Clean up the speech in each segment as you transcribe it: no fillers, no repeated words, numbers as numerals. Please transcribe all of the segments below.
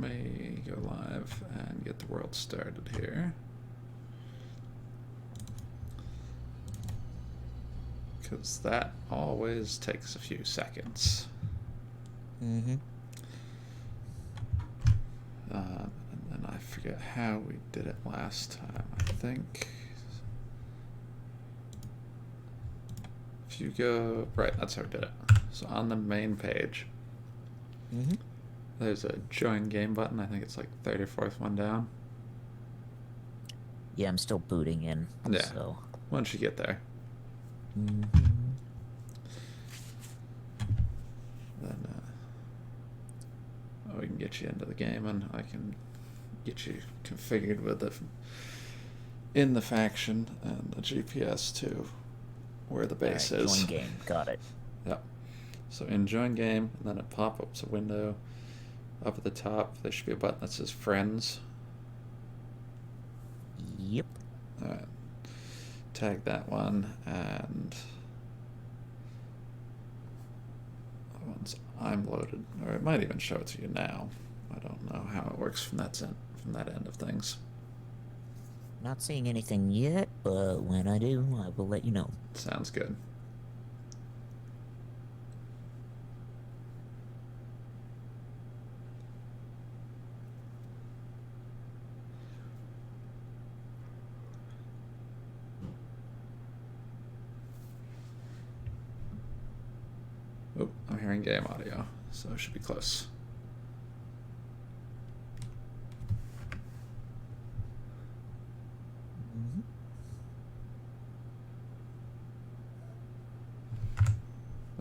me go live and get the world started here. Because that always takes a few seconds. Mm-hmm. And then I forget how we did it last time. I think if you go right, that's how we did it. So on the main page, there's a join game button. I think it's like 34th one down. Yeah, I'm still booting in. Yeah. So Once you get there, then we can get you into the game, and I can get you configured with it in the faction and the GPS to where the base is. Join game, got it. Yep. So in join game, and then it pop-ups a window. Up at the top, there should be a button that says friends. Yep. Alright. Tag that one, and once I'm loaded, or it might even show it to you now. I don't know how it works from that end of things. Not seeing anything yet, but when I do, I will let you know. Sounds good. Oh, I'm hearing game audio, so it should be close.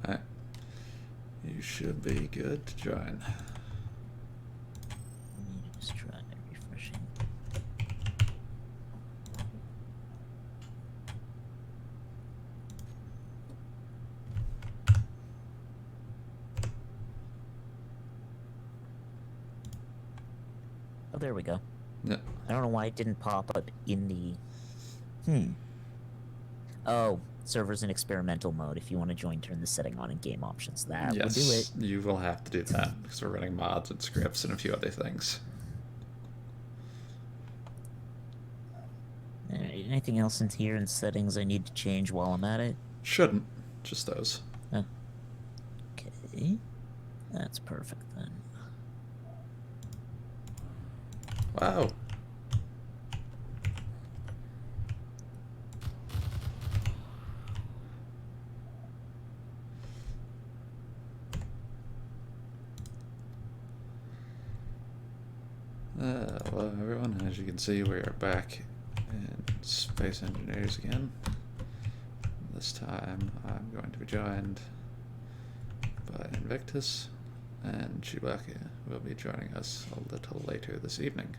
Alright. You should be good to join. Just try refreshing. Oh, there we go. Yeah. I don't know why it didn't pop up in the... Oh, server's in experimental mode. If you want to join, turn the setting on in game options. That will do it. You will have to do that because we're running mods and scripts and a few other things. Alright, anything else in here in settings I need to change while I'm at it? Shouldn't. Just those. Okay. That's perfect then. Wow. Hello everyone, as you can see we are back in Space Engineers again. This time I'm going to be joined by Invictus, and Chewbacca will be joining us a little later this evening.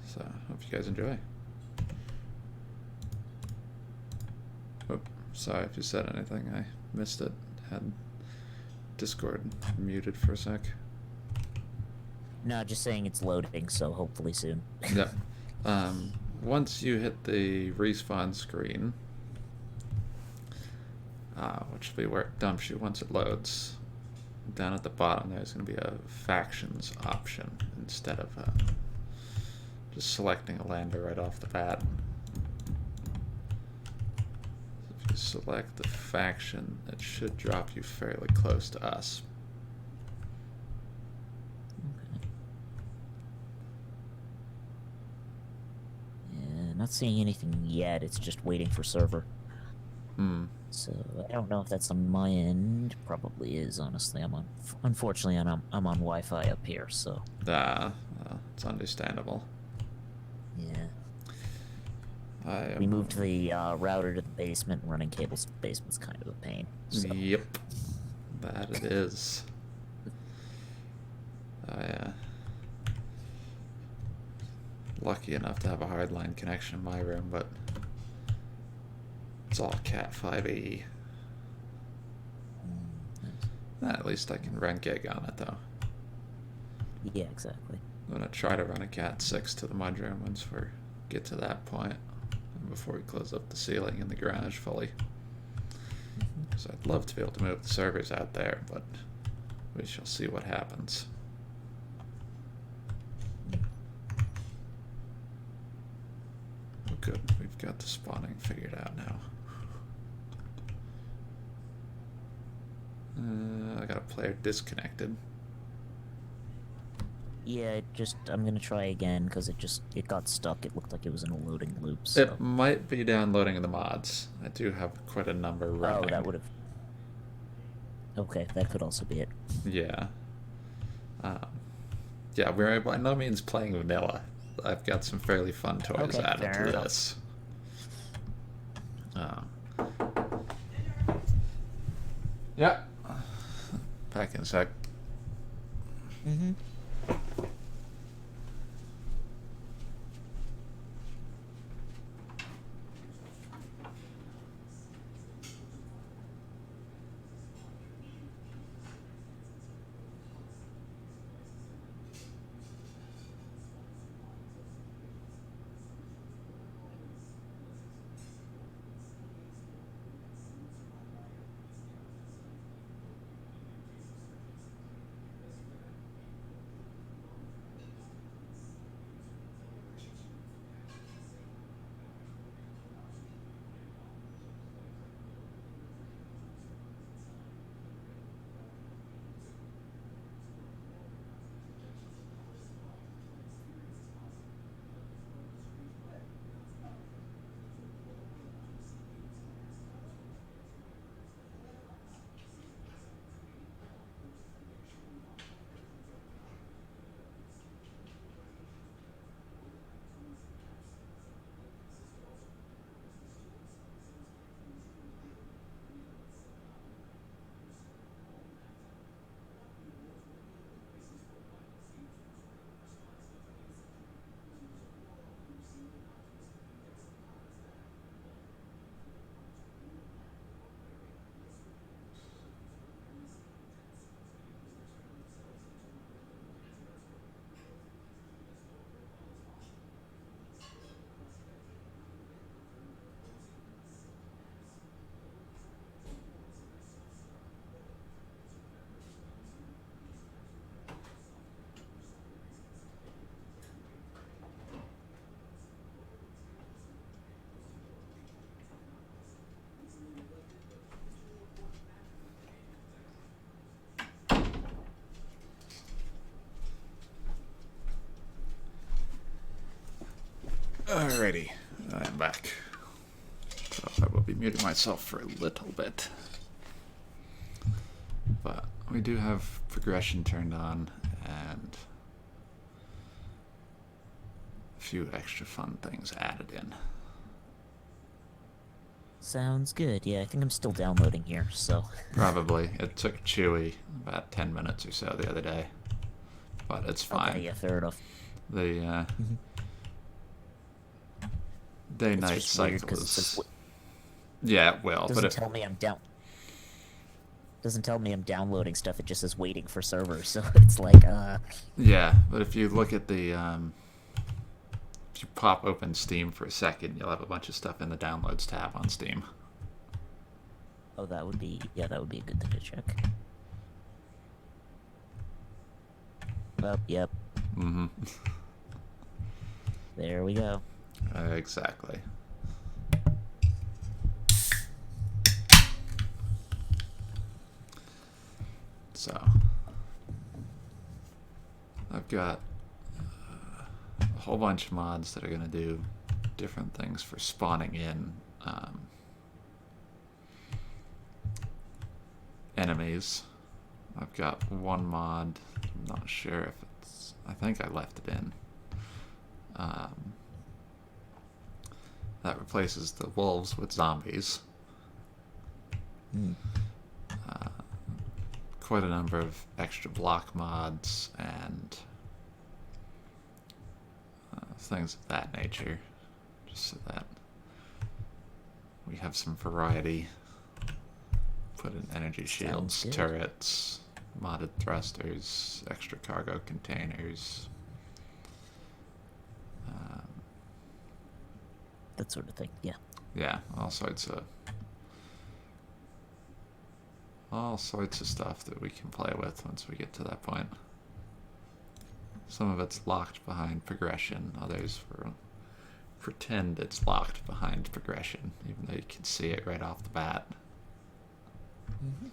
So, hope you guys enjoy. Oh, sorry if you said anything, I missed it. Had Discord muted for a sec. No, just saying it's loading, so hopefully soon. Yeah. Once you hit the respawn screen, which will be where it dumps you once it loads, down at the bottom there's going to be a factions option instead of just selecting a lander right off the bat. If you select the faction, it should drop you fairly close to us. Not seeing anything yet, it's just waiting for server. So I don't know if that's on my end. Probably is, honestly. Unfortunately, I'm on Wi-Fi up here, so. It's understandable. Yeah. We moved the router to the basement, and running cables to the basement's kind of a pain. So. Yep. That it is. Lucky enough to have a hardline connection in my room, but it's all Cat 5e. At least I can run gig on it, though. Yeah, exactly. I'm going to try to run a Cat 6 to the mudroom once we get to that point, and before we close up the ceiling in the garage fully. Because I'd love to be able to move the servers out there, but We shall see what happens. Oh, good. We've got the spawning figured out now. I got a player disconnected. Yeah, I'm gonna try again because it got stuck. It looked like it was in a loading loop. So. It might be downloading the mods. I do have quite a number running. Oh, that would have. Okay, that could also be it. Yeah. Yeah, we're by no means playing vanilla. I've got some fairly fun toys added to this. Yeah. Back in a sec. Mm-hmm. Alrighty, I'm back. So I will be muting myself for a little bit. But we do have progression turned on and a few extra fun things added in. Sounds good. Yeah, I think I'm still downloading here, so. Probably. It took Chewy about 10 minutes or so the other day. But it's fine. Okay, yeah, fair enough. The day-night cycle is... Yeah, it will. Doesn't tell me I'm Doesn't tell me I'm downloading stuff. It just says waiting for servers. So it's like, Yeah, but if you look at the, if you pop open Steam for a second, you'll have a bunch of stuff in the Downloads tab on Steam. Oh, that would be a good thing to check. Oh, yep. Mm-hmm. There we go. Exactly. So, I've got a whole bunch of mods that are going to do different things for spawning in enemies. I've got one mod, I'm not sure if it's, I think I left it in, that replaces the wolves with zombies. Quite a number of extra block mods and things of that nature, just so that we have some variety. Put in energy shields, turrets, modded thrusters, extra cargo containers, that sort of thing. Yeah. Yeah, all sorts of all sorts of stuff that we can play with once we get to that point. Some of it's locked behind progression, others will pretend it's locked behind progression, even though you can see it right off the bat. Mm-hmm.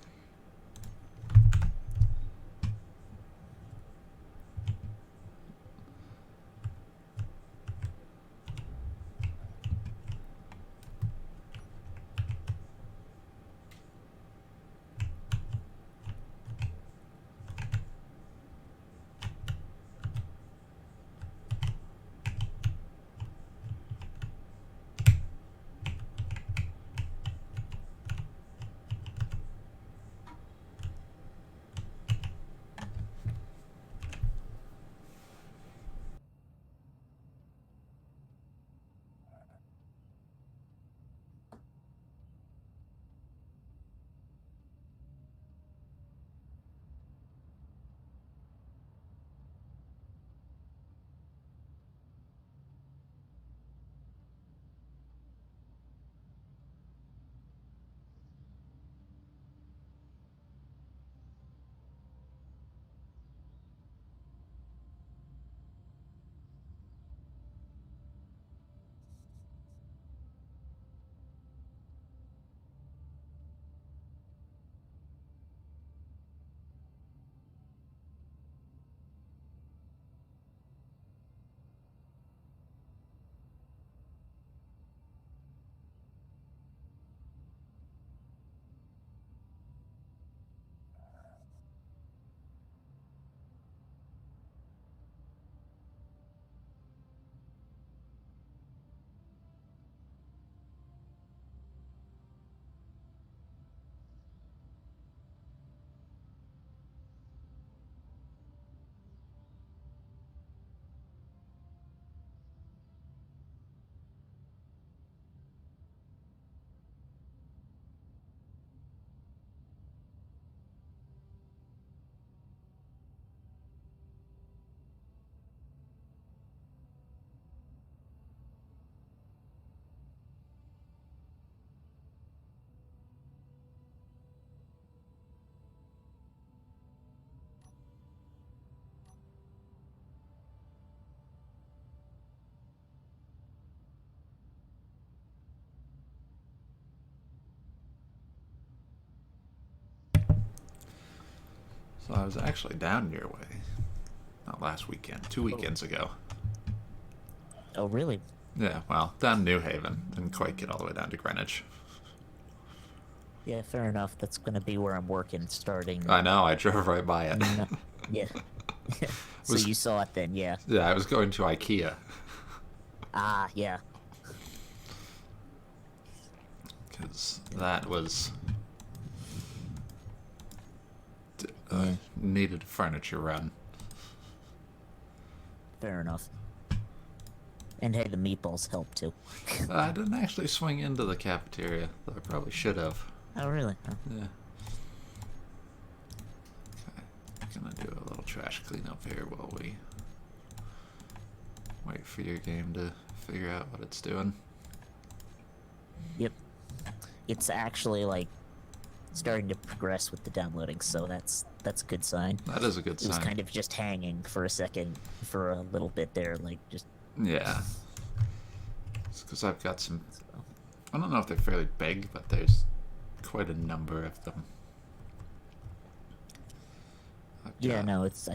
So I was actually down your way. Not last weekend, 2 weekends ago. Oh, really? Yeah, well, down New Haven. Didn't quite get all the way down to Greenwich. Yeah, fair enough. That's gonna be where I'm working starting. I know, I drove right by it. No, yeah. So Was- you saw it then, yeah. Yeah, I was going to IKEA. Ah, yeah. Because that was... Yeah. Needed a furniture run. Fair enough. And hey, the meatballs help too. I didn't actually swing into the cafeteria, though I probably should have. Oh, really? Oh. Yeah. Okay. Gonna do a little trash cleanup here while we wait for your game to figure out what it's doing. Yep. It's actually like starting to progress with the downloading, so that's a good sign. That is a good It was sign. kind of just hanging for a second, for a little bit there, like just. Yeah. It's because I've got some... I don't know if they're fairly big, but there's quite a number of them. I've Yeah, got- no, it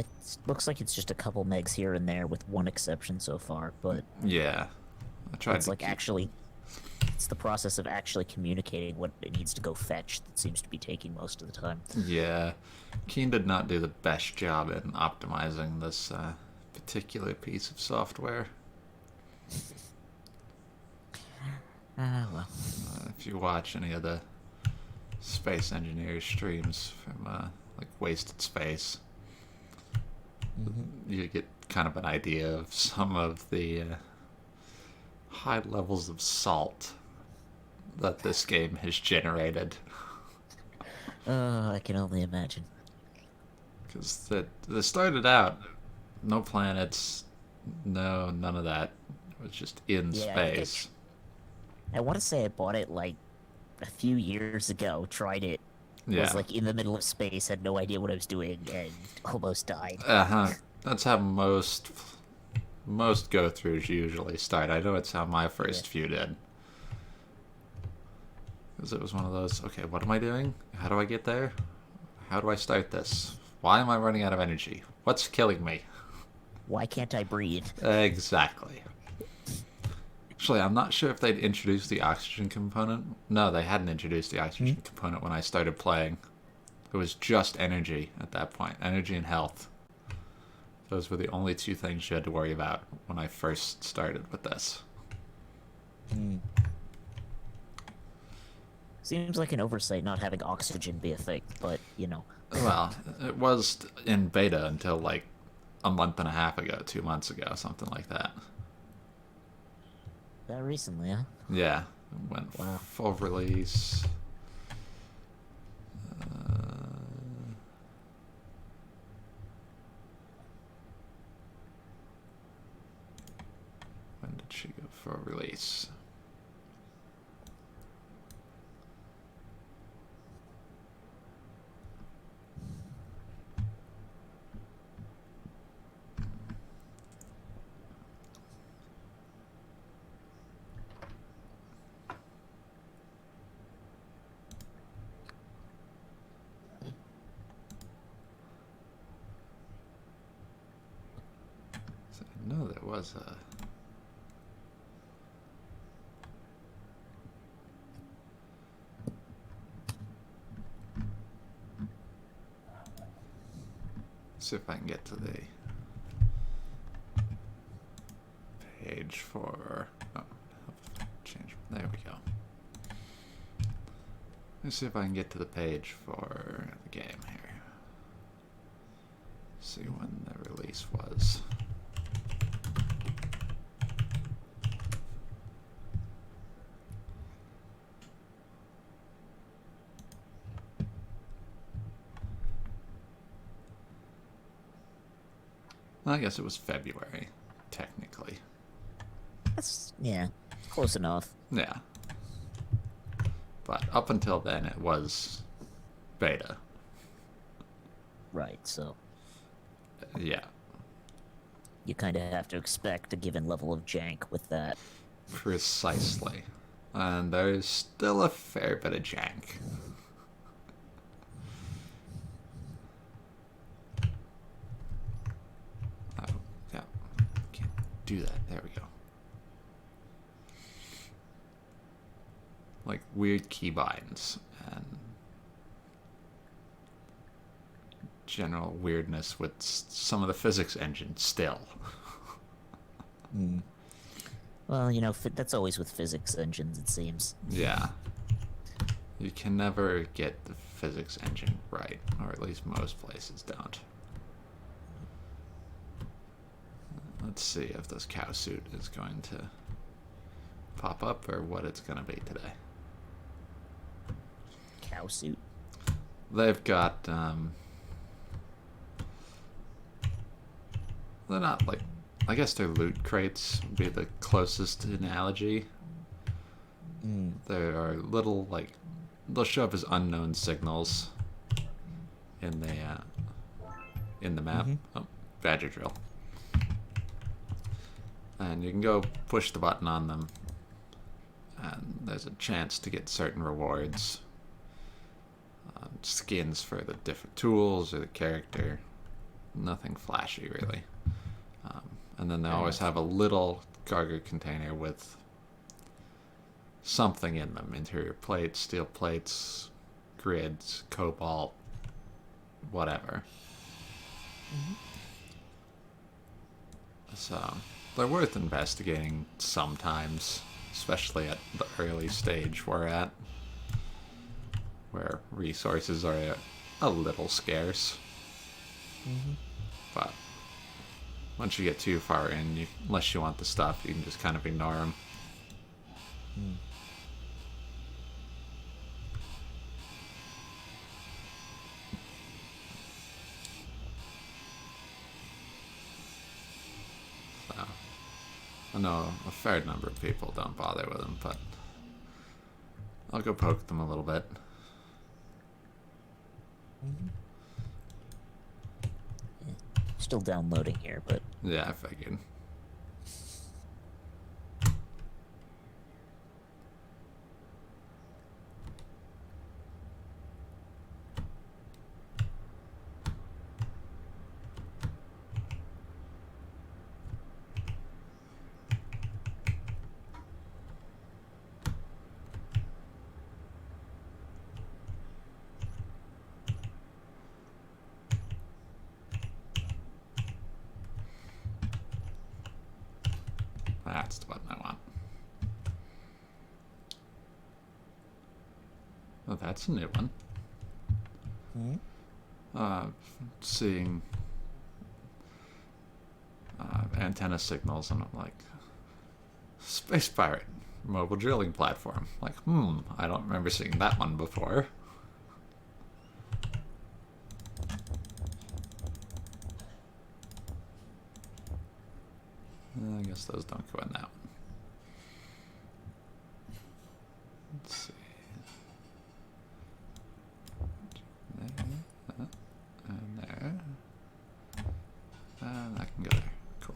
looks like it's just a couple megs here and there, with one exception so far. But Yeah. I tried it's to like keep- actually, it's the process of actually communicating what it needs to go fetch that seems to be taking most of the time. Yeah. Keen did not do the best job in optimizing this particular piece of software. Ah, well. If you watch any of the space engineers streams from like Wasted Space, you get kind of an idea of some of the high levels of salt that this game has generated. I can only imagine. Because they started out, no planets, none of that. It was just in Yeah, I think space. I want to say I bought it like a few years ago. Tried it Was Yeah. like in the middle of space, had no idea what I was doing, and almost died. Uh-huh. That's how most go-throughs usually start. I know it's how my Yeah. first few did. Because it was one of those, okay, what am I doing? How do I get there? How do I start this? Why am I running out of energy? What's killing me? Why can't I breathe? Exactly. Actually, I'm not sure if they'd introduced the oxygen component. No, they hadn't introduced the Hmm? oxygen component when I started playing. It was just energy at that point. Energy and health. Those were the only two things you had to worry about when I first started with this. Hmm. Seems like an oversight not having oxygen be a thing, but you know. Well, it was in beta until like a month and a half ago, 2 months ago, something like that. That recently, huh? Yeah, it went Wow. full release. When did she go for release? So I know there was a. See if I can get to the page for. Oh, change. There we go. Let's see if I can get to the page for the game here. See when the release was. I guess it was February, technically. That's yeah, close enough. Yeah. But up until then, it was beta. Right, so Yeah, you kind of have to expect a given level of jank with that. precisely. And there's still a fair bit of jank. Oh, yeah. Can't do that. There we go. Like weird keybinds and general weirdness with some of the physics engine still. Hmm. Well, you know, that's always with physics engines, it seems. Yeah. You can never get the physics engine right, or at least most places don't. Let's see if this cow suit is going to pop up or what it's going to be today. Cow suit. They've got, they're not like, I guess their loot crates would be the closest analogy. Hmm. There are little, like, they'll show up as unknown signals in the map. Mhm. Oh, badger drill. And you can go push the button on them, and there's a chance to get certain rewards. Skins for the different tools or the character. Nothing flashy, really. And then they Fair always enough. have a little cargo container with something in them. Interior plates, steel plates, grids, cobalt, whatever. So they're worth investigating sometimes, especially at the early stage we're at, where resources are a little scarce. But once you get too far in, unless you want the stuff, you can just kind of ignore them. So I know a fair number of people don't bother with them, but I'll go poke them a little bit. Still downloading here, but Yeah, I figured. That's the button I want. Oh, that's a new one. Seeing antenna signals, and I'm like, Space Pirate, mobile drilling platform. Like, I don't remember seeing that one before. I guess those don't go in that one. Let's see. There, and there. And that can go there. Cool.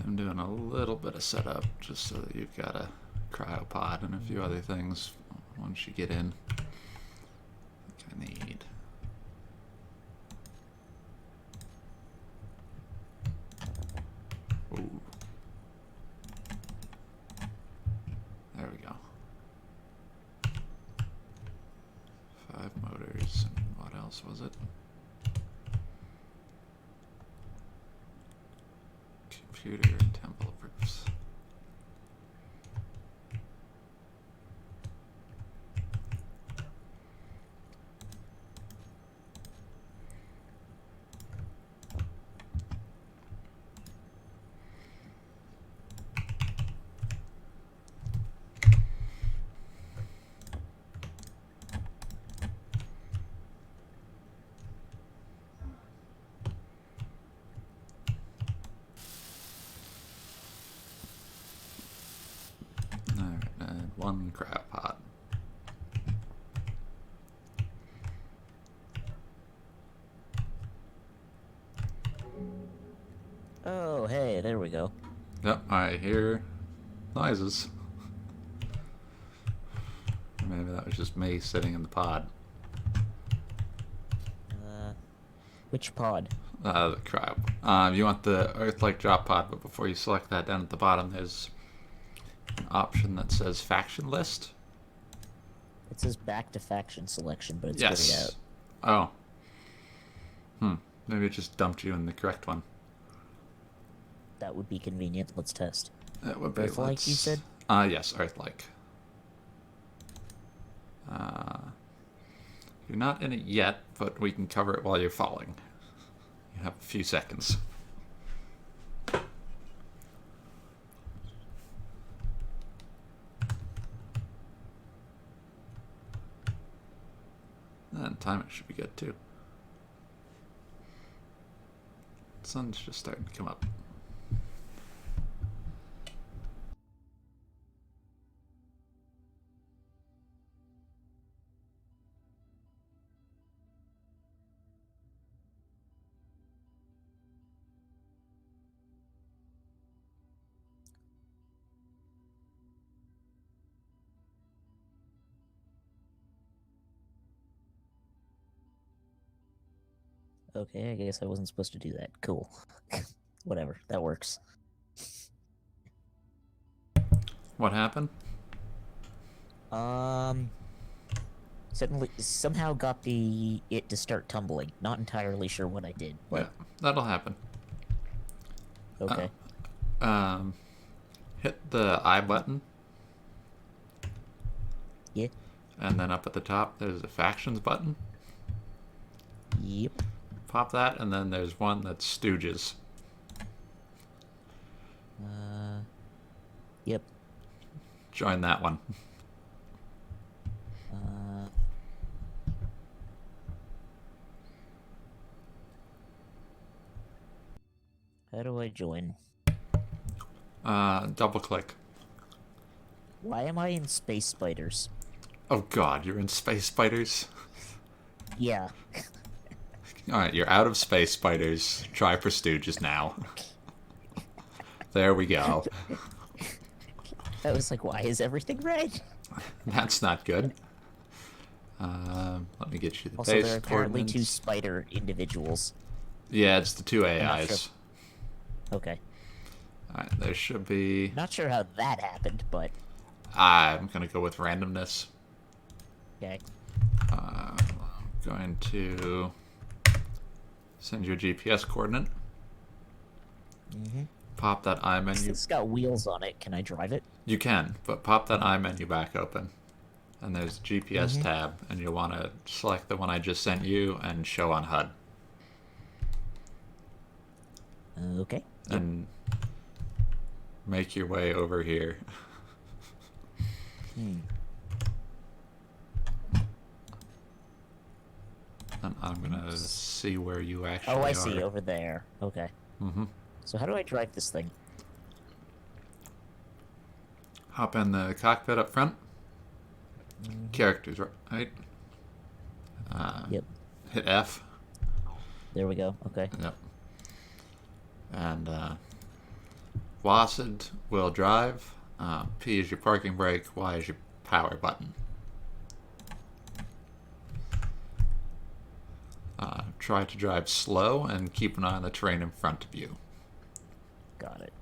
I'm doing a little bit of setup just so that you've got a cryopod and a few other things once you get in. I need. Ooh. There we go. 5 motors. And what else was it? Computer and temple proofs. Oh, hey, there we go. Yep, I hear noises. Maybe that was just me sitting in the pod. Which pod? The crowd. You want the Earth-like drop pod, but before you select that, down at the bottom, there's an option that says faction list. It says back to faction selection, but it's grayed out. Yes. Oh. Maybe it just dumped you in the correct one. That would be convenient. Let's test. That would be. Earth-like, you said? Yes, Earth-like. You're not in it yet, but we can cover it while you're falling. You have a few seconds. And timing should be good too. The sun's just starting to come up. Okay, I guess I wasn't supposed to do that. Cool. Whatever, that works. What happened? Suddenly, somehow got it to start tumbling. Not entirely sure what I did, but Yeah, that'll happen. okay. Hit the I button, Yeah. and then up at the top there's a factions button. Yep. Pop that, and then there's one that's Stooges. Yep. Join that one. How do I join? Double click. Why am I in Space Spiders? Oh god, you're in Space Spiders? Yeah. Alright, you're out of Space Spiders. Try for Stooges now. There we go. I was like, why is everything red? That's not good. Let me get you the Also, base there are apparently coordinates. 2 spider individuals. Yeah, it's the two not AIs. sure. Okay. Alright, there should be... Not sure how that happened, but I'm gonna go with randomness. okay. I'm going to send you a GPS coordinate. Pop that I menu. It's got wheels on it. Can I drive it? You can, but pop that I menu back open. And there's a GPS tab, and you'll want to select the one I just sent you and show on HUD. Okay. And make your way over here. And I'm gonna see where you actually are. Oh, I see. Over there. Okay. So how do I drive this thing? Hop in the cockpit up front. Characters, right? Yep. Hit F. There we go. Okay. Yep. And WASD will drive. P is your parking brake. Y is your power button. Try to drive slow and keep an eye on the terrain in front of you. Got it.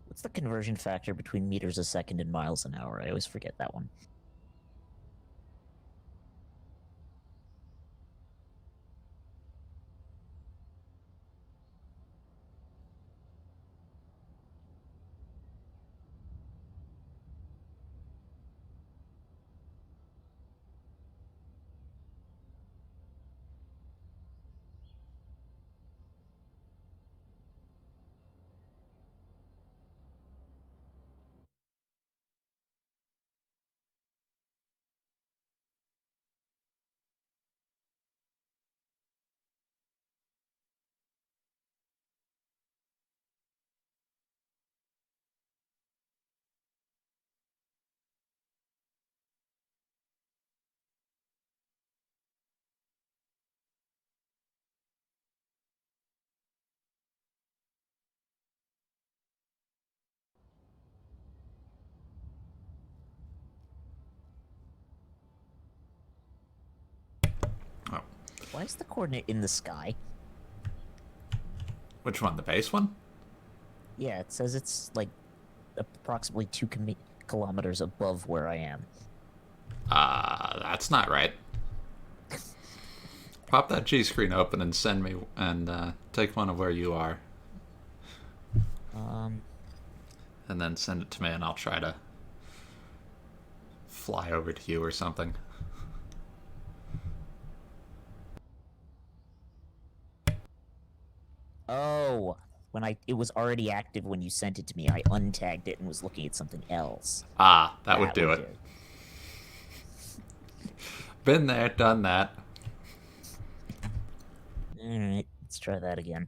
What's the conversion factor between meters a second and miles an hour? I always forget that one. Why is the coordinate in the sky? Which one? The base one? Yeah, it says it's like approximately 2 kilometers above where I am. That's not right. Pop that G screen open and send me and take one of where you are. And then send it to me and I'll try to fly over to you or something. Oh, it was already active when you sent it to me. I untagged it and was looking at something else. That would do it. Been there, done that. Alright, let's try that again.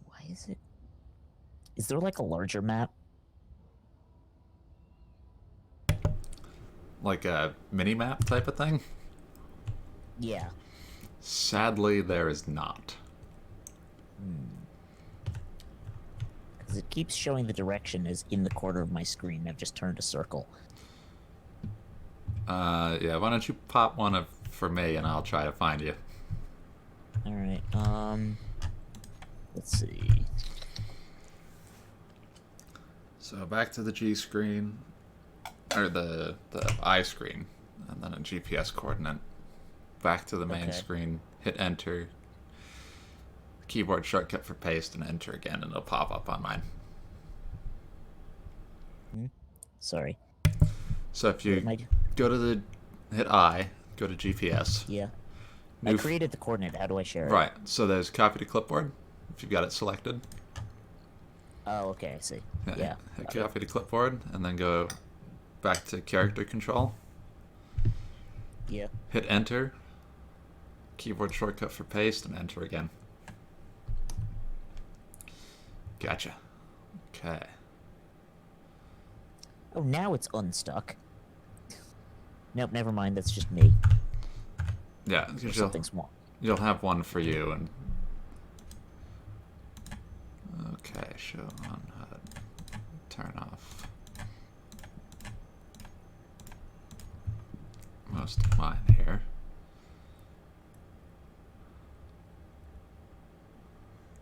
Why is it? Is there like a larger map? Like a mini-map type of thing? Yeah. Sadly, there is not. Because it keeps showing the direction as in the corner of my screen. I've just turned a circle. Yeah, why don't you pop one for me and I'll try to find you. Alright, let's see. So back to the G screen, or the I screen, and then a GPS coordinate. Back to the main screen, hit enter, keyboard shortcut for paste, and enter again, and it'll pop up on mine. Sorry. So if you go to hit I, go to GPS. Yeah. I created the coordinate. How do I share it? Right. So there's copy to clipboard, if you've got it selected. Oh, okay, I see. Yeah. Hit copy to clipboard, and then go back to character control. Yeah. Hit enter, keyboard shortcut for paste, and enter again. Gotcha. Okay. Oh, now it's unstuck. Nope, never mind. That's just me. Yeah, because something small. You'll have one for you. And okay, show on HUD. Turn off most of mine here.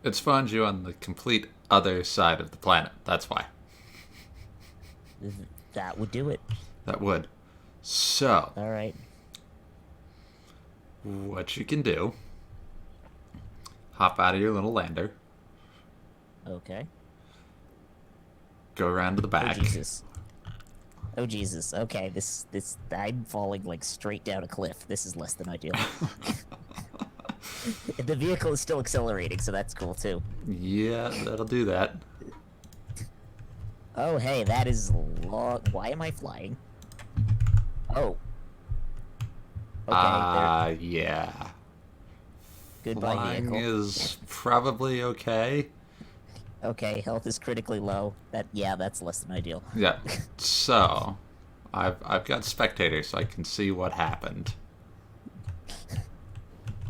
It spawns you on the complete other side of the planet. That's why. That would do it. That would. So. All right. What you can do, hop out of your little lander. Okay. Go around to the back. Oh, Jesus. Oh, Jesus. Okay, this, I'm falling, like, straight down a cliff. This is less than ideal. The vehicle is still accelerating, so that's cool, too. Yeah, that'll do that. Oh, hey, that is long. Why am I flying? Oh. Okay, yeah. Goodbye, Flying vehicle. is probably okay. Okay, health is critically low. That's less than ideal. Yeah. So, I've got spectators, so I can see what happened.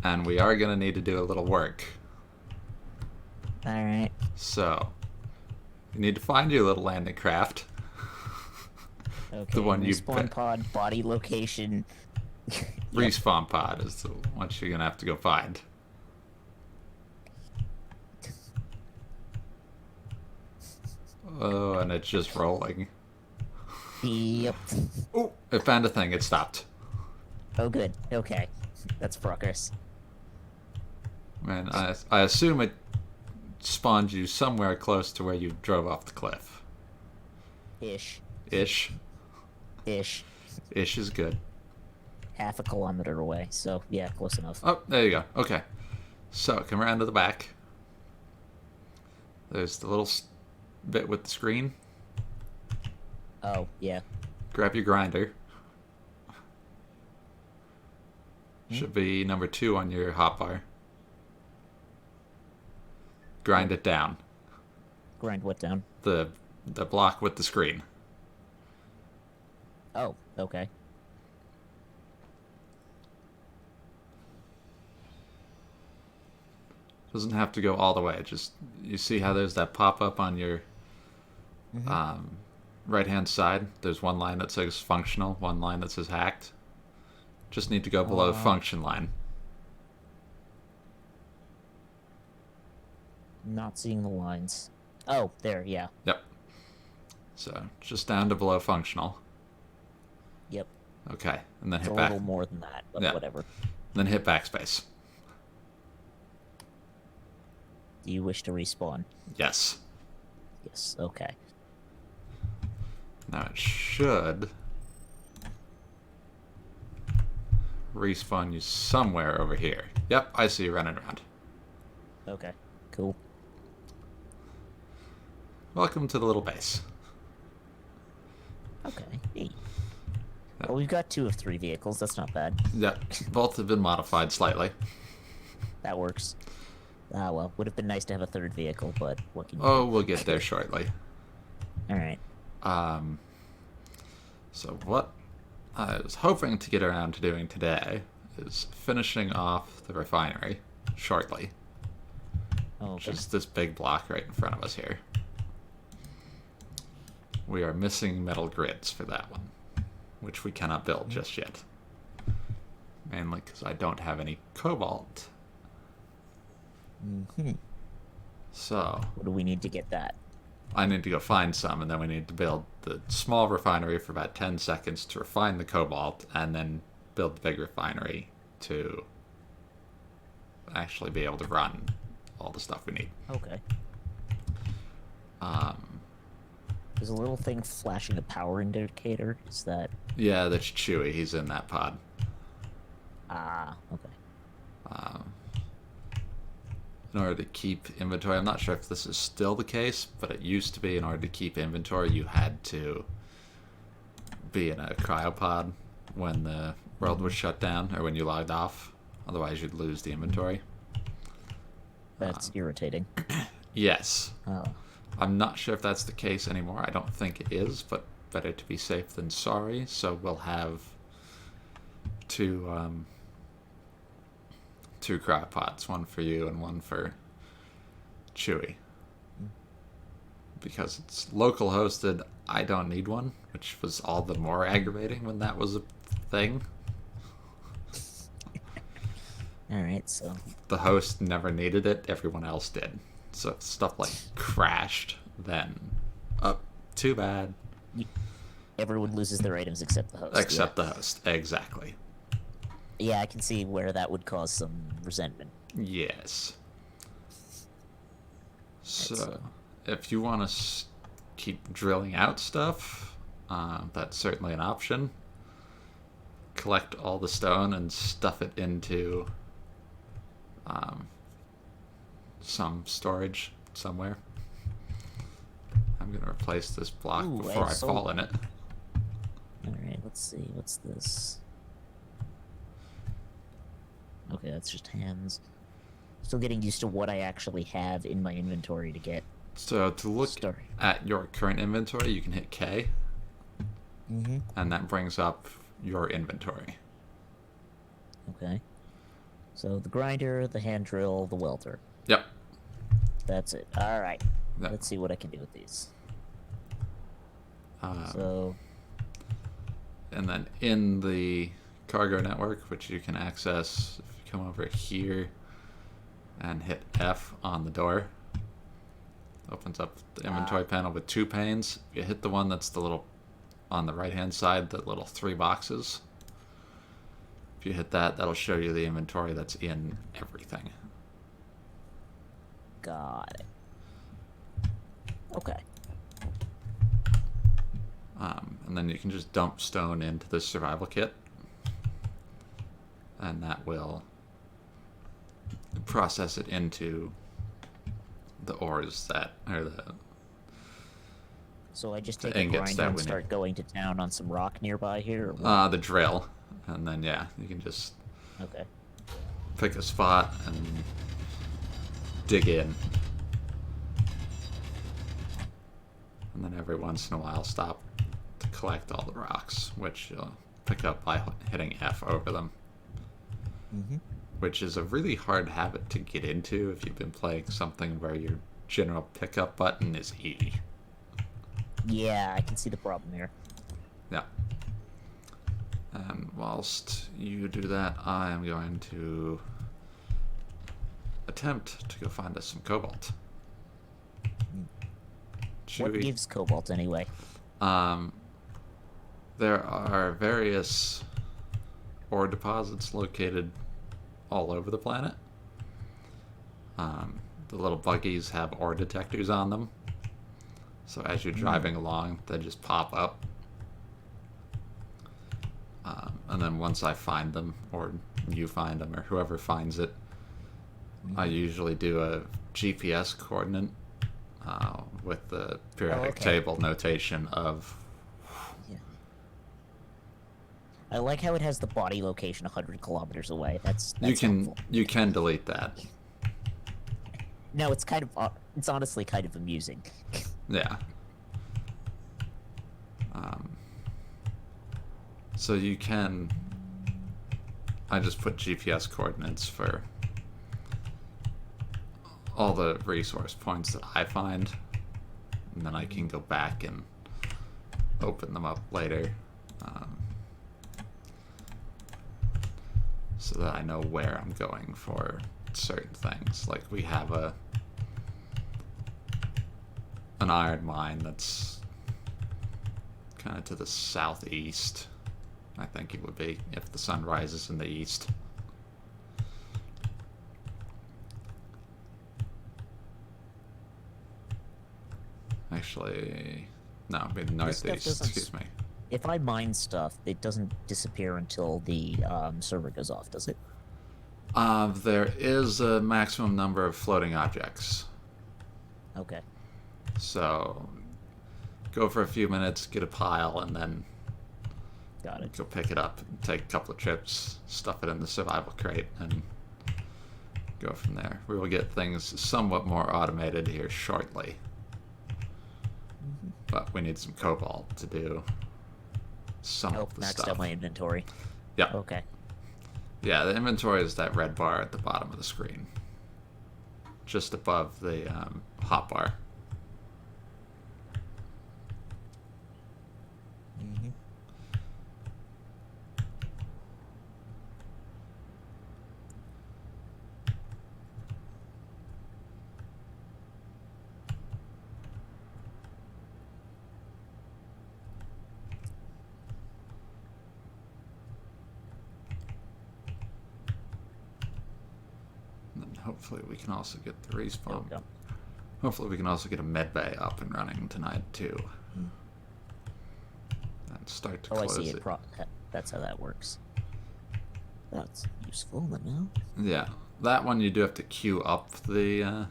And we are gonna need to do a little work. Alright. So, you need to find your little landing craft. Okay, The one respawn pod, body location. Respawn pod is the one you're gonna have to go find. Oh, and it's just rolling. Yep. Oh, it found a thing. It stopped. Oh, good. Okay. That's progress. Man, I assume it spawned you somewhere close to where you drove off the cliff. Ish. Ish. Ish. Ish is good. Half a kilometer away, so yeah, close enough. Oh, there you go. Okay. So, come around to the back. There's the little bit with the screen. Oh, yeah. Grab your grinder. Should be number 2 on your hotbar. Grind it down. Grind what down? The block with the screen. Oh, okay. Doesn't have to go all the way. Just, you see how there's that pop-up on your Mm-hmm. um, right-hand side? There's one line that says functional, one line that says hacked. Just need to go below Uh, function line. Not seeing the lines. Oh, there, yeah. Yep. So just down to below functional. Yep. Okay, and then It's a hit back. little more than that, but Yeah. whatever. Then hit backspace. Do you wish to respawn? Yes. Yes, okay. Now it should respawn you somewhere over here. Yep, I see you running around. Okay, cool. Welcome to the little base. Okay, neat. Yeah. Well, we've got 2 of 3 vehicles. That's not bad. Yep, both have been modified slightly. That works. Ah, well, would have been nice to have a 3rd vehicle, but what can you Oh, do? we'll get there shortly. Alright. So what I was hoping to get around to doing today is finishing off the refinery shortly. Oh, Which okay. is this big block right in front of us here. We are missing metal grids for that one, which we cannot build just yet. Mainly because I don't have any cobalt. Mm-hmm. So What do we need to get that? I need to go find some, and then we need to build the small refinery for about 10 seconds to refine the cobalt, and then build the big refinery to actually be able to run all the stuff we need. Okay. There's a little thing flashing a power indicator. Is that... Yeah, that's Chewy. He's in that pod. Ah, okay. In order to keep inventory, I'm not sure if this is still the case, but it used to be in order to keep inventory, you had to be in a cryopod when the world was shut down, or when you logged off. Otherwise, you'd lose the inventory. That's irritating. Yes. Oh. I'm not sure if that's the case anymore. I don't think it is, but better to be safe than sorry. So we'll have two cryopods, one for you and one for Chewy. Because it's local hosted, I don't need one, which was all the more aggravating when that was a thing. Alright, so... The host never needed it, everyone else did. So if stuff like crashed, then too bad. Everyone loses their items except the host. Except the host, exactly. Yeah, I can see where that would cause some resentment. Yes. So, if you want to keep drilling out stuff, that's certainly an option. Collect all the stone and stuff it into some storage somewhere. I'm going to replace this block Ooh, before I fall solar. in it. Alright, let's see. What's this? Okay, that's just hands. Still getting used to what I actually have in my inventory to get So to look started. at your current inventory, you can hit K, Mm-hmm. and that brings up your inventory. Okay. So the grinder, the hand drill, the welder. Yep. That's it. Alright. Yep. Let's see what I can do with these. Um, So... And then in the cargo network, which you can access if you come over here and hit F on the door, opens up the inventory panel with 2 panes. If you hit the one that's the little on the right hand side, the little 3 boxes, if you hit that, that'll show you the inventory that's in everything. Got it. Okay. And then you can just dump stone into the survival kit, and that will process it into the ores that are the So I just The take a ingots grinder that and we start going to town on some rock nearby here? Or what? the drill, and then yeah, you can just Okay. pick a spot and dig in, and then every once in a while stop to collect all the rocks, which you'll pick up by hitting F over them. Mm-hmm. Which is a really hard habit to get into if you've been playing something where your general pickup button is E. Yeah, I can see the problem here. Yeah. And whilst you do that, I am going to attempt to go find us some cobalt. What gives cobalt anyway? There are various ore deposits located all over the planet. The little buggies have ore detectors on them. So as you're driving along, they just pop up. And then once I find them, or you find them, or whoever finds it, I usually do a GPS coordinate with the periodic table notation of... Yeah. I like how it has the body location 100 kilometers away. That's helpful. You can delete that. No, it's it's honestly kind of amusing. Yeah. So you can... I just put GPS coordinates for all the resource points that I find, and then I can go back and open them up later, so that I know where I'm going for certain things. Like we have an iron mine that's kind of to the southeast, I think it would be, if the sun rises in the east. Actually, no, it'd be northeast, excuse me. If I mine stuff, it doesn't disappear until the server goes off, does it? There is a maximum number of floating objects. Okay. So, go for a few minutes, get a pile, and then got it. Go pick it up, take a couple of trips, stuff it in the survival crate, and go from there. We will get things somewhat more automated here shortly. But we need some cobalt to do some of the maxed stuff. out my inventory. Yeah. Okay. Yeah, the inventory is that red bar at the bottom of the screen. Just above the hotbar. Mm-hmm. Hopefully we can also get the respawn. Okay. Hopefully we can also get a med bay up and running tonight too. And start to close I see it. That's how that works. That's useful to know. Yeah, that one you do have to queue up the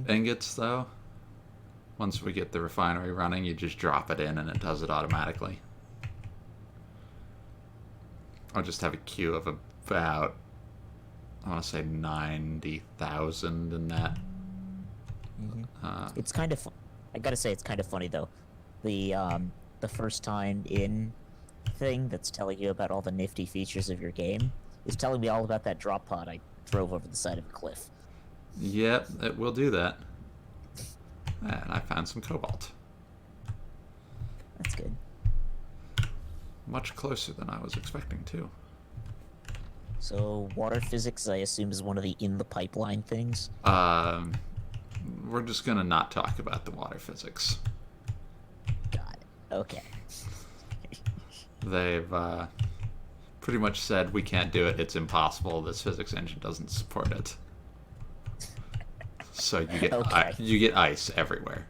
ingots though. Once we get the refinery running, you just drop it in and it does it automatically. I'll just have a queue of about, I want to say 90,000 in that. It's kind of, I gotta say, it's kind of funny though. The first time in thing that's telling you about all the nifty features of your game is telling me all about that drop pod I drove over the side of a cliff. Yep, it will do that. And I found some cobalt. That's good. Much closer than I was expecting too. So water physics, I assume, is one of the in the pipeline things. We're just gonna not talk about the water physics. Got it. Okay. They've pretty much said we can't do it. It's impossible. This physics engine doesn't support it. So you get you get ice everywhere.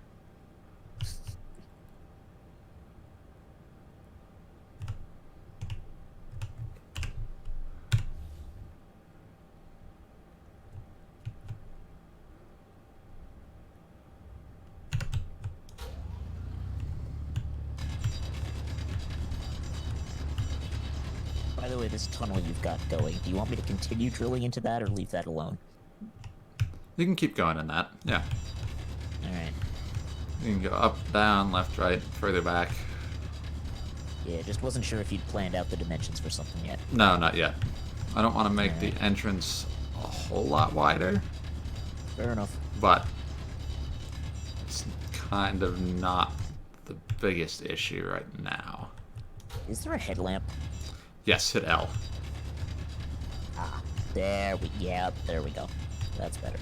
By the way, this tunnel you've got going, do you want me to continue drilling into that or leave that alone? You can keep going in that. Yeah. Alright. You can go up, down, left, right, further back. Yeah, just wasn't sure if you'd planned out the dimensions for something yet. No, not yet. I don't want to make Alright. the entrance a whole lot wider, Fair enough. but it's kind of not the biggest issue right now. Is there a headlamp? Yes, hit L. Ah, there we go. That's better.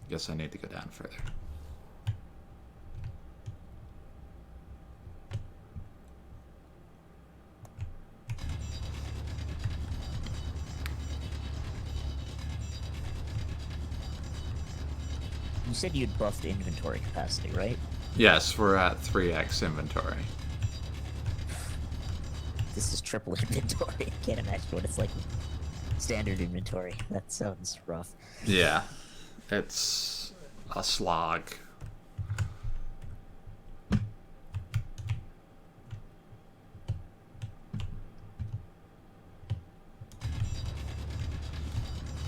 Guess I need to go down further. You said you'd buffed inventory capacity, right? Yes, we're at 3x inventory. This is triple inventory. I can't imagine what it's like with standard inventory. That sounds rough. Yeah, it's a slog.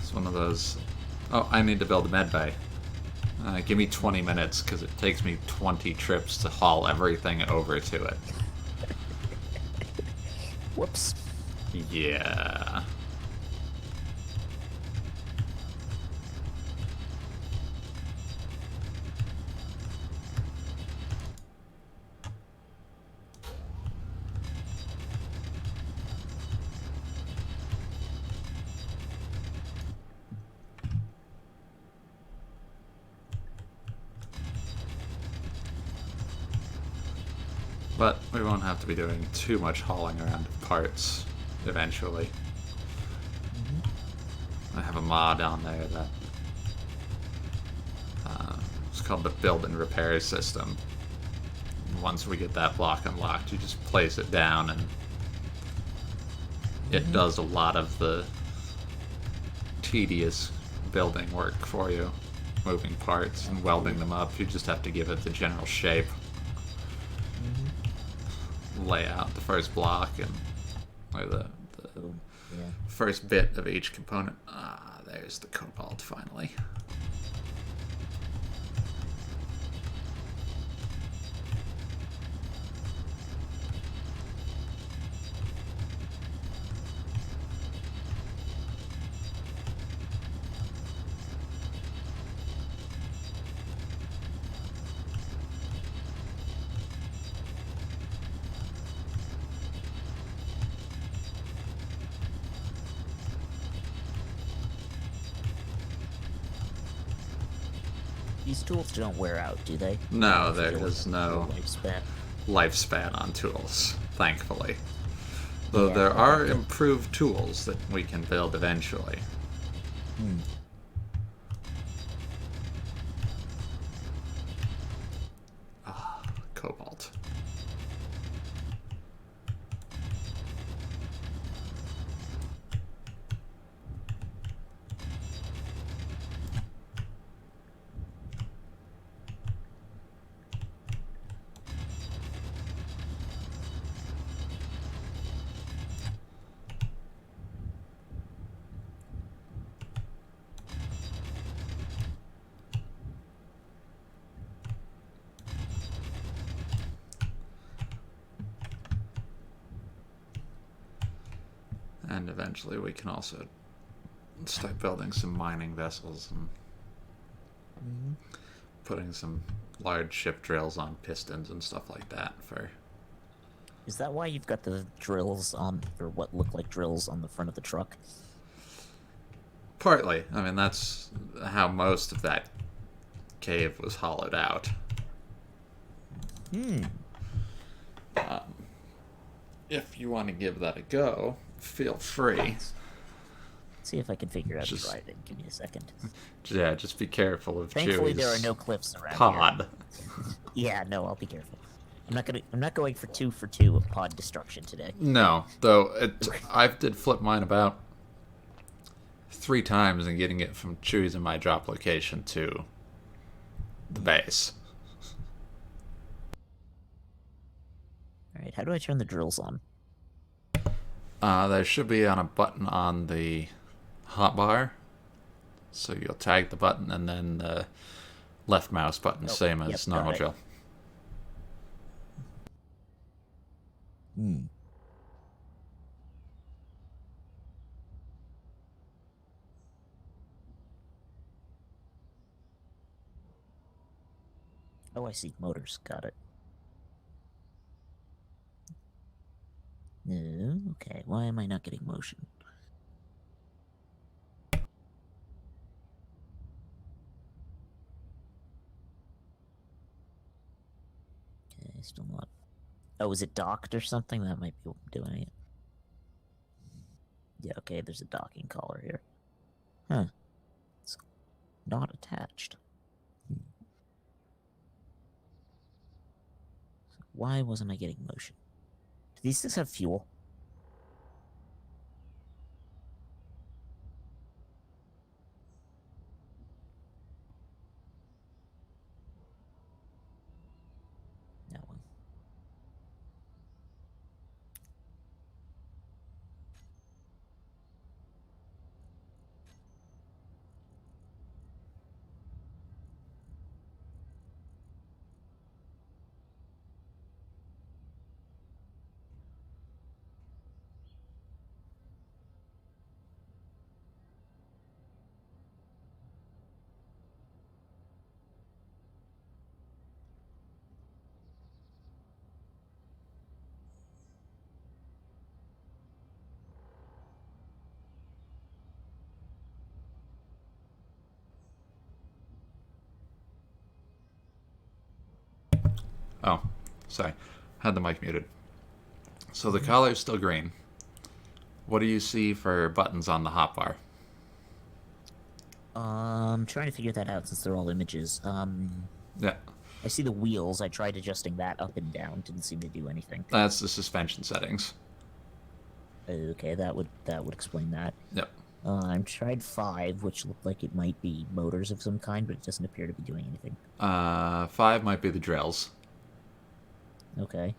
It's one of those... Oh, I need to build a med bay. Give me 20 minutes, because it takes me 20 trips to haul everything over to it. Whoops. Yeah. But we won't have to be doing too much hauling around of parts eventually. I have a mod on there that it's called the build and repair system. And once we get that block unlocked, you just place it down and it does a lot of the tedious building work for you. Moving parts and welding them up. You just have to give it the general shape. Lay out the first block and or the first bit of each component. Ah, there's the cobalt finally. These tools don't wear out, do they? No, They there feel is like no lifespan. lifespan on tools, thankfully. Though Yeah, there okay, are good. improved tools that we can build eventually. Ah, cobalt. And eventually we can also start building some mining vessels and putting some large ship drills on pistons and stuff like that for... Is that why you've got the drills on, or what look like drills on the front of the truck? Partly. I mean, that's how most of that cave was hollowed out. If you want to give that a go, feel free. Let's see if I can figure out Just- driving. Give me a second. Yeah, just be careful of Thankfully, Chewie's there are no cliffs around pod. here. Yeah, no, I'll be careful. I'm not going for 2 for 2 of pod destruction today. No, though I did flip mine about 3 times and getting it from choosing my drop location to the base. Alright, how do I turn the drills on? There should be on a button on the hotbar. So you'll tag the button and then the left mouse button, same as normal drill. Oh, I see. Motors. Got it. No, okay. Why am I not getting motion? Okay, still not. Oh, is it docked or something? That might be doing it. Yeah, okay, there's a docking collar here. Huh. It's not attached. Why wasn't I getting motion? Do these things have fuel? That one. Oh, sorry. Had the mic muted. So the collar is still green. What do you see for buttons on the hotbar? Trying to figure that out since they're all images. Yeah, I see the wheels. I tried adjusting that up and down. Didn't seem to do anything. that's the suspension settings. Okay, that would explain that. Yep. I tried 5, which looked like it might be motors of some kind, but it doesn't appear to be doing anything. 5 might be the drills. Okay.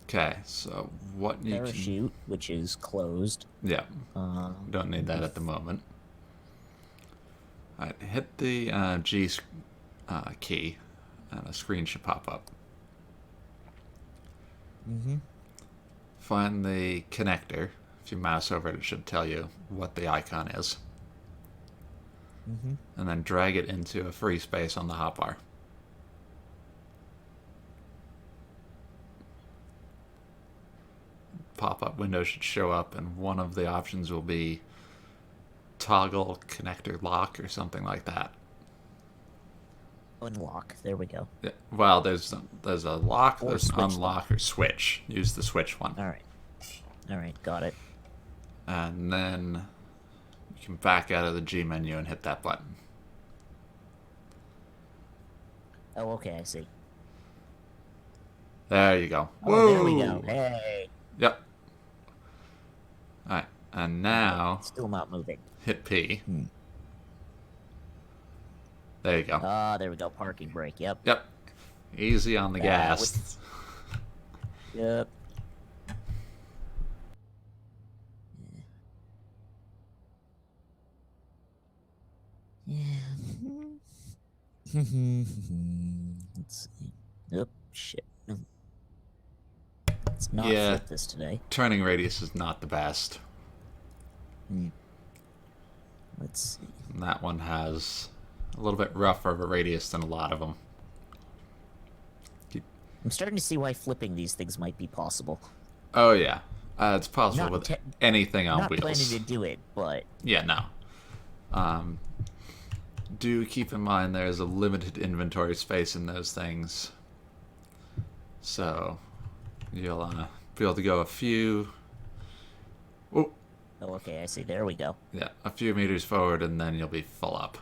Okay, so what you Parachute, which is closed. Yeah. Don't need that at the moment. Alright, hit the G key, and a screen should pop up. Find the connector. If you mouse over it, it should tell you what the icon is. And then drag it into a free space on the hotbar. Pop-up window should show up, and one of the options will be toggle connector lock or something like that. Unlock. There we go. Yeah, well, there's a lock, Or there's switch unlock or switch. Use the switch one. Alright, got it. And then you can back out of the G menu and hit that button. Oh, okay, I see. There you go. Oh, there we go. Hey. Yep. Alright, and now Still not moving. hit P. There you go. Ah, there we go. Parking brake. Yep. Yep. Easy on the gas. Yep. Yeah. Let's see. Nope. Shit. Let's not flip this today. Turning radius is not the best. Let's see. And that one has a little bit rougher of a radius than a lot of them. I'm starting to see why flipping these things might be possible. Oh yeah, it's possible Not with anything on not wheels. planning to do it, but Yeah, no. Do keep in mind there's a limited inventory space in those things. So, you'll be able to go a few... Oh, okay, I see. There we go. yeah, a few meters forward and then you'll be full up.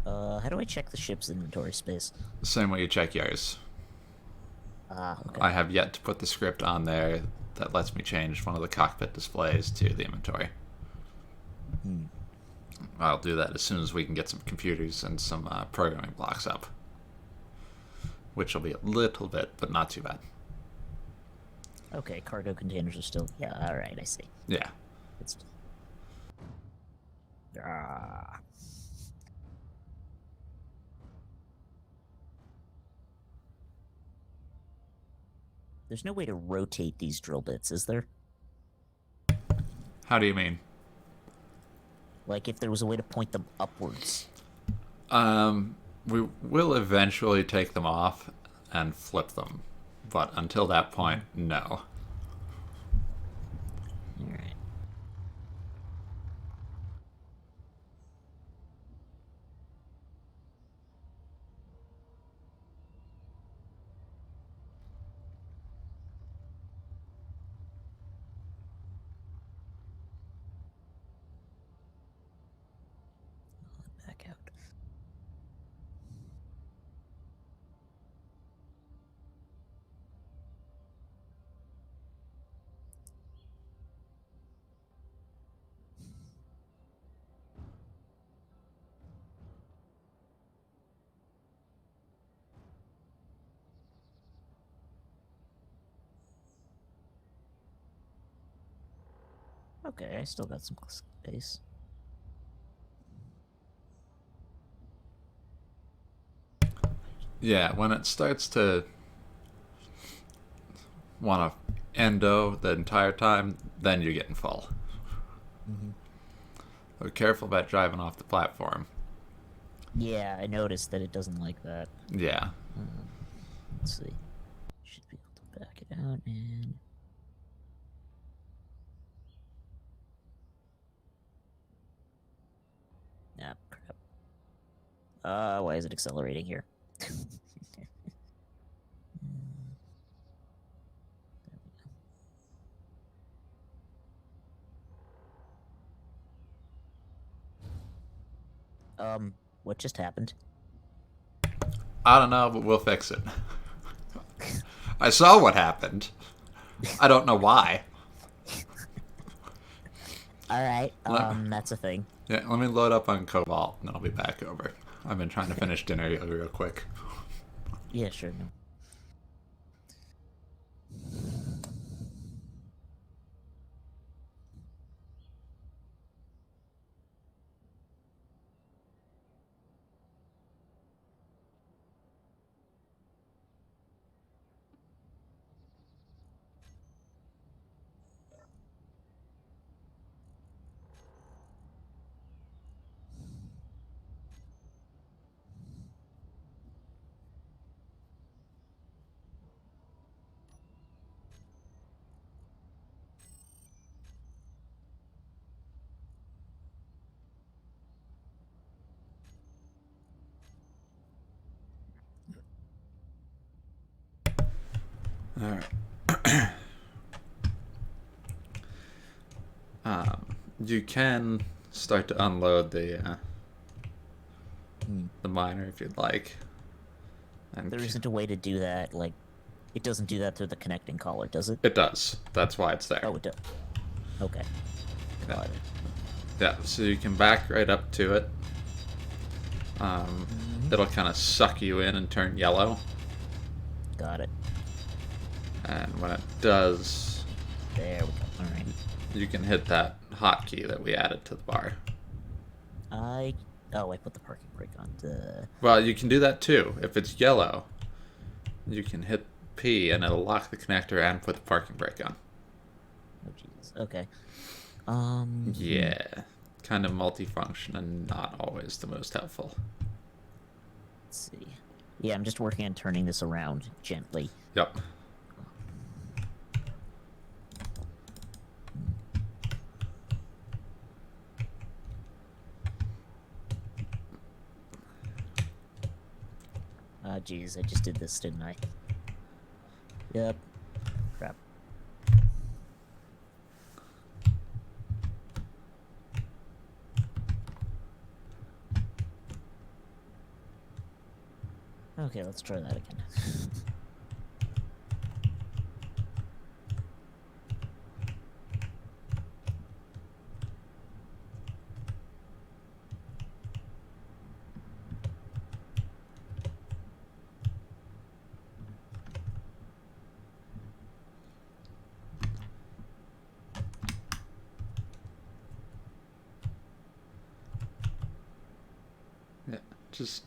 How do I check the ship's inventory space? The same way you check yours. Ah, okay. I have yet to put the script on there that lets me change one of the cockpit displays to the inventory. Hmm. I'll do that as soon as we can get some computers and some programming blocks up. Which will be a little bit, but not too bad. Okay, cargo containers are still... Yeah, alright, I see. Yeah. It's... Ah. There's no way to rotate these drill bits, is there? How do you mean? Like, if there was a way to point them upwards. We will eventually take them off and flip them. But until that point, no. Alright. Back out. Okay, I still got some space. Yeah, when it starts to want to endo the entire time, then you're getting full. Mm-hmm. Be careful about driving off the platform. Yeah, I noticed that it doesn't like that. Yeah. Let's see. Should be able to back it out and... Ah, crap. Why is it accelerating here? What just happened? I don't know, but we'll fix it. I saw what happened. I don't know why. Alright, that's a thing. Yeah, let me load up on Cobalt, and then I'll be back over. I've been trying to finish dinner real quick. Yeah, sure, no. Alright. You can start to unload the miner if you'd like. And There isn't a way to do that, like... It doesn't do that through the connecting collar, does it? It does. That's why it's there. Oh, it does. Okay. Yeah. Got it. Yeah, so you can back right up to it. It'll kind of suck you in and turn yellow. Got it. And when it does, There we go. Alright. you can hit that hotkey that we added to the bar. Oh, I put the parking brake on. Well, you can do that too. If it's yellow, you can hit P and it'll lock the connector and put the parking brake on. Oh, Jesus. Okay. Yeah. Kind of multifunction and not always the most helpful. Let's see. Yeah, I'm just working on turning this around gently. Yep. Ah, jeez, I just did this, didn't I? Yep. Crap. Okay, let's try that again. Just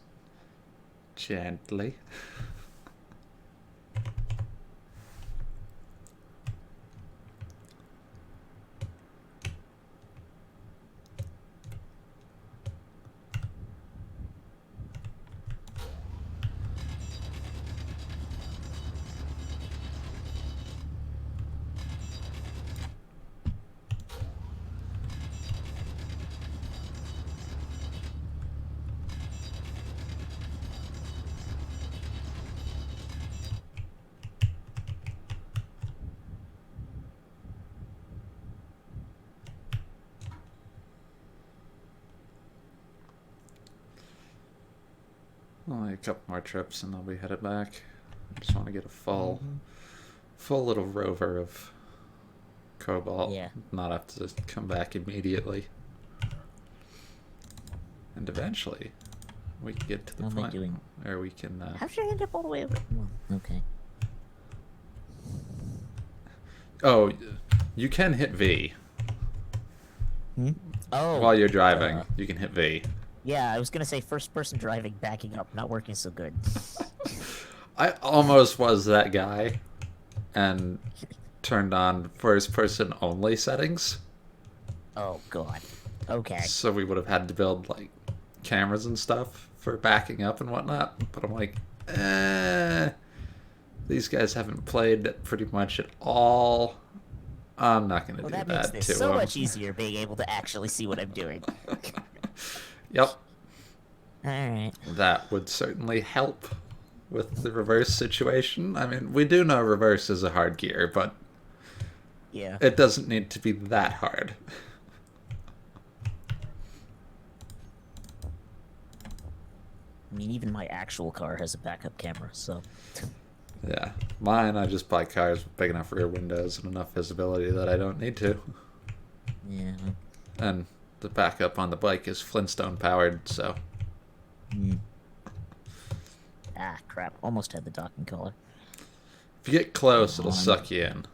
gently. Only a couple more trips and I'll be headed back. I just want to get a full little rover of cobalt. Yeah. Not have to come back immediately. And eventually, we can get to the How am I point doing? where we can. How should I end up all the way over? Well, okay. Oh, you can hit V. Oh. While you're driving, you can hit V. Yeah, I was gonna say first-person driving, backing up, not working so good. I almost was that guy and turned on first-person only settings. Oh god. Okay. So we would have had to build, like, cameras and stuff for backing up and whatnot. But I'm like, these guys haven't played pretty much at all. I'm not going to do that that makes to this so them. much easier being able to actually see what I'm doing. Yep. Alright. That would certainly help with the reverse situation. I mean, we do know reverse is a hard gear, but Yeah. it doesn't need to be that hard. I mean, even my actual car has a backup camera, so... Yeah. Mine, I just buy cars with big enough rear windows and enough visibility that I don't need to. Yeah. And the backup on the bike is Flintstone powered, so... Ah, crap. Almost had the docking collar. If you get close, Come it'll on. suck you in.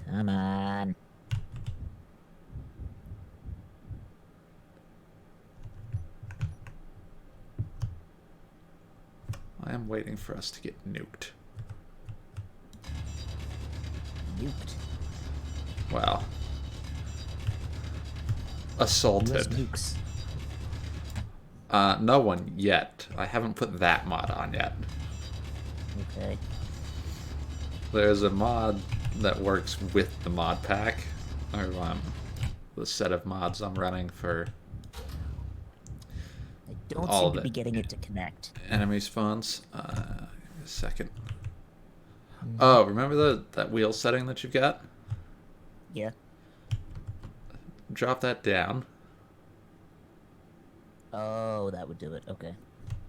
Come on. I am waiting for us to get nuked. Nuked. Wow. US Assaulted. nukes. No one yet. I haven't put that mod on yet. Okay. There's a mod that works with the mod pack, or the set of mods I'm running for I don't all seem of to it. be getting it to connect. enemy spawns. Give me a second. Oh, remember that wheel setting that you've got? Yeah. Drop that down. Oh, that would do it. Okay.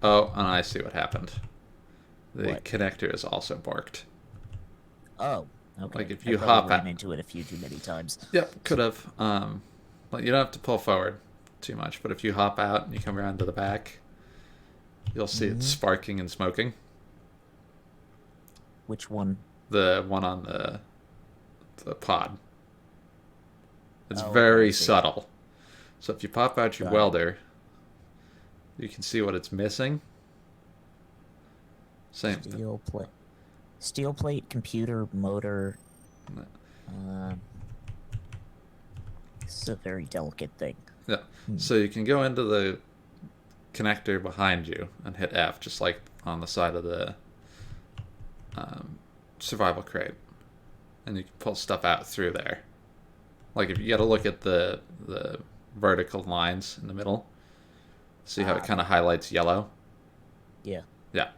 Oh, and I see what happened. The What? connector is also borked. Oh, okay. Like if I you probably hop ran out. into it a few too many times. Yep, could have. But you don't have to pull forward too much. But if you hop out and you come around to the back, you'll see it sparking and smoking. Which one? The one on the pod. It's Oh, very I see. subtle. So if you pop out your Got it. welder, you can see what it's missing. Same thing. Steel plate, computer, motor. No. This is a very delicate thing. Yeah. So you can go into the connector behind you and hit F, just like on the side of the survival crate, and you can pull stuff out through there. Like if you got to look at the vertical lines in the middle, see how it kind of highlights yellow. Yeah. Yeah.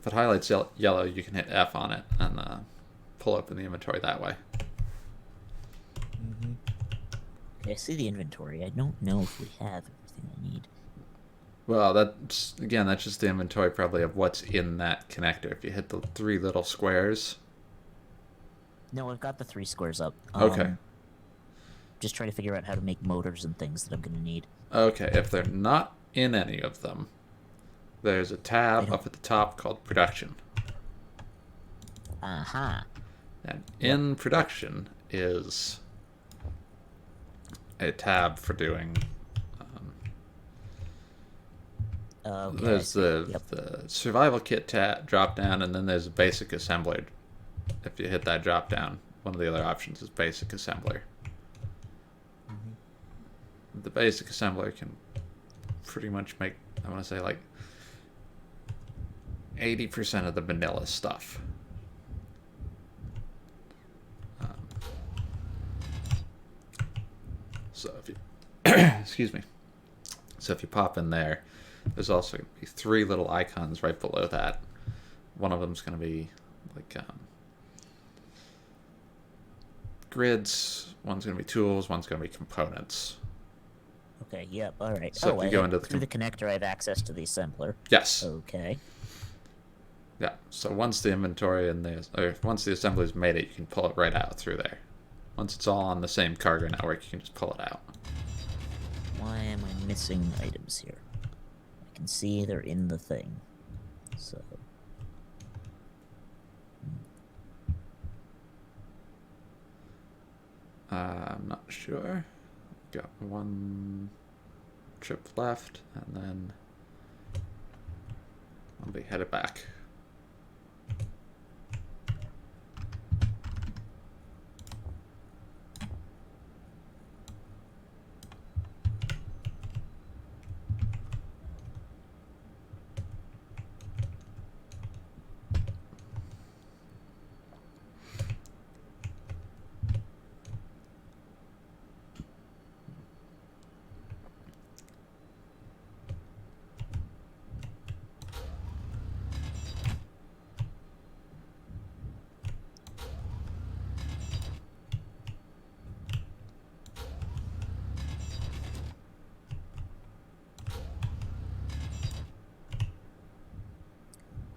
If it highlights yellow, you can hit F on it and pull open the inventory that way. Okay, I see the inventory. I don't know if we have everything I need. Well, that's just the inventory probably of what's in that connector. If you hit the 3 little squares. No, I've got the 3 squares up. Okay. Just trying to figure out how to make motors and things that I'm going to need. Okay, if they're not in any of them, there's a tab up at the top called Production. Aha. And in Production is a tab for doing Okay. I There's see. Yep. the survival kit drop down, and then there's a basic assembler. If you hit that drop down, one of the other options is basic assembler. The basic assembler can pretty much make, I want to say, like 80% of the vanilla stuff. So if you, excuse me. So if you pop in there, there's also going to be 3 little icons right below that. One of them's going to be like grids. One's going to be tools. One's going to be components. Okay. Yep. All right. So if you go into through the connector, I have access to the assembler. Yes. Okay. Yeah. So once the inventory once the assembly's made it, you can pull it right out through there. Once it's all on the same cargo network, you can just pull it out. Why am I missing items here? I can see they're in the thing. So. I'm not sure. Got 1 trip left, and then I'll be headed back.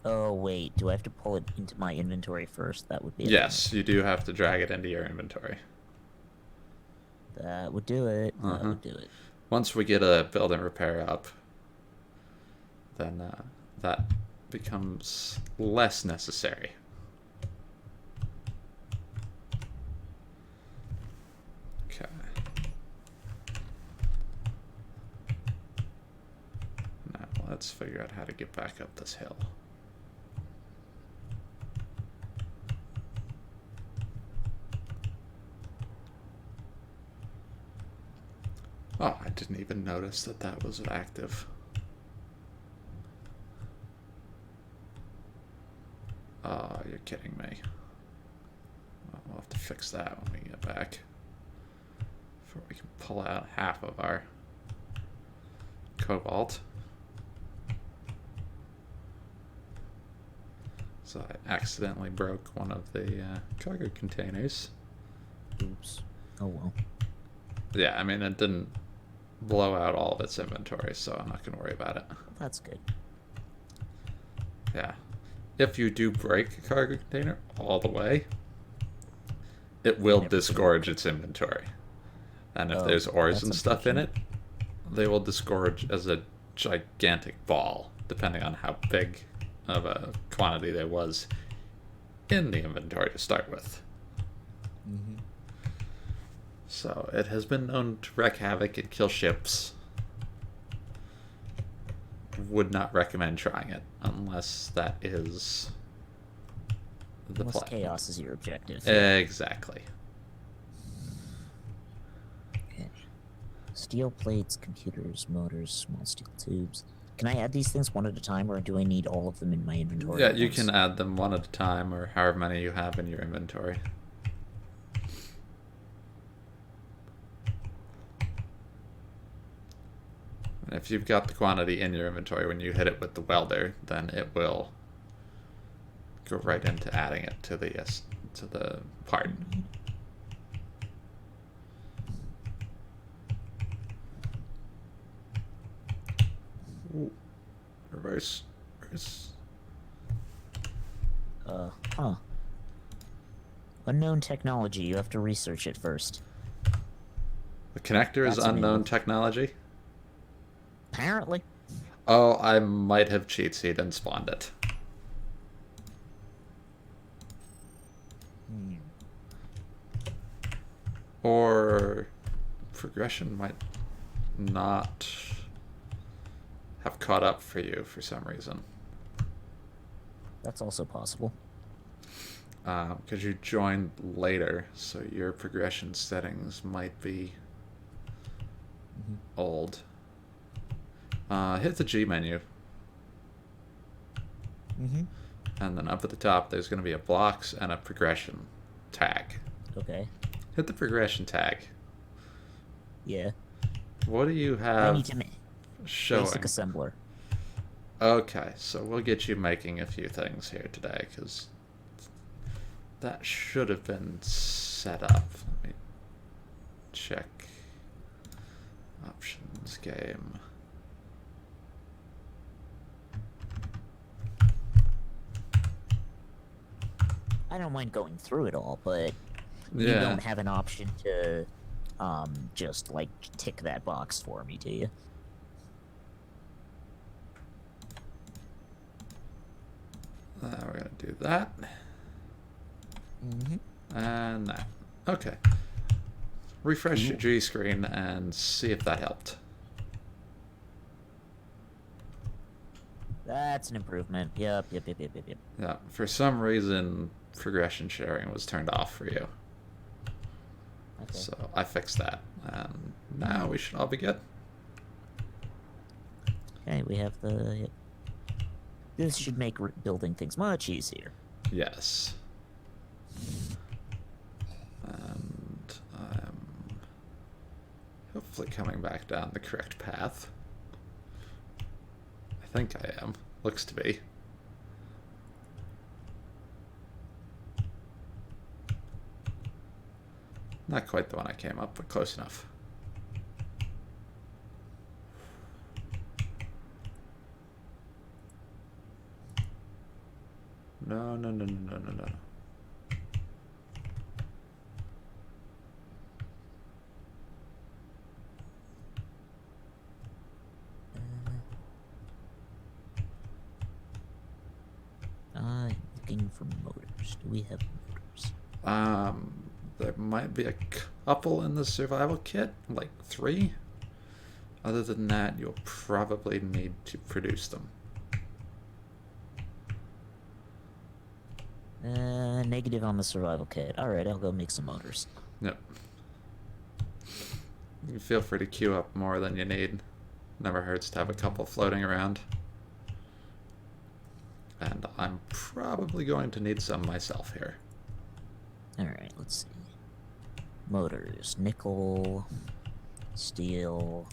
Oh wait, do I have to pull it into my inventory first? That would be. Yes, you do have to drag it into your inventory. That would do it. That would do it. Once we get a build and repair up, then that becomes less necessary. Okay. Now let's figure out how to get back up this hill. Oh, I didn't even notice that that was active. Oh, you're kidding me. Well, we'll have to fix that when we get back. Before we can pull out half of our cobalt. So I accidentally broke one of the cargo containers. Oops. Oh well. Yeah, I mean, it didn't blow out all of its inventory, so I'm not going to worry about it. That's good. Yeah. If you do break a cargo container all the way, it will disgorge its inventory. And if there's ores and stuff in it, they will disgorge as a gigantic ball, depending on how big of a quantity there was in the inventory to start with. Mm-hmm. So it has been known to wreak havoc and kill ships. Would not recommend trying it unless that is the plan. Chaos is your objective. Exactly. Okay. Steel plates, computers, motors, small steel tubes. Can I add these things one at a time, or do I need all of them in my inventory? Yeah, you can add them one at a time, or however many you have in your inventory. And if you've got the quantity in your inventory when you hit it with the welder, then it will go right into adding it to the part. Ooh. Reverse. Huh. Unknown technology. You have to research it first. The connector is unknown technology? Apparently. Oh, I might have cheat seed and spawned it. Or progression might not have caught up for you for some reason. That's also possible. Because you joined later, so your progression settings might be old. Hit the G menu. And then up at the top, there's going to be a blocks and a progression tag. Okay. Hit the progression tag. Yeah. What do you I have need to showing? basic assembler. Okay, so we'll get you making a few things here today, because that should have been set up. Let me check. Options, game. I don't mind going through it all, but you Yeah. don't have an option to just like tick that box for me, do you? We're going to do that. And that. Okay. Refresh your G screen and see if that helped. That's an improvement. Yep. Yeah, for some reason, progression sharing was turned off for you. Okay. So I fixed that. And now we should all be good. Okay, we have the... Yep. This should make building things much easier. Yes. And I'm hopefully coming back down the correct path. I think I am. Looks to be. Not quite the one I came up, but close enough. No. Looking for motors. Do we have motors? There might be a couple in the survival kit, like 3. Other than that, you'll probably need to produce them. Negative on the survival kit. Alright, I'll go make some motors. Yep. You can feel free to queue up more than you need. Never hurts to have a couple floating around. And I'm probably going to need some myself here. Alright, let's see. Motors. Nickel. Steel.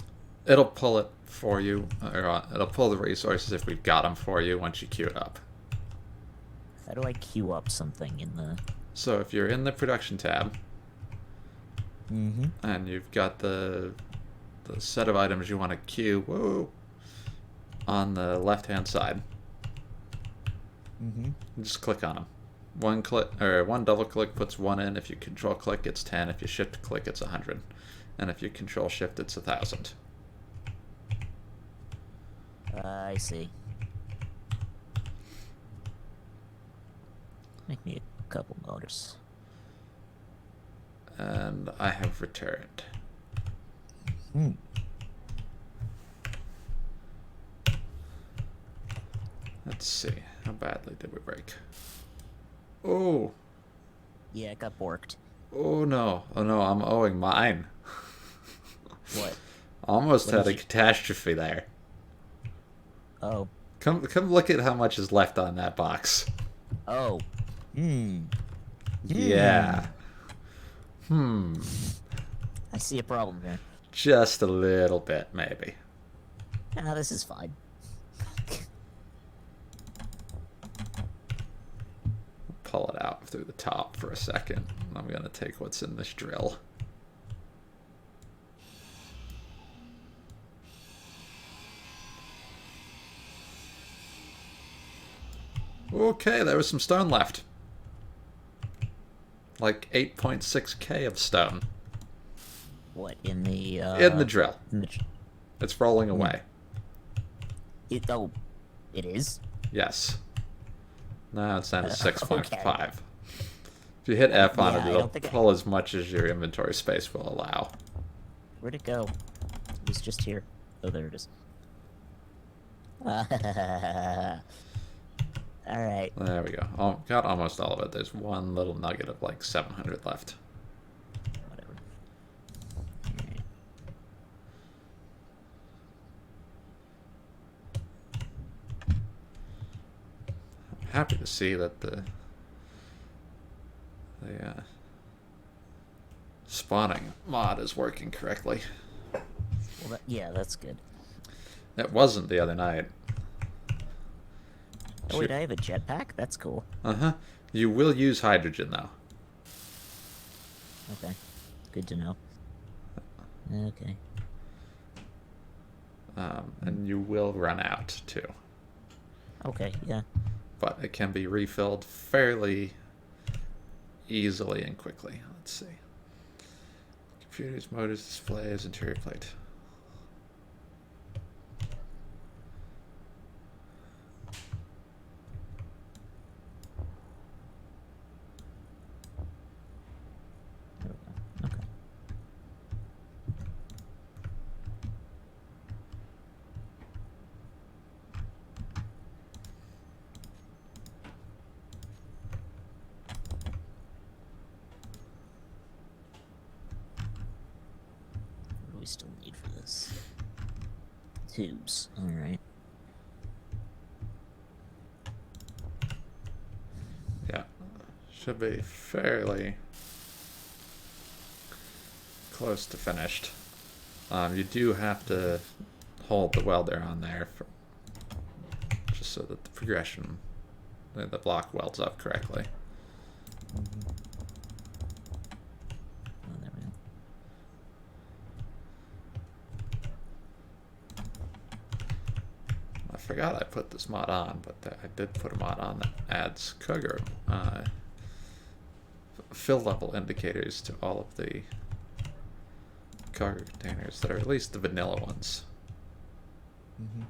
It'll pull it for you, or it'll pull the resources if we've got them for you once you queue it up. How do I queue up something in the... So if you're in the production tab, Mm-hmm. and you've got the set of items you want to queue, on the left-hand side, Mm-hmm. just click on them. One double click puts 1 in. If you control click, it's 10. If you shift click, it's 100. And if you control shift, it's 1,000. I see. Make me a couple motors. And I have returned. Let's see. How badly did we break? Oh. Yeah, it got borked. Oh no. Oh no, I'm owing mine. What? Almost What had did a you- catastrophe there. Oh. Come look at how much is left on that box. Oh. Yeah. I see a problem here. Just a little bit, maybe. Nah, this is fine. Pull it out through the top for a second. I'm gonna take what's in this drill. Okay, there was some stone left. Like 8.6k of stone. What, in the, In the drill. It's rolling away. Oh, it is? Yes. Now it's down to Okay. 6.5. If you hit F on Yeah, it, I it'll don't think pull as much as your inventory space will allow. Where'd it go? It was just here. Oh, there it is. Alright. There we go. Oh, got almost all of it. There's one little nugget of like 700 left. Whatever. Alright. I'm happy to see that the spawning mod is working correctly. Well, yeah, that's good. It wasn't the other night. Oh, wait, I have a jetpack? That's cool. Uh-huh. You will use hydrogen, though. Okay. Good to know. Okay. And you will run out, too. Okay, yeah. But it can be refilled fairly easily and quickly. Let's see. Computers, motors, displays, interior plate. There we go. Okay. What do we still need for this? Tubes. Alright. Yeah. Should be fairly close to finished. You do have to hold the welder on there just so that the progression, the block welds up correctly. Mm-hmm. Oh, there we go. I forgot I put this mod on, but I did put a mod on that adds Cougar fill level indicators to all of the cargo containers that are at least the vanilla ones. Mm-hmm.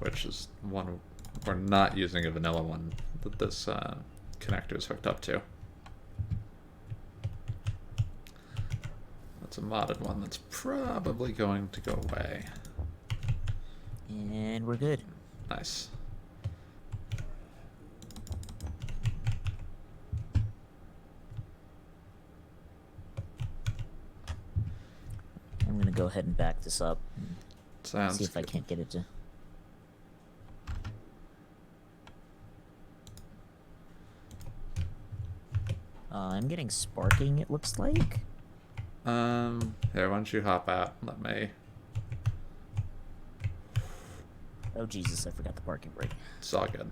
Which is one we're not using a vanilla one that this connector is hooked up to. That's a modded one that's probably going to go away. And we're good. Nice. I'm gonna go ahead and back this up and Sounds see if I good. can't get it to... I'm getting sparking, it looks like. Here, why don't you hop out? Let me. Oh Jesus, I forgot the parking brake. It's all good.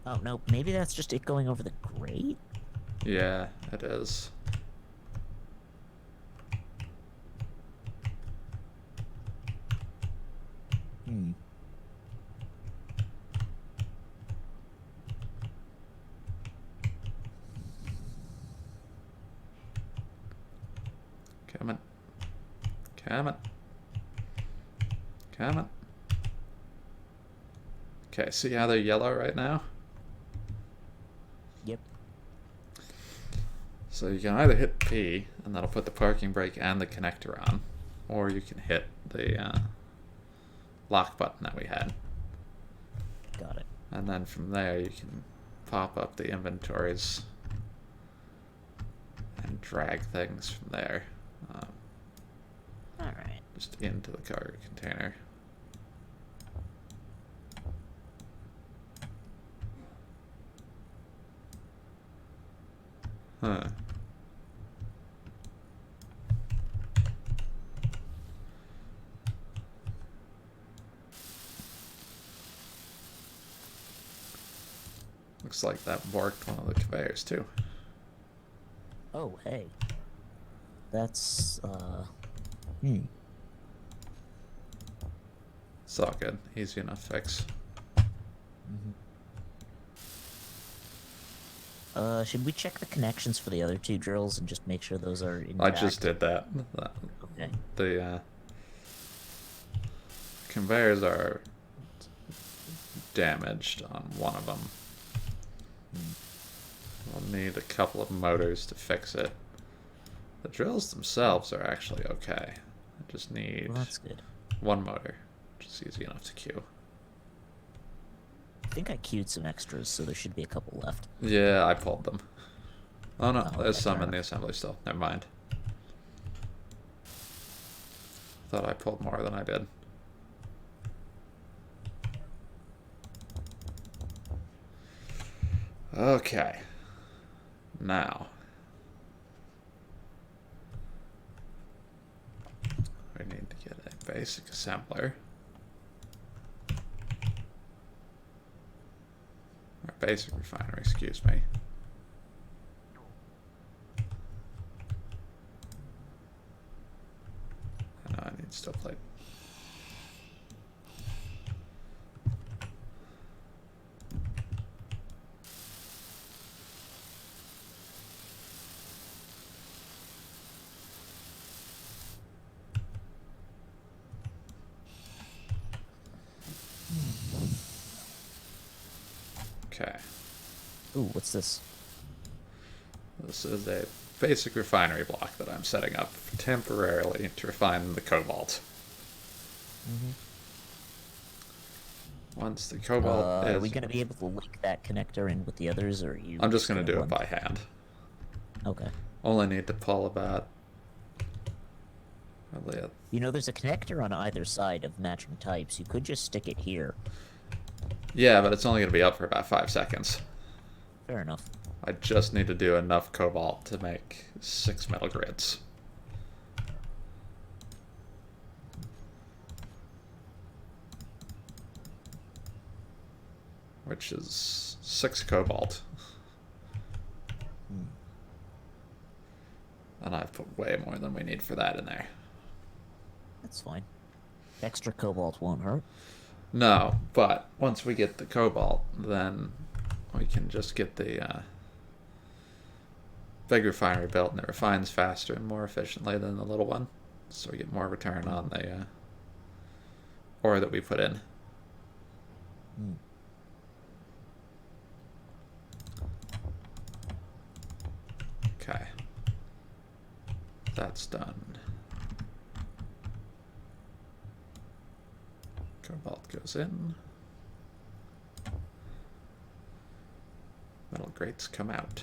Oh no, maybe that's just it going over the grate? Yeah, it is. Hmm. Come on. Come on. Come on. Okay, see how they're yellow right now? Yep. So you can either hit P, and that'll put the parking brake and the connector on, or you can hit the lock button that we had. Got it. And then from there you can pop up the inventories and drag things from there Alright. just into the cargo container. Huh. Looks like that borked one of the conveyors too. Oh, hey. That's, It's all good. Easy enough fix. Should we check the connections for the other two drills and just make sure those are intact? I just did that. Okay. The conveyors are damaged on one of them. We'll need a couple of motors to fix it. The drills themselves are actually okay. I just need Well, that's good. one motor, which is easy enough to queue. I think I queued some extras, so there should be a couple left. Yeah, I pulled them. Oh no, Oh, there's okay, some fair in the enough. assembly still. Never mind. Thought I pulled more than I did. Okay. Now. We need to get a basic assembler. Or basic refiner, excuse me. I know I need steel plate. Okay. Ooh, what's this? This is a basic refinery block that I'm setting up temporarily to refine the cobalt. Once the cobalt is... Are we going to be able to link that connector in with the others, or are you... I'm just going to do it run- by hand. Okay. Only need to pull about... Probably a... You know, there's a connector on either side of matching types. You could just stick it here. Yeah, but it's only going to be up for about 5 seconds. Fair enough. I just need to do enough cobalt to make 6 metal grids. Which is 6 cobalt. And I've put way more than we need for that in there. That's fine. Extra cobalt won't hurt. No, but once we get the cobalt, then we can just get the big refinery built, and it refines faster and more efficiently than the little one. So we get more return on the ore that we put in. Okay. That's done. Cobalt goes in. Metal grates come out.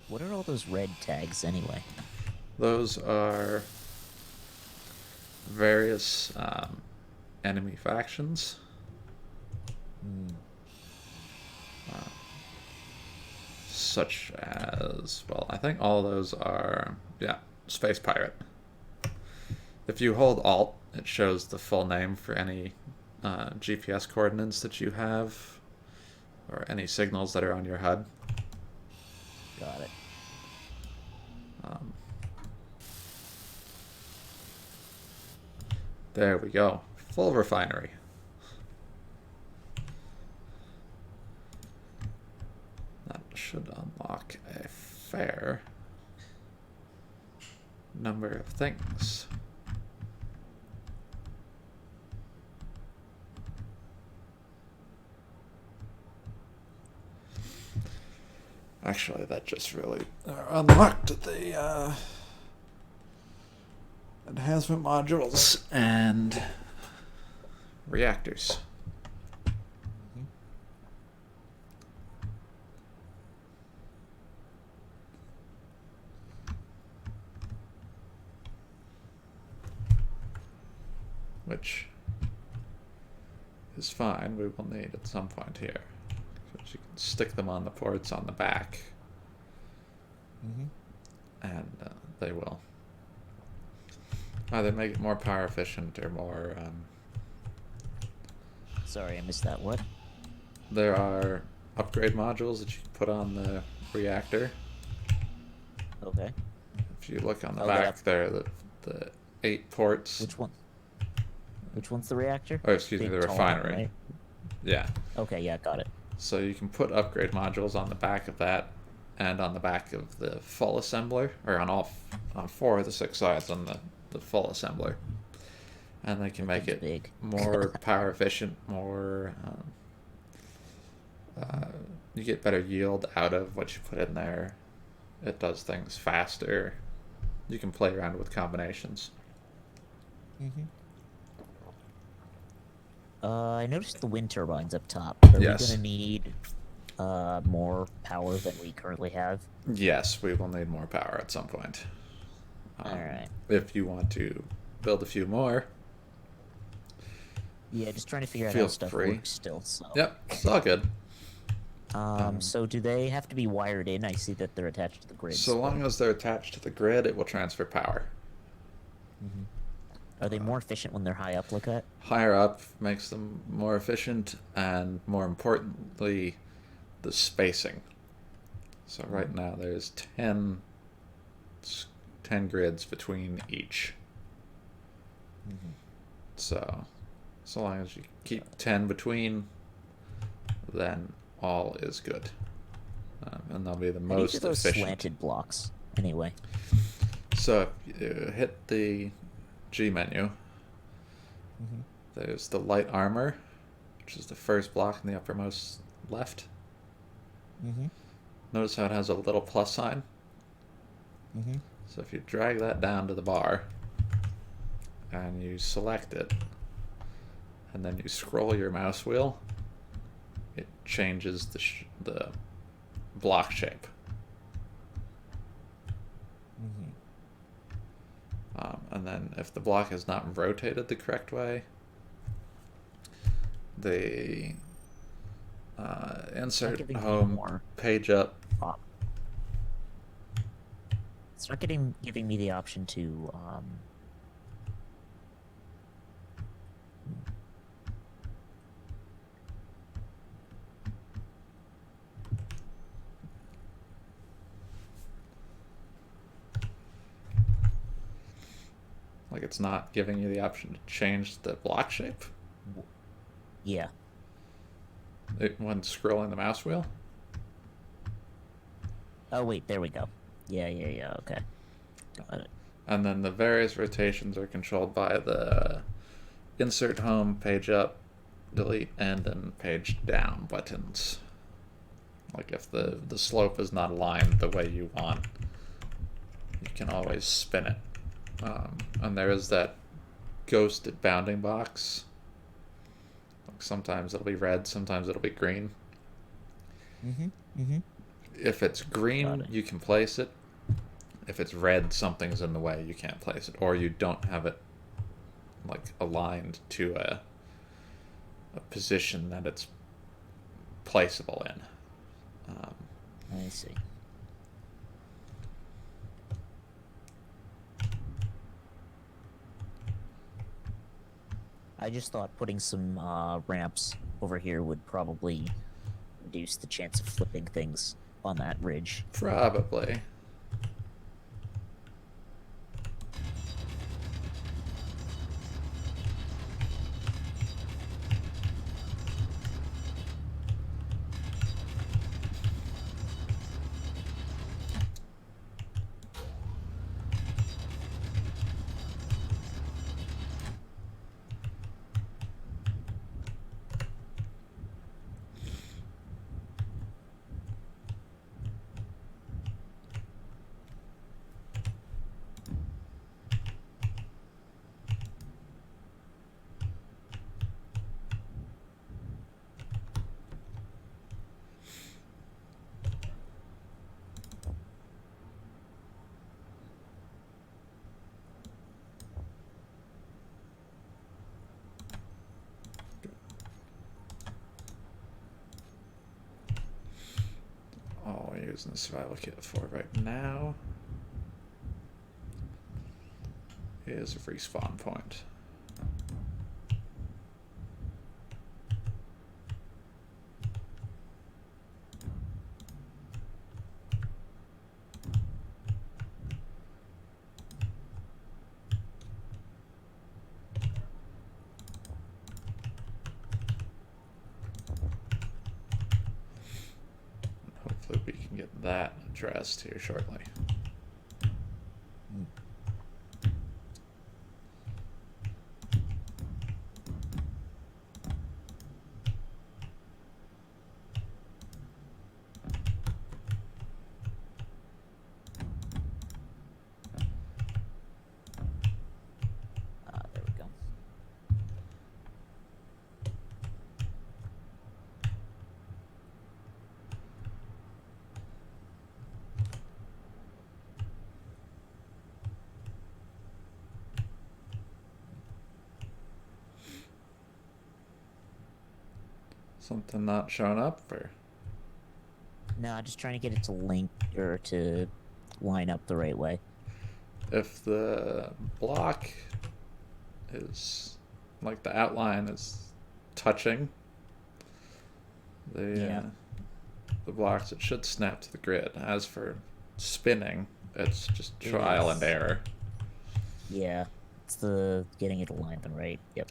What are all those red tags anyway? Those are various enemy factions. Such as, well, I think all those are, yeah, Space Pirate. If you hold Alt, it shows the full name for any GPS coordinates that you have, or any signals that are on your HUD. Got it. There we go. Full refinery. That should unlock a fair number of things. Actually, that just really unlocked the enhancement modules and reactors. Which is fine, we will need at some point here. So you can stick them on the ports on the back, and they will either make it more power efficient or more... Sorry, I missed that. What? There are upgrade modules that you can put on the reactor. Okay. If you look on the Oh, back yeah. there, the 8 ports... Which one? Which one's the reactor? Oh, excuse me, Big the tall one, refinery. right? Yeah. Okay, yeah, got it. So you can put upgrade modules on the back of that, and on the back of the full assembler, or on 4 of the 6 sides on the full assembler, and they can make thing's it big. more power efficient, more You get better yield out of what you put in there. It does things faster. You can play around with combinations. Mm-hmm. I noticed the wind turbines up top. Are we Yes. gonna need more power than we currently have? Yes, we will need more power at some point. All right. If you want to build a few more, Yeah, just trying to figure out feel how stuff free. works still. So. Yep, it's all good. So do they have to be wired in? I see that they're attached to the grid. So long as they're attached to the grid, it will transfer power. Mm-hmm. Are they more efficient when they're high up like that? Higher up makes them more efficient, and more importantly, the spacing. So right now there's 10 grids between each. Mm-hmm. So long as you keep 10 between, then all is good. And they'll be the most Each of those efficient. slanted blocks, anyway. So if you hit the G menu, Mm-hmm. there's the light armor, which is the first block in the uppermost left. Mm-hmm. Notice how it has a little plus sign? Mm-hmm. So if you drag that down to the bar, and you select it, and then you scroll your mouse wheel, it changes the block shape. Mm-hmm. And then if the block is not rotated the correct way, the insert giving me home more. page up. It's not giving me the option to Like, it's not giving you the option to change the block shape Yeah. when scrolling the mouse wheel. Oh wait, there we go. Yeah, okay. Got it. And then the various rotations are controlled by the insert home, page up, delete, and then page down buttons. Like if the slope is not aligned the way you want, you can always spin it. And there is that ghosted bounding box. Like sometimes it'll be red, sometimes it'll be green. Mm-hmm. Mm-hmm. If it's green, you can place it. If it's red, something's in the way, you can't place it, or you don't have it like aligned to a position that it's placeable in. I see. I just thought putting some ramps over here would probably reduce the chance of flipping things on that ridge. Probably. All we're using the survival kit for right now is a respawn point. Hopefully we can get that addressed here shortly. Something not showing up, or No, just trying to get it to link or to line up the right way. if the block is like the outline is touching Yeah. the blocks, it should snap to the grid. As for spinning, it's just It trial and is. error. Yeah. It's the getting it aligned right. Yep.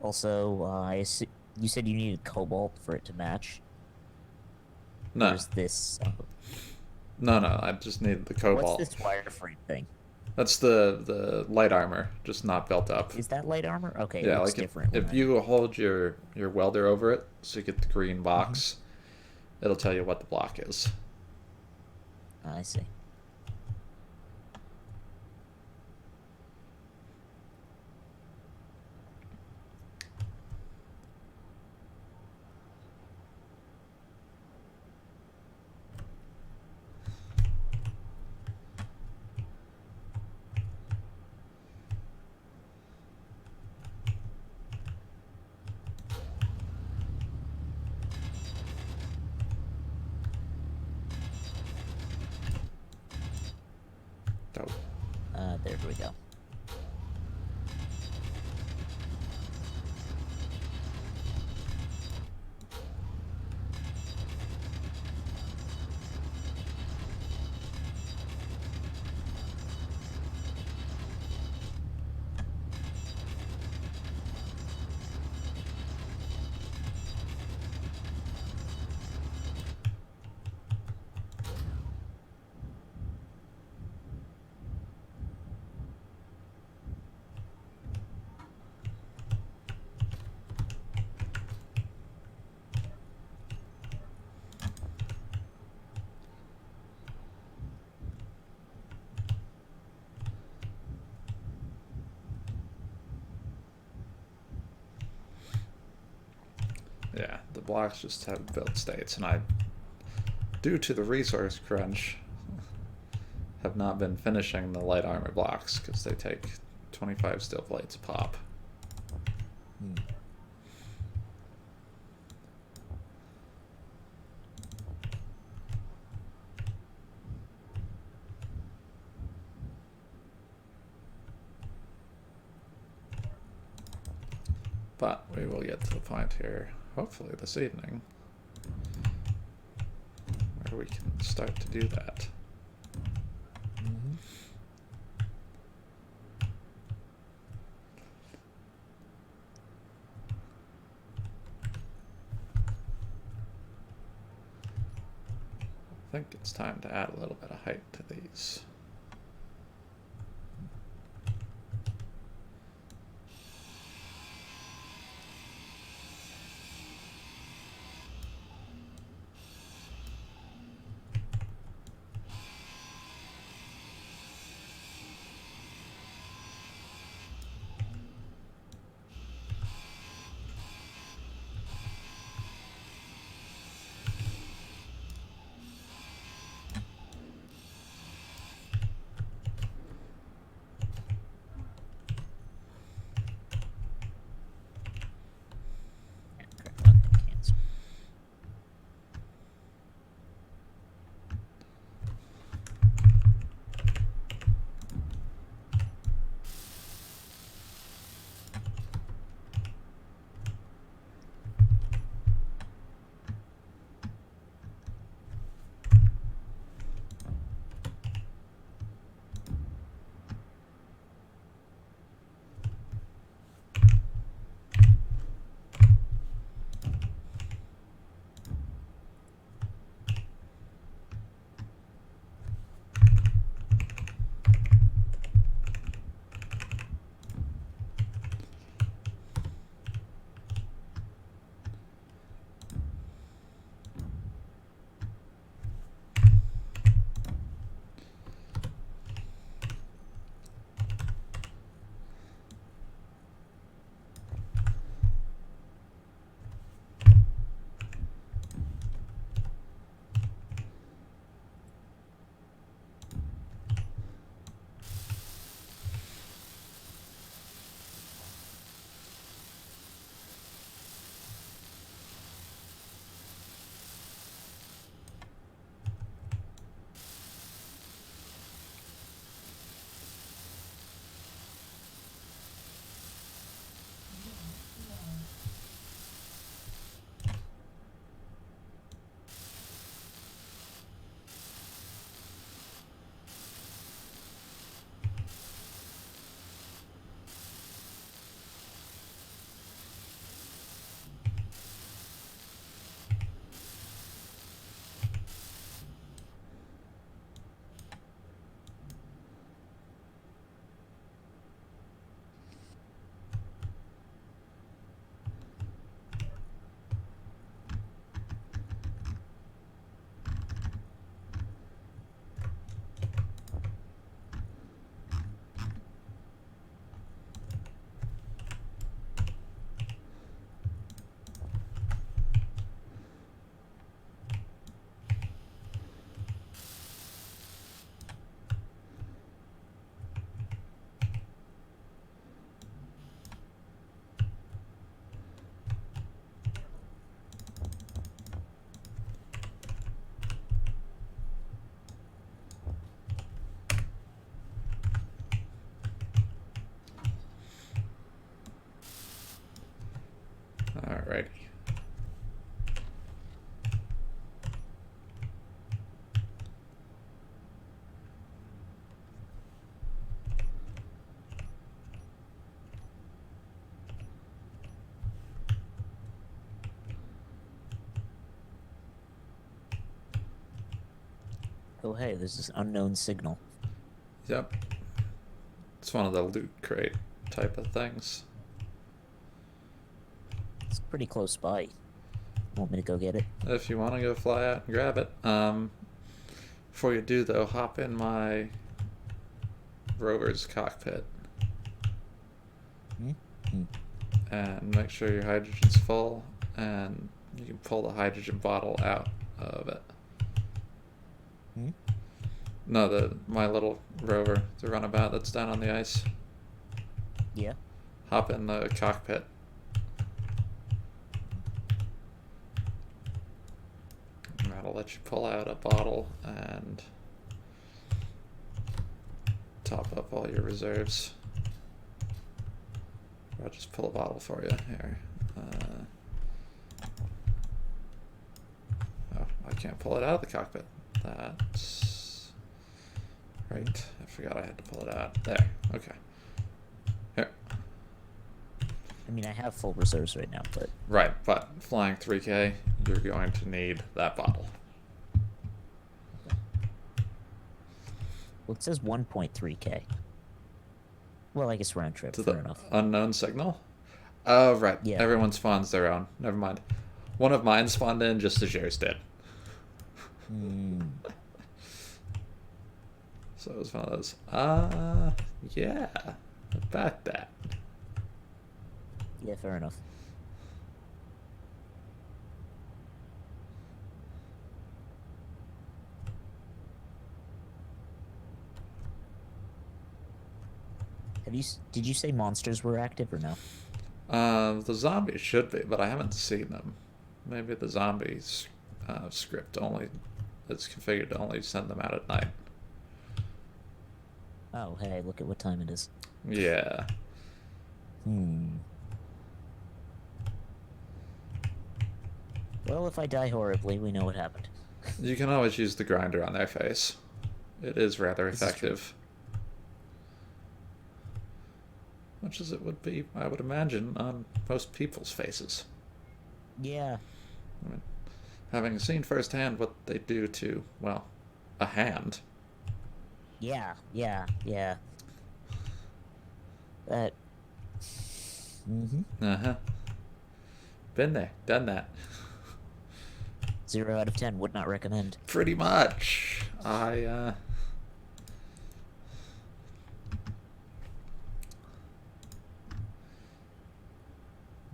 Also, you said you needed cobalt for it to match. Or No, is this? no, I just need the What's cobalt. this wireframe thing? That's the light armor, just not built up. Is that light armor? Okay, it Yeah, looks like different when if I. you hold your welder over it, so you get the green Mhm. box, it'll tell you what the block is. I see. Dope. There we go. Yeah, the blocks just have build states, and I, due to the resource crunch, have not been finishing the light armor blocks because they take 25 steel plates a pop. Hmm. But we will get to the point here, hopefully this evening, where we can start to do that. Mm-hmm. I think it's time to add a little bit of height to these. Oh, hey, there's this unknown signal. Yep. It's one of the loot crate type of things. It's pretty close by. Want me to go get it? If you want to go fly out and grab it. Before you do, though, hop in my rover's cockpit. Hmm? And make sure your hydrogen's full, and you can pull the hydrogen bottle out of it. Hmm? No, my little rover, the runabout that's down on the ice. Yeah. Hop in the cockpit. And that'll let you pull out a bottle and top up all your reserves. I'll just pull a bottle for you here. Oh, I can't pull it out of the cockpit. That's right. I forgot I had to pull it out. There. Okay. Here. I mean, I have full reserves right now, but... Right, but flying 3K, you're going to need that bottle. Well, it says 1.3K. Well, I guess round trip. To Fair the enough. unknown signal? Oh, right. Yeah. Everyone spawns their own. Never mind. One of mine spawned in just as yours did. So it was one of those. Yeah. About that. Yeah, fair enough. Did you say monsters were active or no? The zombies should be, but I haven't seen them. Maybe the zombies script only is configured to only send them out at night. Oh, hey, look at what time it is. Yeah. Well, if I die horribly, we know what happened. You can always use the grinder on their face. It is rather effective. Much as it would be, I would imagine, on most people's faces. Yeah. I mean, having seen firsthand what they do to, well, a hand. Yeah. That... Uh-huh. Been there, done that. 0 out of 10, would not recommend. Pretty much. I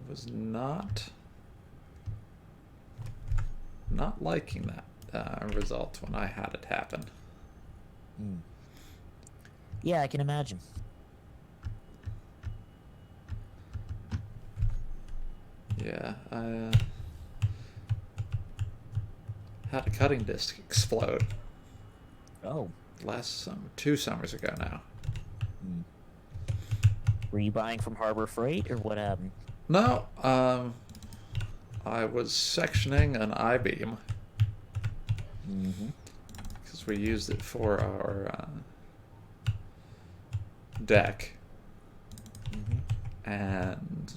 was not liking that result when I had it happen. Yeah, I can imagine. Yeah, I had a cutting disc explode. Oh. Last summer, 2 summers ago now. Were you buying from Harbor Freight, or what happened? No, I was sectioning an I-beam. Because we used it for our deck. And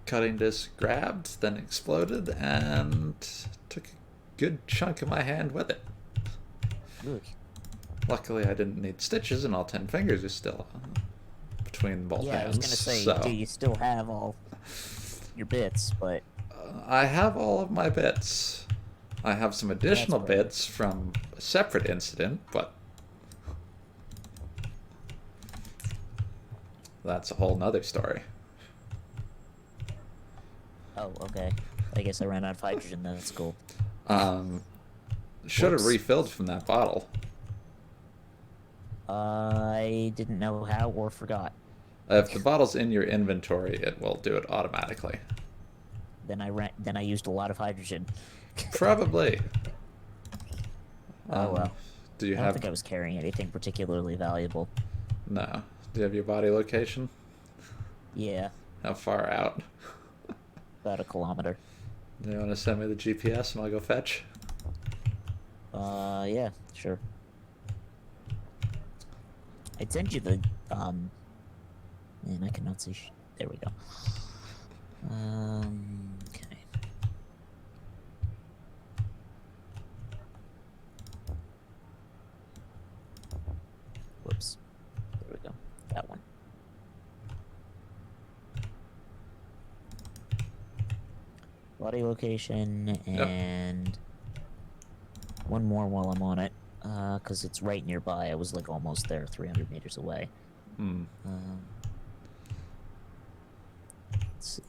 cutting disc grabbed, then exploded, and took a good chunk of my hand with it. Look. Luckily, I didn't need stitches, and all 10 fingers are still between both hands. Yeah, I was gonna say, so, do you still have all your bits? But I have all of my bits. I have some additional bits from a separate incident, but that's a whole nother story. oh, okay. I guess I ran out of hydrogen. That's cool. Should have Whoops. refilled from that bottle. I didn't know how or forgot. If the bottle's in your inventory, it will do it automatically. Then I used a lot of hydrogen. Probably. Oh well. Do you I don't have? think I was carrying anything particularly valuable. No. Do you have your body location? Yeah, How far out? about 1 kilometer. Do you want to send me the GPS and I'll go fetch? Yeah, sure. I'd send you the, man, I cannot see there we go. Okay. Body location Yep. and one more while I'm on it, because it's right nearby. I was like almost there, 300 meters away. Hmm. Let's see.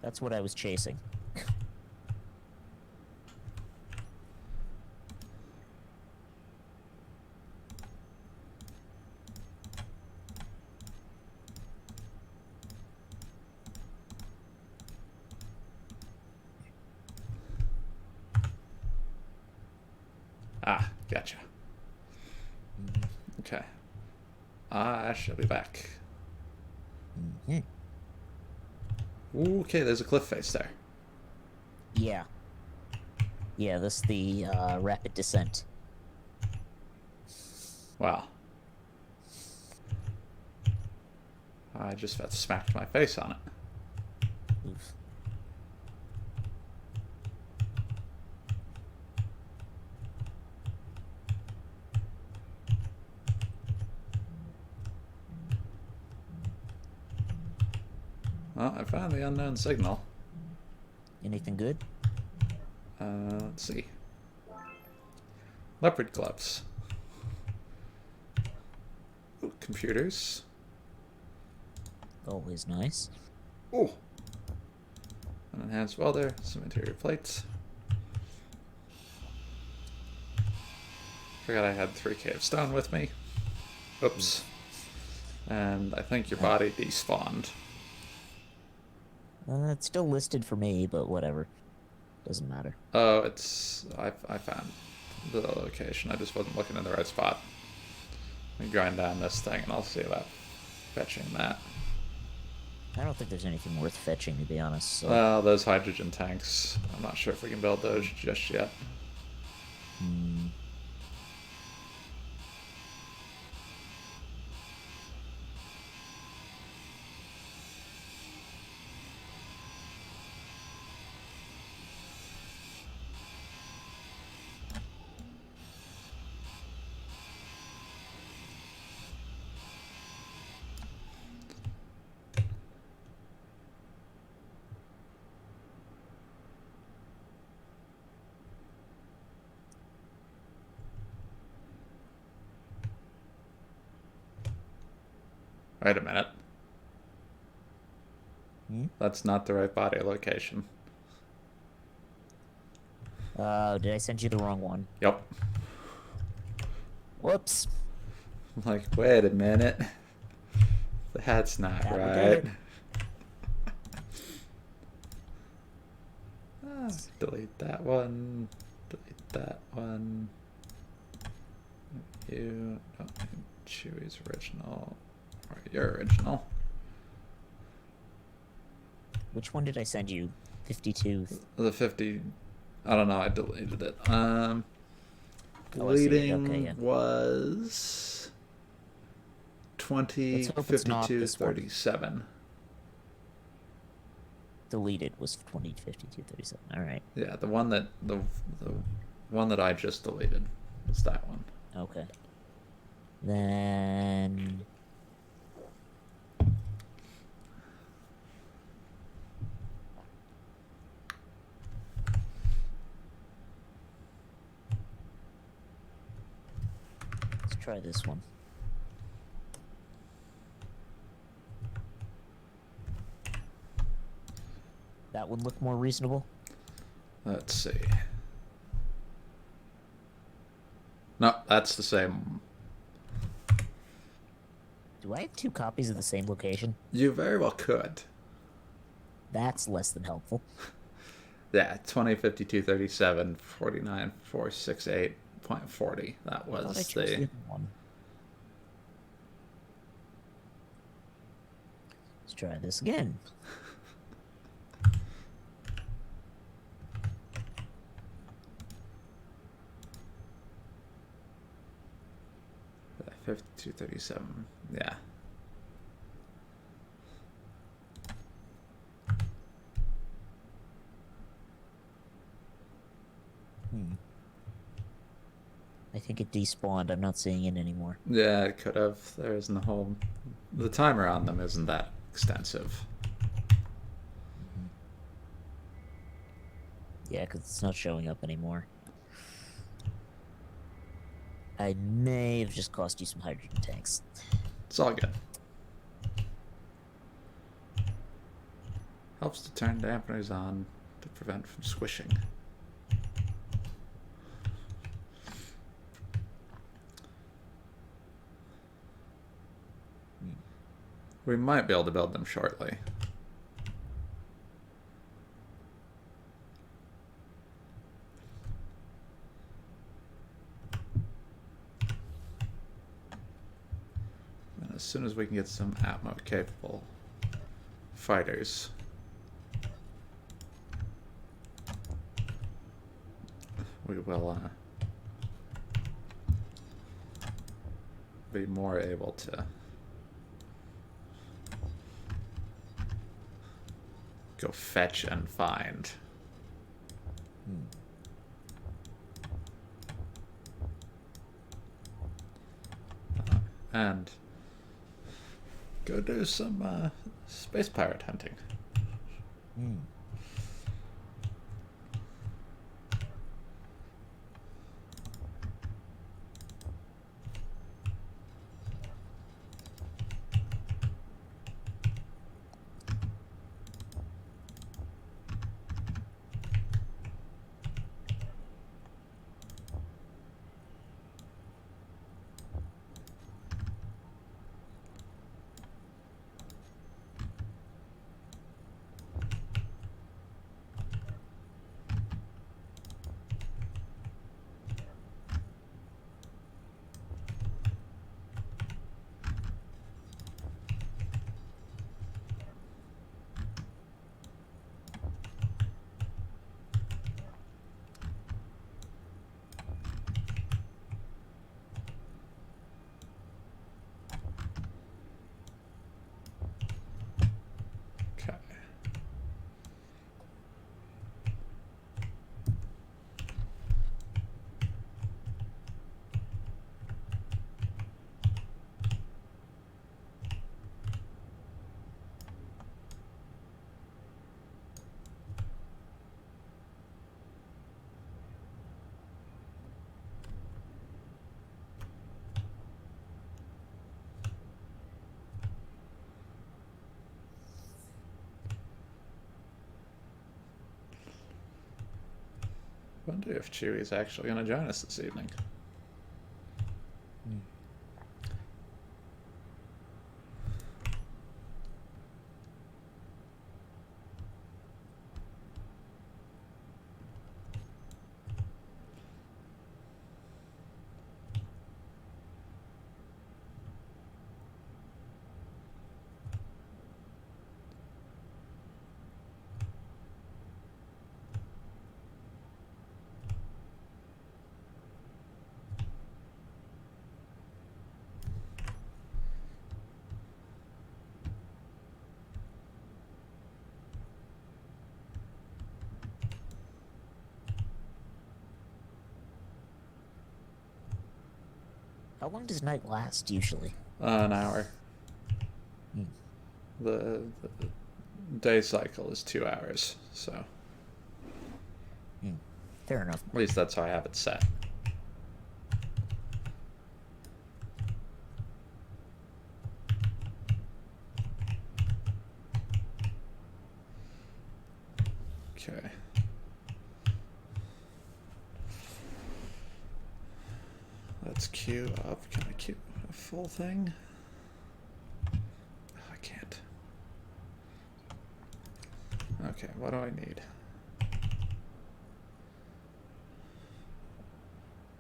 That's what I was chasing. Ah, gotcha. Okay. I shall be back. Mm-hmm. Okay, there's a cliff face there. Yeah. Yeah, this the rapid descent. Wow. I just about smacked my face on it. Oof. Well, I found the unknown signal. Anything good? Let's see. Leopard gloves. Ooh, computers. Always nice. Ooh. An enhanced welder, some interior plates. Forgot I had 3K of stone with me. Oops. And I think your body despawned. It's still listed for me, but whatever. Doesn't matter. Oh, it's... I found the location. I just wasn't looking in the right spot. Let me grind down this thing and I'll see about fetching that. I don't think there's anything worth fetching, to be honest. So. Well, those hydrogen tanks. I'm not sure if we can build those just yet. Hmm. Wait a minute. Hmm? That's not the right body location. Did I send you the wrong one? Yep. Whoops. I'm like, wait a minute. That's not That would do right. it. Delete that one. Delete that one. You don't need Chewie's original. Or your original. Which one did I send you? 52. The 50. I don't know. I deleted it. Oh, Deleting okay, yeah. was 20, Let's hope it's not 52, this one. 37. Deleted was 20, 52, 37. All right. Yeah, the one that I just deleted was that one. Okay. Then. Let's try this one. That would look more reasonable. Let's see. No, that's the same. Do I have two copies of the same location? You very well could. That's less than helpful. Yeah, 20, 52, 37, 49, 468.40. That I thought I was chose the the... other one. Let's try this again. 5237. Yeah. I think think it despawned. I'm not seeing it anymore. Yeah, it could have. There isn't a whole... The timer on them isn't that extensive. Mm-hmm. Yeah, because it's not showing up anymore. I may have just cost you some hydrogen tanks. It's all good. Helps to turn dampeners on to prevent from squishing. We might be able to build them shortly. And as soon as we can get some Atmo-capable fighters, we will be more able to go fetch and find. And go do some space pirate hunting. Okay. Wonder if Chewie's actually going to join us this evening. How long does night last, usually? An hour. The day cycle is 2 hours, so... Fair enough. At least that's how I have it set. Okay. Let's queue up. Can I queue a full thing? Oh, I can't. Okay, what do I need?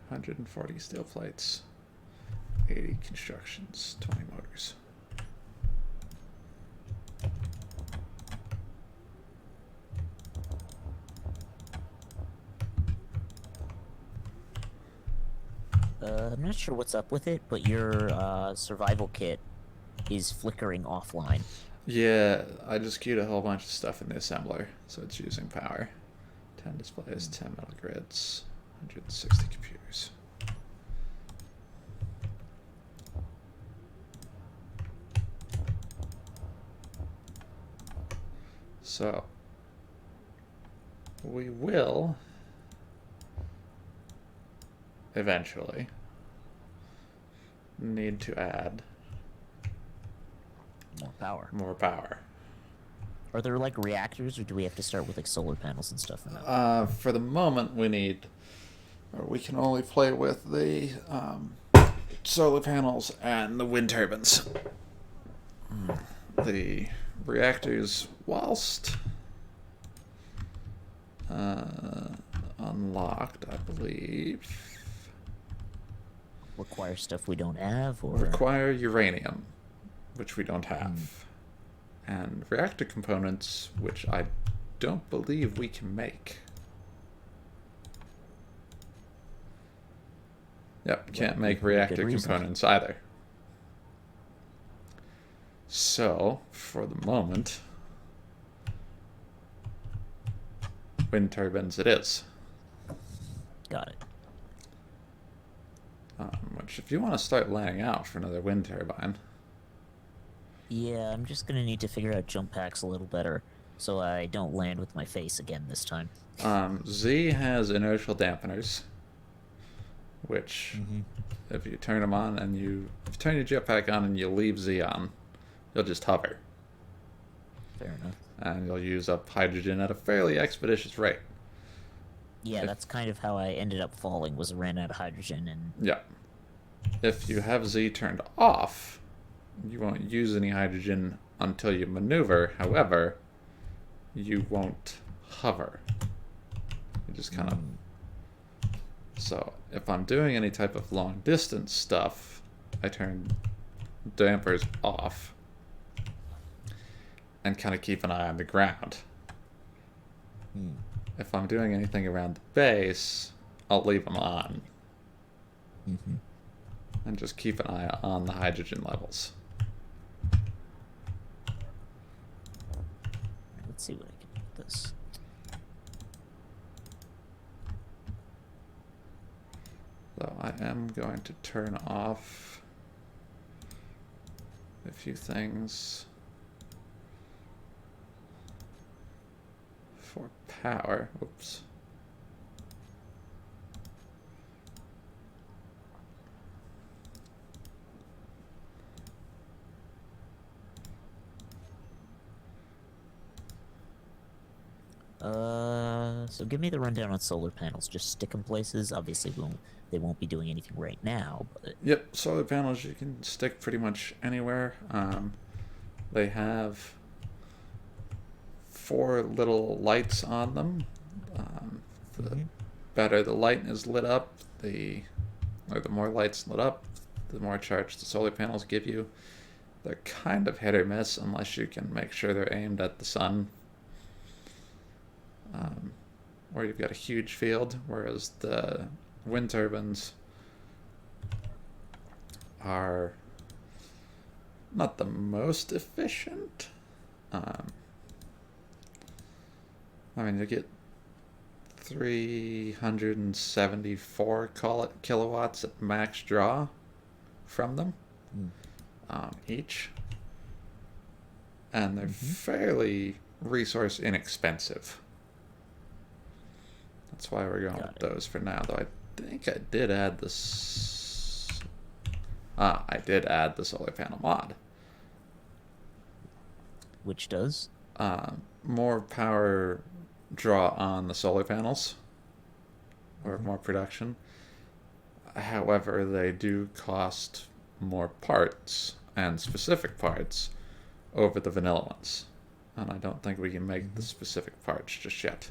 140 steel plates, 80 constructions, 20 motors. I'm not sure what's up with it, but your survival kit is flickering offline. Yeah, I just queued a whole bunch of stuff in the assembler, so it's using power. 10 displays, 10 metal grids, 160 computers. So we will eventually need to add More power. more power. Are there like reactors, or do we have to start with like solar panels and stuff for now? For the moment, we can only play with the solar panels and the wind turbines. The reactors, whilst unlocked, I believe, Require stuff we don't have, or require uranium, which we don't have, and reactor components, which I don't believe we can make. Yep, can't make reactor components either. So, for the moment, wind turbines it is. Got it. Which, if you want to start laying out for another wind turbine. Yeah, I'm just gonna need to figure out jump packs a little better, so I don't land with my face again this time. Z has inertial dampeners, which, if you turn them on and if you turn your jetpack on and you leave Z on, you'll just hover. Fair enough. And you'll use up hydrogen at a fairly expeditious rate. Yeah, that's kind of how I ended up falling, was I ran out of hydrogen and... Yeah. If you have Z turned off, you won't use any hydrogen until you maneuver. However, you won't hover. You just kind of... So, if I'm doing any type of long distance stuff, I turn dampers off and kind of keep an eye on the ground. If I'm doing anything around the base, I'll leave them on. And just keep an eye on the hydrogen levels. Let's see what I can do with this. So I am going to turn off a few things for power. Oops. So give me the rundown on solar panels. Just stick them places. Obviously, they won't be doing anything right now, but... Yep, solar panels you can stick pretty much anywhere. They have 4 little lights on them. The better the light is lit up, the more lights lit up, the more charge the solar panels give you. They're kind of hit or miss unless you can make sure they're aimed at the sun. Or you've got a huge field, whereas the wind turbines are not the most efficient. I mean, you get 374 kilowatts at max draw from them each, and they're fairly resource inexpensive. That's why we're going with those for now, though I think I did add this. I did add the solar panel mod. Which does? More power draw on the solar panels, or more production. However, they do cost more parts, and specific parts, over the vanilla ones. And I don't think we can make the specific parts just yet.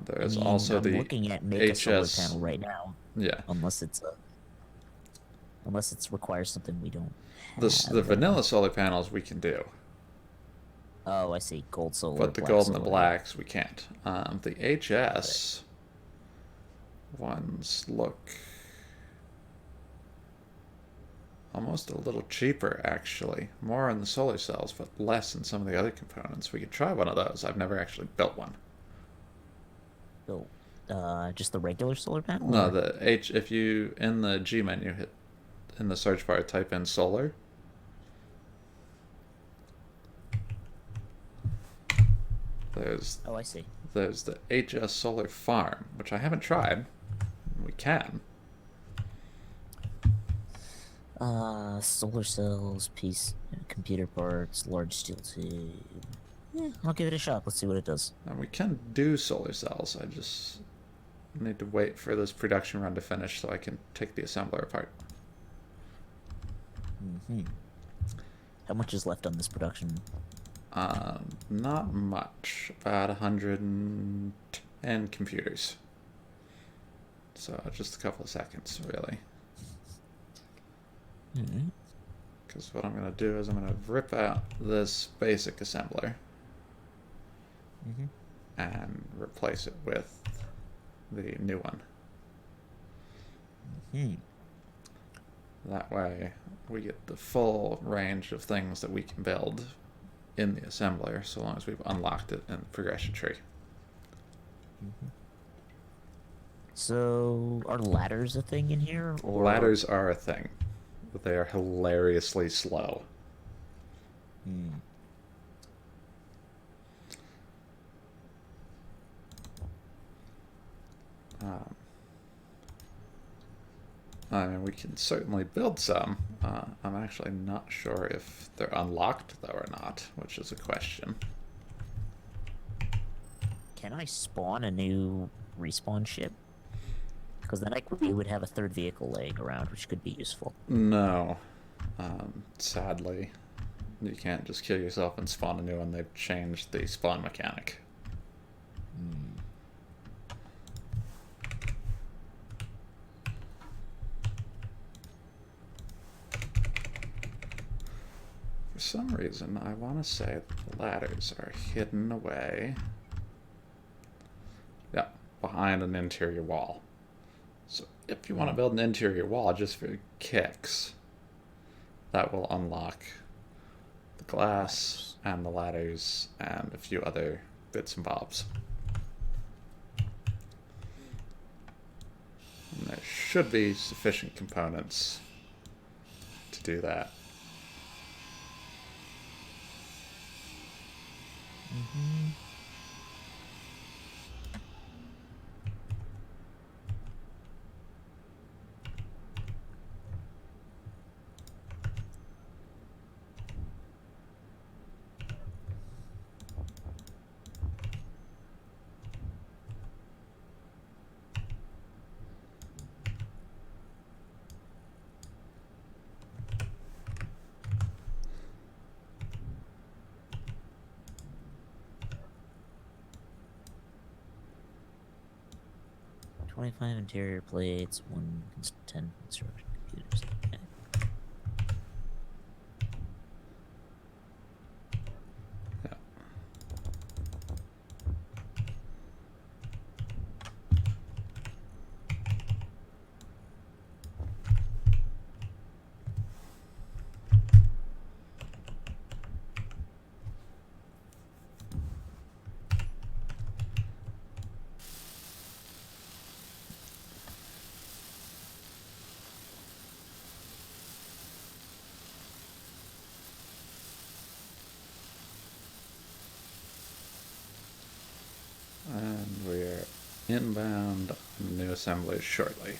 There's also I'm the looking at make HS... a solar panel right now. Yeah. Unless it requires something we don't The vanilla solar panels we can do. Oh, I see. Gold solar. But the gold and the blacks we can't. The HS ones look almost a little cheaper, actually. More in the solar cells, but less in some of the other components. We could try one of those. I've never actually built one. So, just the regular solar panel? No, the if you, in the G menu, hit in the search bar, type in solar. There's Oh, I see. there's the HS Solar Farm, which I haven't tried. We can. Solar cells, computer parts, large steel tube. Yeah, I'll give it a shot. Let's see what it does. And we can do solar cells. I just need to wait for this production run to finish so I can take the assembler apart. How much is left on this production? Not much. About 110 computers. So just a couple of seconds, really. Because what I'm going to do is I'm going to rip out this basic assembler and replace it with the new one. That way we get the full range of things that we can build in the assembler, so long as we've unlocked it in the progression tree. So, are ladders a thing in here? Or... Ladders are a thing, but they are hilariously slow. I mean, we can certainly build some. I'm actually not sure if they're unlocked, though, or not, which is a question. Can I spawn a new respawn ship? Because then we would have a third vehicle laying around, which could be useful. No. Sadly, you can't just kill yourself and spawn a new one. They've changed the spawn mechanic. For some reason, I want to say that the ladders are hidden away. Yeah, behind an interior wall. So if you want to build an interior wall just for kicks, that will unlock the glass and the ladders and a few other bits and bobs. And there should be sufficient components to do that. $25 interior plates, 10 construction computers. Okay. Yeah. And we're inbound on new assemblies shortly.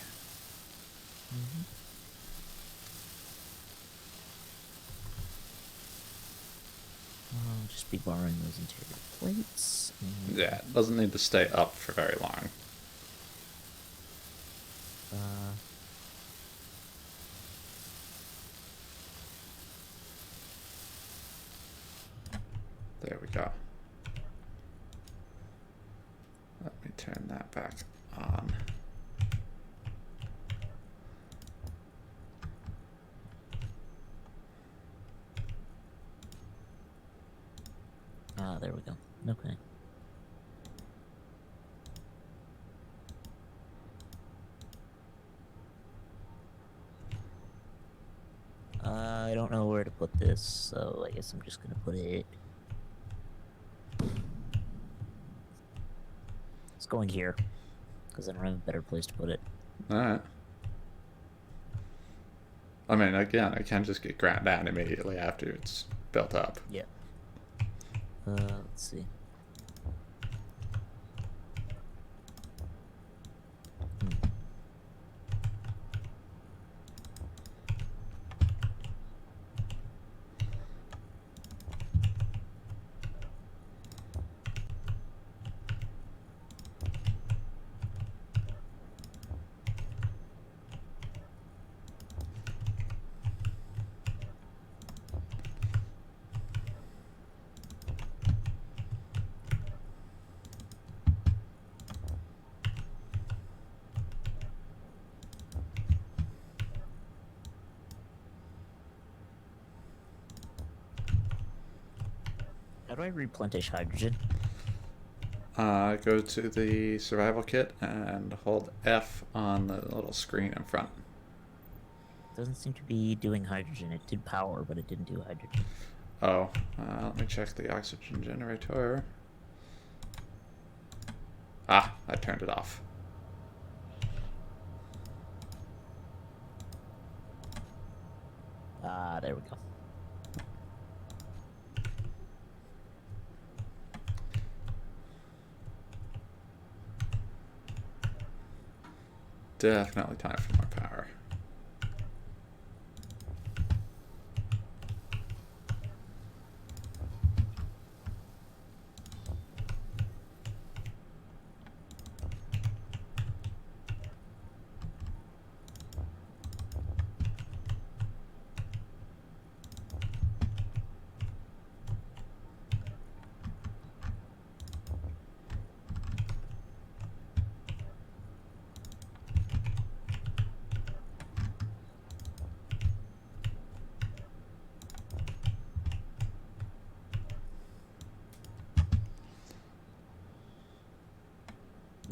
I'll just be borrowing those interior plates. Yeah, it doesn't need to stay up for very long. There we go. Let me turn that back on. There we go. Okay. I don't know where to put this, so I guess I'm just gonna put it... It's going here, because I don't have a better place to put it. Alright. I mean, again, it can just get ground down immediately after it's built up. Yeah. Let's see. How do I replenish hydrogen? Go to the survival kit and hold F on the little screen in front. Doesn't seem to be doing hydrogen. It did power, but it didn't do hydrogen. Oh, let me check the oxygen generator. Ah, I turned it off. Ah, there we go. Definitely time for more power.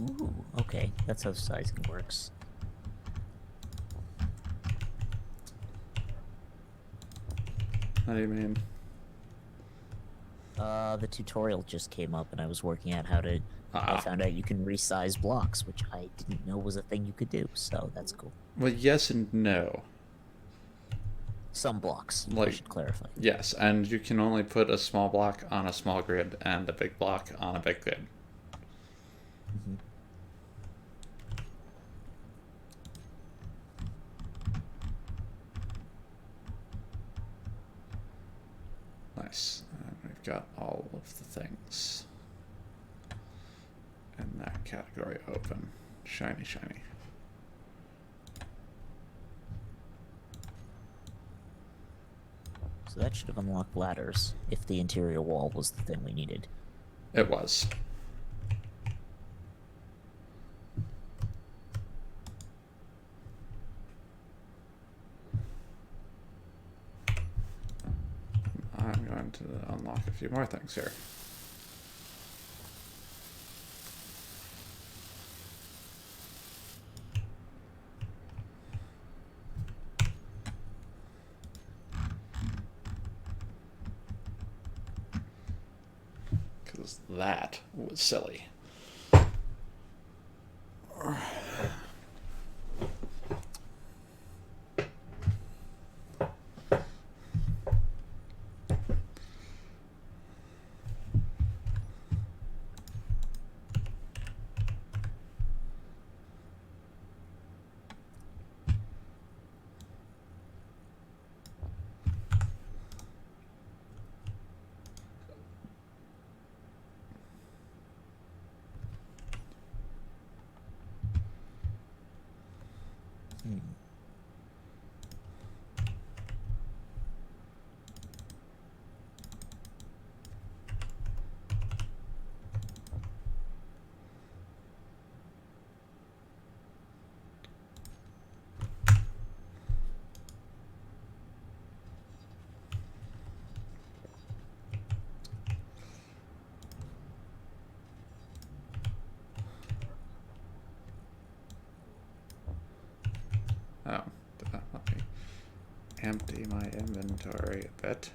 Ooh, okay. That's how sizing works. What do you mean? The tutorial just came up and I was working out how to... I Ah. found out you can resize blocks, which I didn't know was a thing you could do, so that's cool. Well, yes and no. Some blocks, I Like, should clarify. yes, and you can only put a small block on a small grid and a big block on a big grid. Mm-hmm. Nice. And we've got all of the things in that category open. Shiny, shiny. So that should have unlocked ladders, if the interior wall was the thing we needed. It was. I'm going to unlock a few more things here. Because that was silly. Hmm. Oh, let me empty my inventory a bit.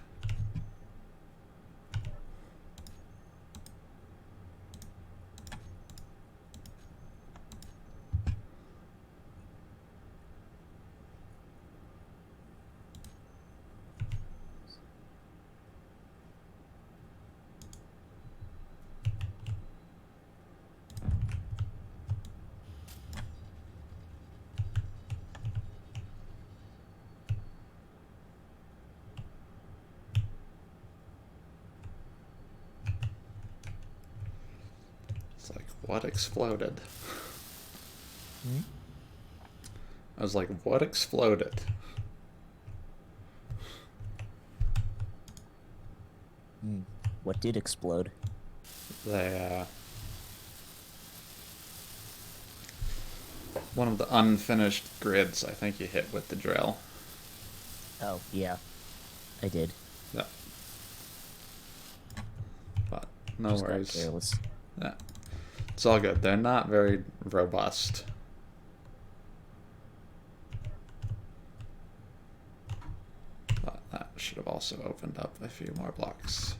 It's like, what exploded? Hmm? I was like, what exploded? Hmm. What did explode? They, one of the unfinished grids I think you hit with the drill. Oh, yeah. I did. Yeah. No Just got worries. careless. Yeah. It's all good. They're not very robust. But that should have also opened up a few more blocks.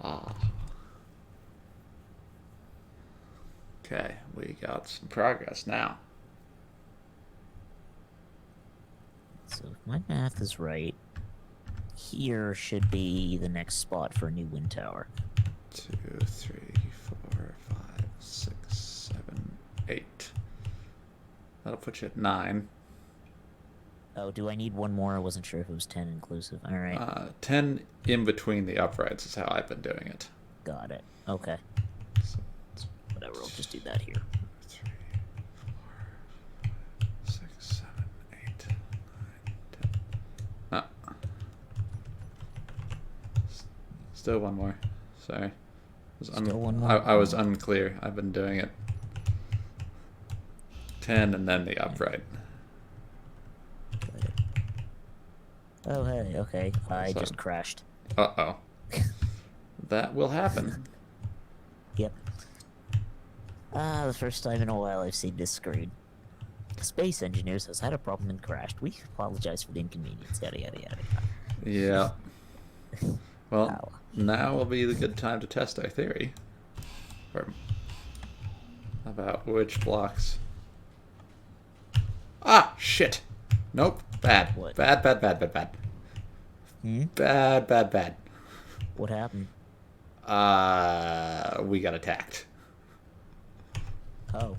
Ah. Okay, we got some progress now. So if my math is right, here should be the next spot for a new wind tower. 2, 3, 4, 5, 6, 7, 8. That'll put you at 9. Oh, do I need one more? I wasn't sure if it was 10 inclusive. All right. 10 in between the uprights is how I've been doing it. Got it. Okay. So it's Whatever, I'll just do that here. 3, 4, 6, 7, 8, 9, 10. Ah. Still one more. Sorry. Still one more? I was unclear. I've been doing it. 10 and then the upright. Got it. Oh, hey, okay. I So- just crashed. Uh-oh. That will happen. Yep. The first time in a while I've seen this screen. Space Engineers has had a problem and crashed. We apologize for the inconvenience. Yada yada yada. Yeah. Well, Wow. now will be the good time to test our theory. Or about which blocks. Ah, shit. Nope. Bad. What? Bad, bad, bad, bad, bad. Hmm? Bad, bad, bad. What happened? We got attacked. Oh.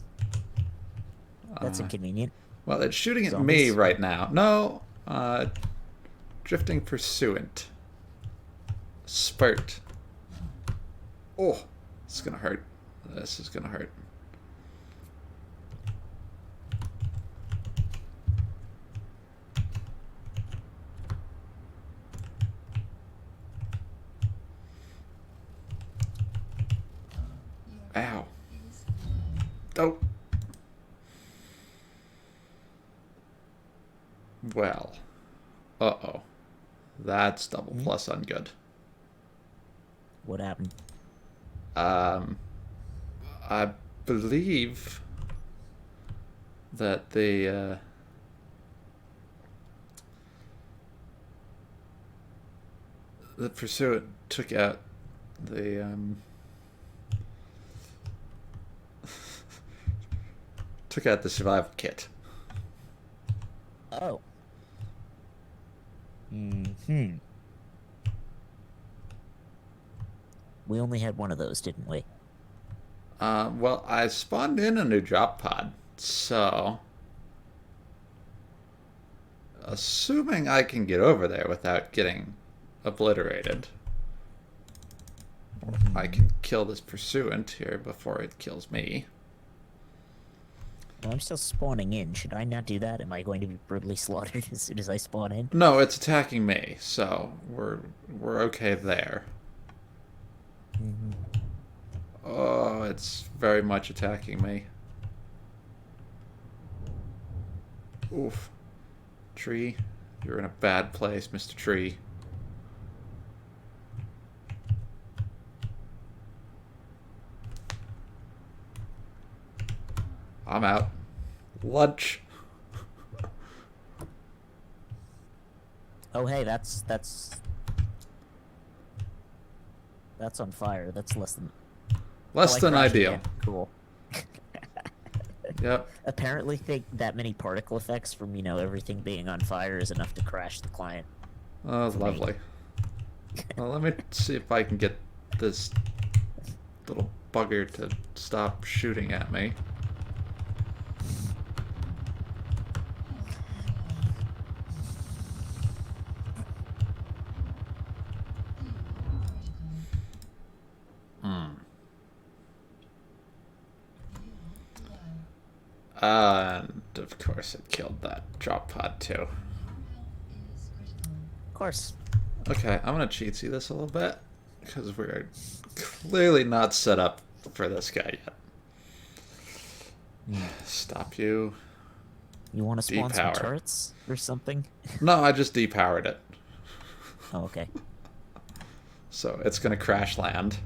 That's inconvenient. Well, it's shooting at Zombies? me right now. No. Drifting pursuant. Spurt. Oh, this is gonna hurt. This is gonna hurt. Ow. Oh. Well. Uh-oh. That's double plus ungood. What happened? I believe that the pursuit took out the took out the survival kit. Oh. Hmm. We only had one of those, didn't we? Well, I spawned in a new drop pod, so assuming I can get over there without getting obliterated, I can kill this pursuant here before it kills me. Well, I'm still spawning in. Should I not do that? Am I going to be brutally slaughtered as soon as I spawn in? No, it's attacking me, so we're okay there. Oh, it's very much attacking me. Oof. Tree, you're in a bad place, Mr. Tree. I'm out. Lunch. Oh, hey, that's on fire. That's less than Less Oh, I than crashed ideal. again. Cool. Yep. Apparently, think that many particle effects from everything being on fire is enough to crash the client. Oh, lovely. Well, let me see if I can get this little bugger to stop shooting at me. And of course it killed that drop pod too. Of course. Okay, I'm gonna cheat see this a little bit because we're clearly not set up for this guy yet. Stop you. You want to spawn some Depower. turrets or something? No, I just depowered it. Oh, okay. So it's going to crash land.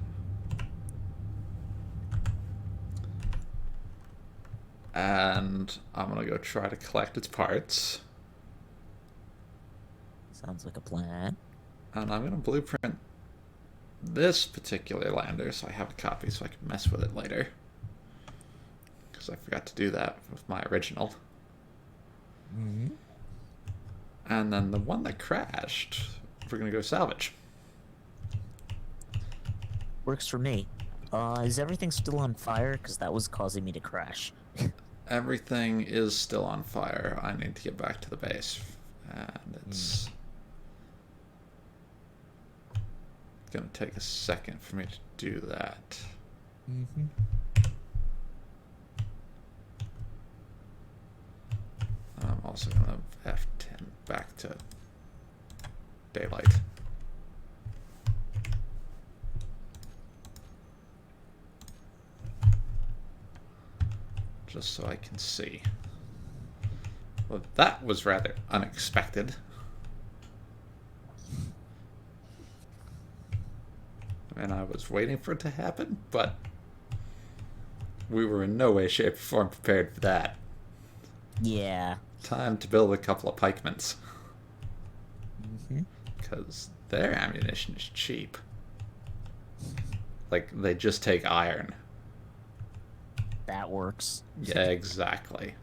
And I'm going to go try to collect its parts. Sounds like a plan. And I'm going to blueprint this particular lander so I have a copy so I can mess with it later. Because I forgot to do that with my original. Mm-hmm. And then the one that crashed, we're going to go salvage. Works for me. Is everything still on fire? Because that was causing me to crash. Everything is still on fire. I need to get back to the base. And it's going to take a second for me to do that. Mm-hmm. I'm also going to F10 back to daylight. Just so I can see. Well, that was rather unexpected. And I was waiting for it to happen, but we were in no way, shape, or form prepared for that. Yeah. Time to build a couple of pikemans. Mm-hmm. Because their ammunition is cheap. Like, they just take iron. That works. Yeah, exactly.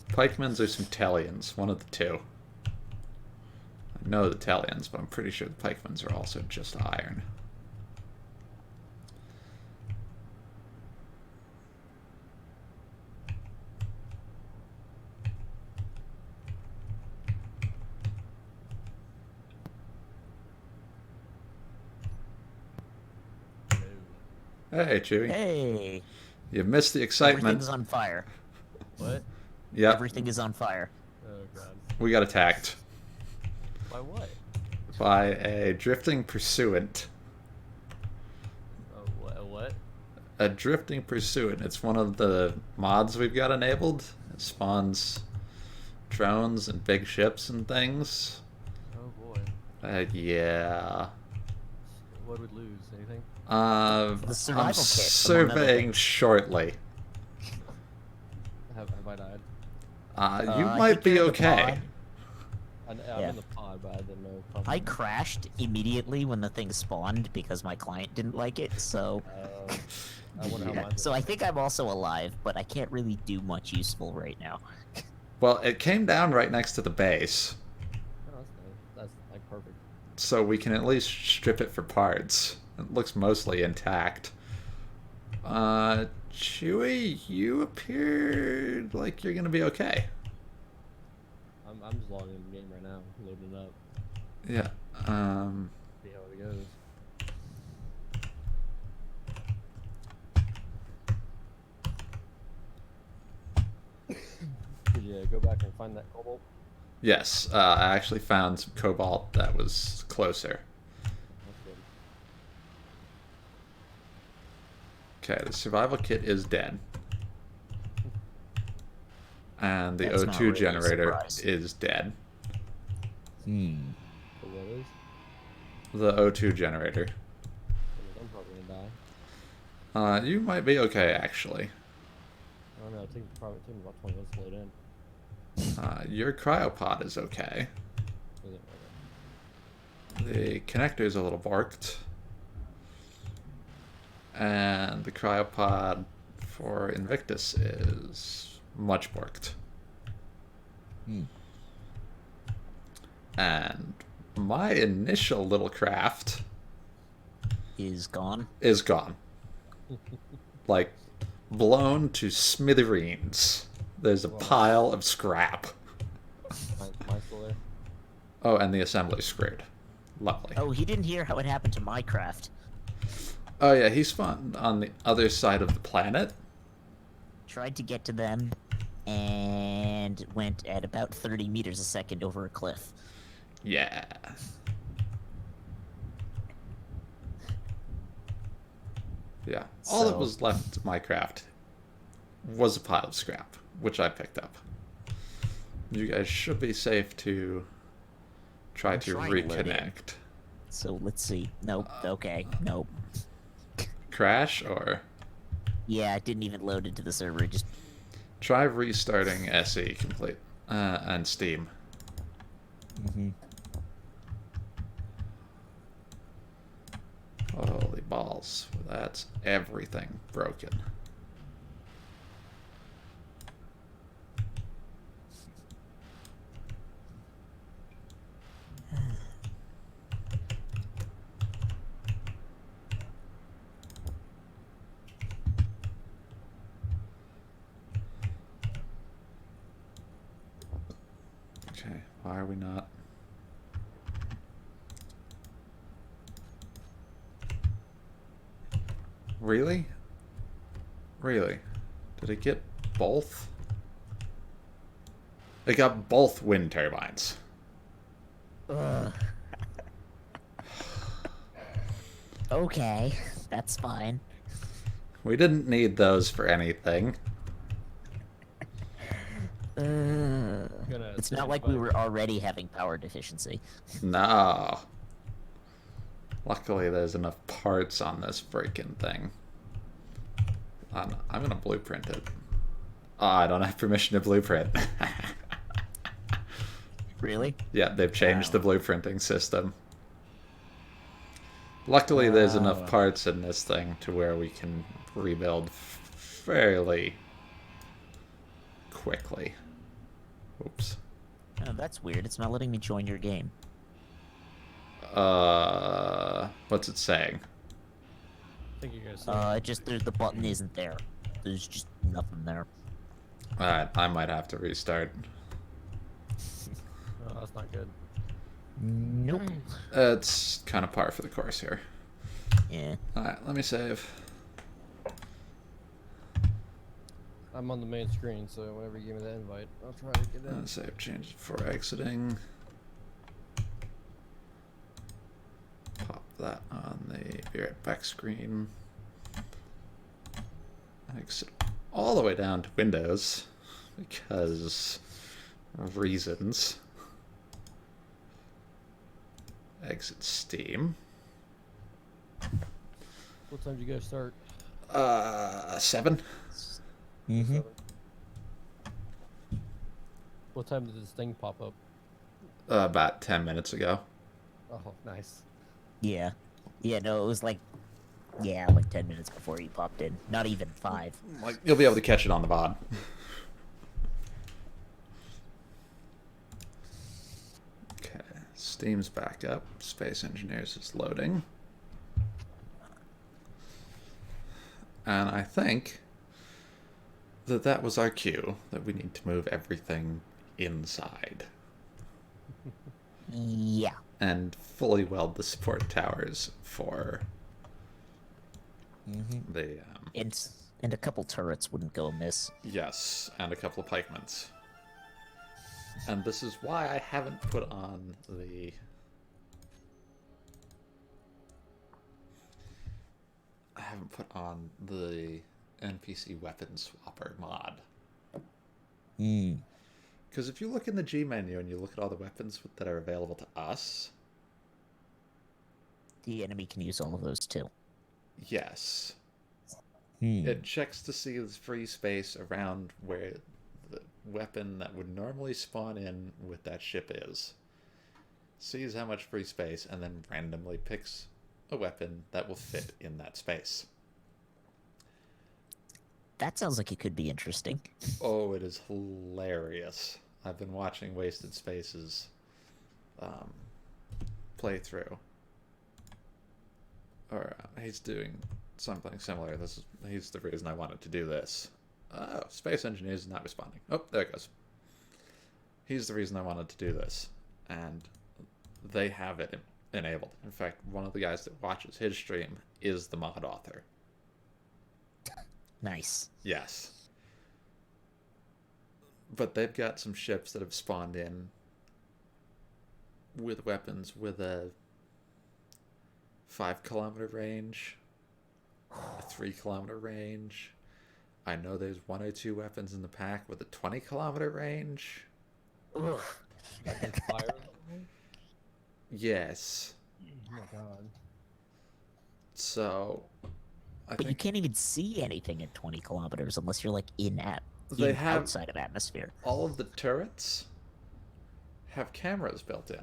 Pikemans or some Talions, one of the two. I know the Talions, but I'm pretty sure the Pikemans are also just iron. Hey, Chewie. Hey. You missed the excitement. Everything's on fire. What? Yep. Everything is on fire. Oh god. We got attacked By what? by a drifting pursuant. What? A drifting pursuant. It's one of the mods we've got enabled. It spawns drones and big ships and things. Oh boy. Yeah. What would lose? Anything? The survival I'm kit, surveying shortly. Have I died? You I might think be you're in the okay. I'm Yeah. in the pod, but I didn't know. If I crashed immediately when the thing spawned because my client didn't like it, so... I wonder Yeah. how mine. So I think I'm also alive, but I can't really do much useful right now. Well, it came down right next to the base, Oh, that's nice. That's like perfect. so we can at least strip it for parts. It looks mostly intact. Chewie, you appeared like you're gonna be okay. I'm just logging in the game right now, loading it up, Yeah. see how it goes. Did you go back and find that cobalt? Yes, I actually found some cobalt that was closer. That's good. Okay, the survival kit is dead. And the That's not O2 really a generator surprise. is dead. So what is? The O2 generator. I'm probably gonna die. You might be okay, actually. I don't know. It took me about 20 minutes to load in. Your cryopod is okay. Is it? Okay. The connector is a little borked. And the cryopod for Invictus is much borked. And my initial little craft Is gone. is gone. Like, blown to smithereens. There's a Wow. pile of scrap. Mine's still there. Oh, and the assembly's screwed. Lovely. Oh, he didn't hear how it happened to my craft. Oh yeah, he spawned on the other side of the planet. Tried to get to them, and went at about 30 meters a second over a cliff. Yeah. Yeah. All that So- was left of my craft was a pile of scrap, which I picked up. You guys should be safe to Try I'm to trying to load in. reconnect. So let's see. Nope. Okay. Nope. Crash or Yeah, it didn't even load into the server. It just. try restarting SE complete and Steam. Mm-hmm. Holy balls. That's everything broken. Okay, why are we not? Really? Really? Did it get both? It got both wind turbines. Okay, that's fine. We didn't need those for anything. It's not like we were already having power deficiency. No. Luckily, there's enough parts on this freaking thing. I'm gonna blueprint it. Oh, I don't have permission to blueprint. Really? Yeah, they've changed the Wow. blueprinting system. Luckily, there's enough parts in this thing to where we can rebuild fairly quickly. Oops. Oh, that's weird. It's not letting me join your game. What's it saying? I think you guys. It just the button isn't there. There's just nothing there. Alright, I might have to restart. Oh, that's not good. Nope. It's kind of par for the course here. Yeah. Alright, let me save. I'm on the main screen, so whenever you give me that invite, I'll try to get in. Save changes before exiting. Pop that on the be right back screen. Exit all the way down to Windows because of reasons. Exit Steam. What time did you guys start? 7. Mm-hmm. 7. What time did this thing pop up? About 10 minutes ago. Oh, nice. Yeah. Yeah, no, it was like 10 minutes before you popped in. Not even 5. Like you'll be able to catch it on the VOD. Okay, Steam's back up. Space Engineers is loading. And I think that was our cue, that we need to move everything inside. Yeah. And fully weld the support towers for Mm-hmm. the... And a couple turrets wouldn't go amiss. yes, and a couple of pikements. And this is why I haven't put on the... NPC weapon swapper mod. Hmm. Because if you look in the G menu and you look at all the weapons that are available to us... The enemy can use all of those too. yes. Hmm. It checks to see the free space around where the weapon that would normally spawn in with that ship is. Sees how much free space and then randomly picks a weapon that will fit in that space. That sounds like it could be interesting. Oh, it is hilarious. I've been watching Wasted Spaces playthrough. Or he's doing something similar. He's the reason I wanted to do this. Oh, Space Engineers is not responding. Oh, there it goes. He's the reason I wanted to do this. And they have it enabled. In fact, one of the guys that watches his stream is the mod author. Nice. Yes. But they've got some ships that have spawned in with weapons with a 5-kilometer range, a 3-kilometer range. I know there's 1 or 2 weapons in the pack with a 20-kilometer range. Ugh. Fire. Yes. Oh my god. So, I But you think can't even see anything at 20 kilometers unless you're like they have outside of atmosphere. all of the turrets have cameras built in,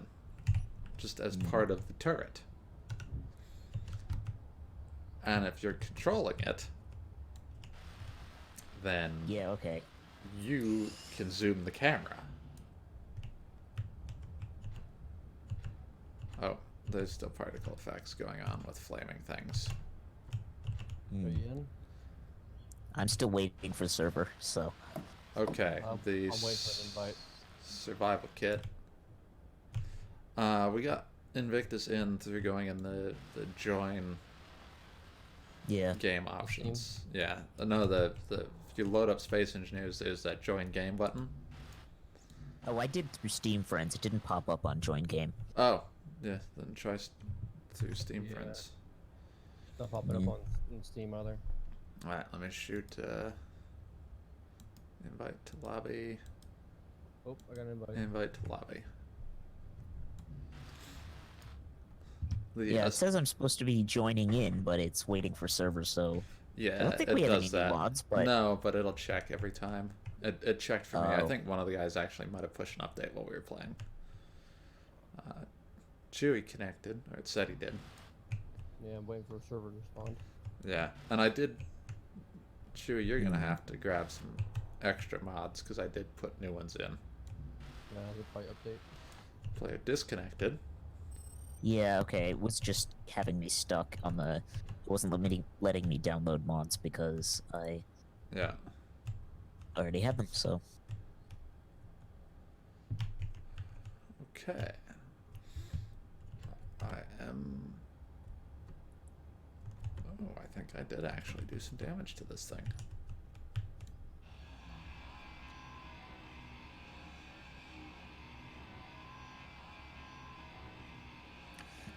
just as part of the turret. And if you're controlling it, then Yeah, okay. you can zoom the camera. Oh, there's still particle effects going on with flaming things. Are you in? I'm still waiting for the server, so Okay, the I'm waiting for an invite. survival kit. We got Invictus in through going in the join yeah. game options. Yeah, no, if you load up Space Engineers, there's that join game button. Oh, I did through Steam Friends. It didn't pop up on Join Game. Oh, yeah, then try through Steam Yeah. Friends. It's not popping up on Steam either. Alright, let me shoot invite to lobby. Oh, I got an invite. Invite to lobby. Yeah, it says I'm supposed to be joining in, but it's waiting for servers, so yeah, I don't think it we have does any new that. mods, but No, but it'll check every time. It checked for me. I Oh. think one of the guys actually might have pushed an update while we were playing. Chewy connected, or it said he did. Yeah, I'm waiting for a server to respond. Yeah, and I did. Chewy, you're gonna have to grab some extra mods because I did put new ones in. Yeah, the fight update. Player disconnected. yeah, okay. It was just having me stuck on the. It wasn't letting me download mods because I Yeah. already had them. So Okay. I am. Oh, I think I did actually do some damage to this thing.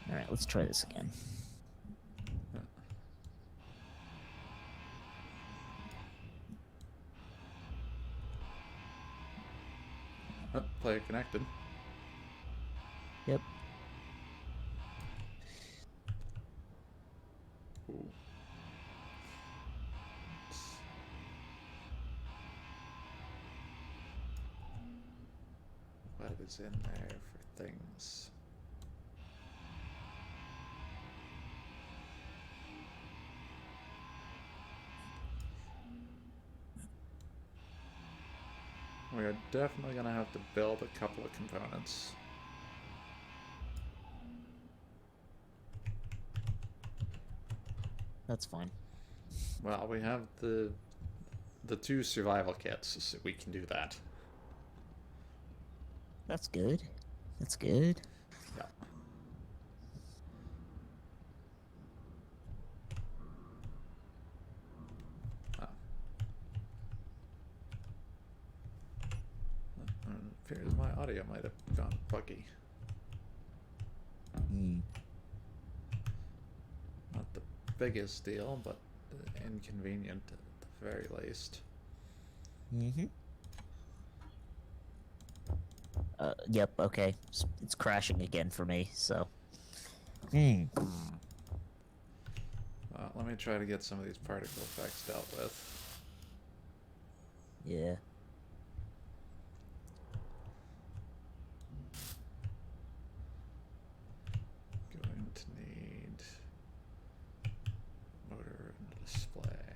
all right, let's try this again. Oh, player connected. Yep. Ooh. What is in there for things? We are definitely gonna have to build a couple of components. That's fine. Well, we have the 2 survival kits, so we can do that. That's good. That's good. Yeah. Oh. It appears my audio might have gone buggy. Hmm. Not the biggest deal, but inconvenient at the very least. Mm-hmm. Yep, okay. It's crashing again for me, so. Let me try to get some of these particle effects dealt with. Yeah. Going to need motor and display.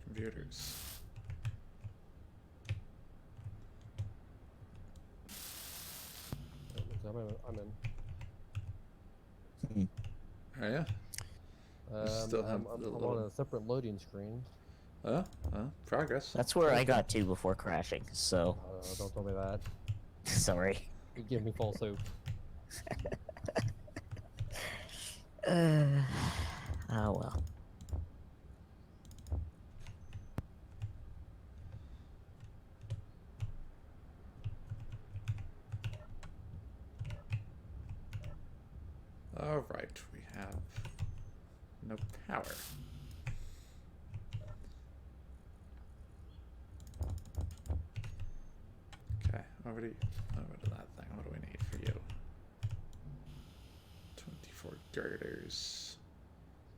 Computers. I'm in. Hmm. Are ya? Still have I'm the on little- a separate loading screen. Progress. That's where I got to before crashing, so. Don't tell me that. Sorry. You give me false hope. Oh well. Alright, we have no power. Okay, over to that thing. What do we need for you? 24 girders,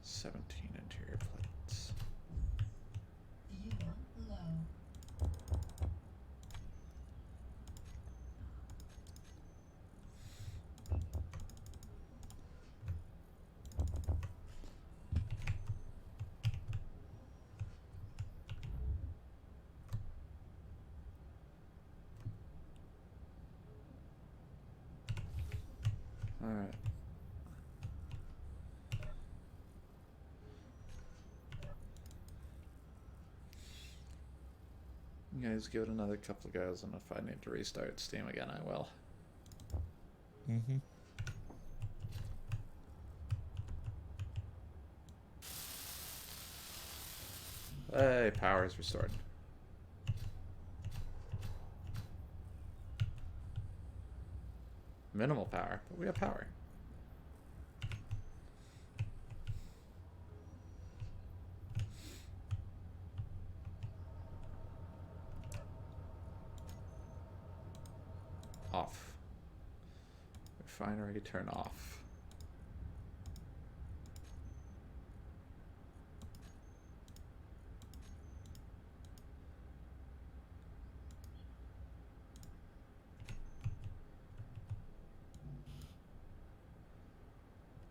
17 interior plates. Alright. You guys give it another couple of goes, and if I need to restart Steam again, I will. Mm-hmm. Hey, power is restored. Minimal power, but we have power. Off. Refinery turn off.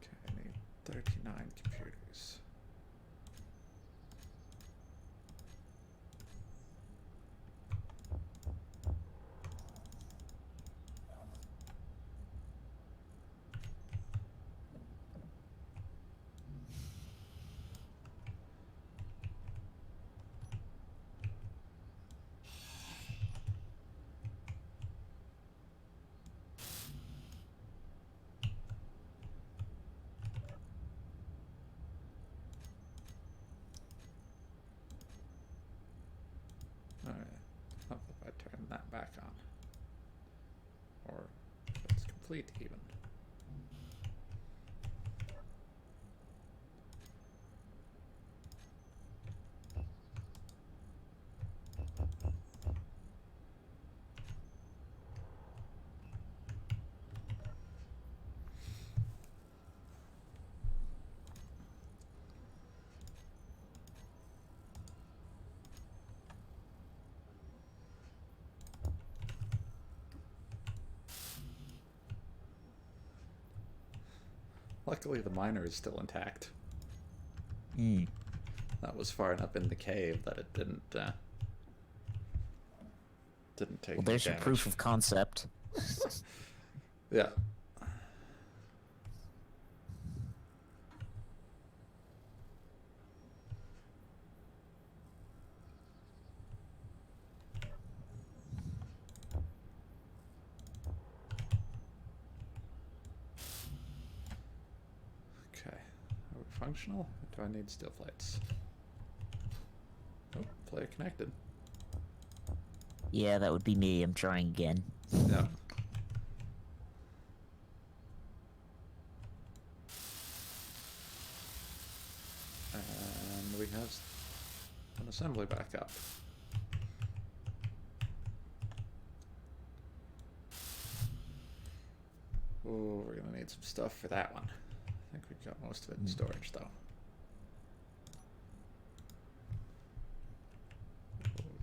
Okay, I need 39 computers. Alright, how if I turn that back on? Or it's complete even. Luckily the miner is still intact. Hmm. That was far enough in the cave that it didn't take Well, any there's your damage. proof of concept. Yeah. Okay. Are we functional? Or do I need steel plates? Oh, player connected. Yeah, that would be me. I'm trying again. Yeah. And we have an assembly back up. Oh, we're gonna need some stuff for that one. I think we've got most of it in storage though.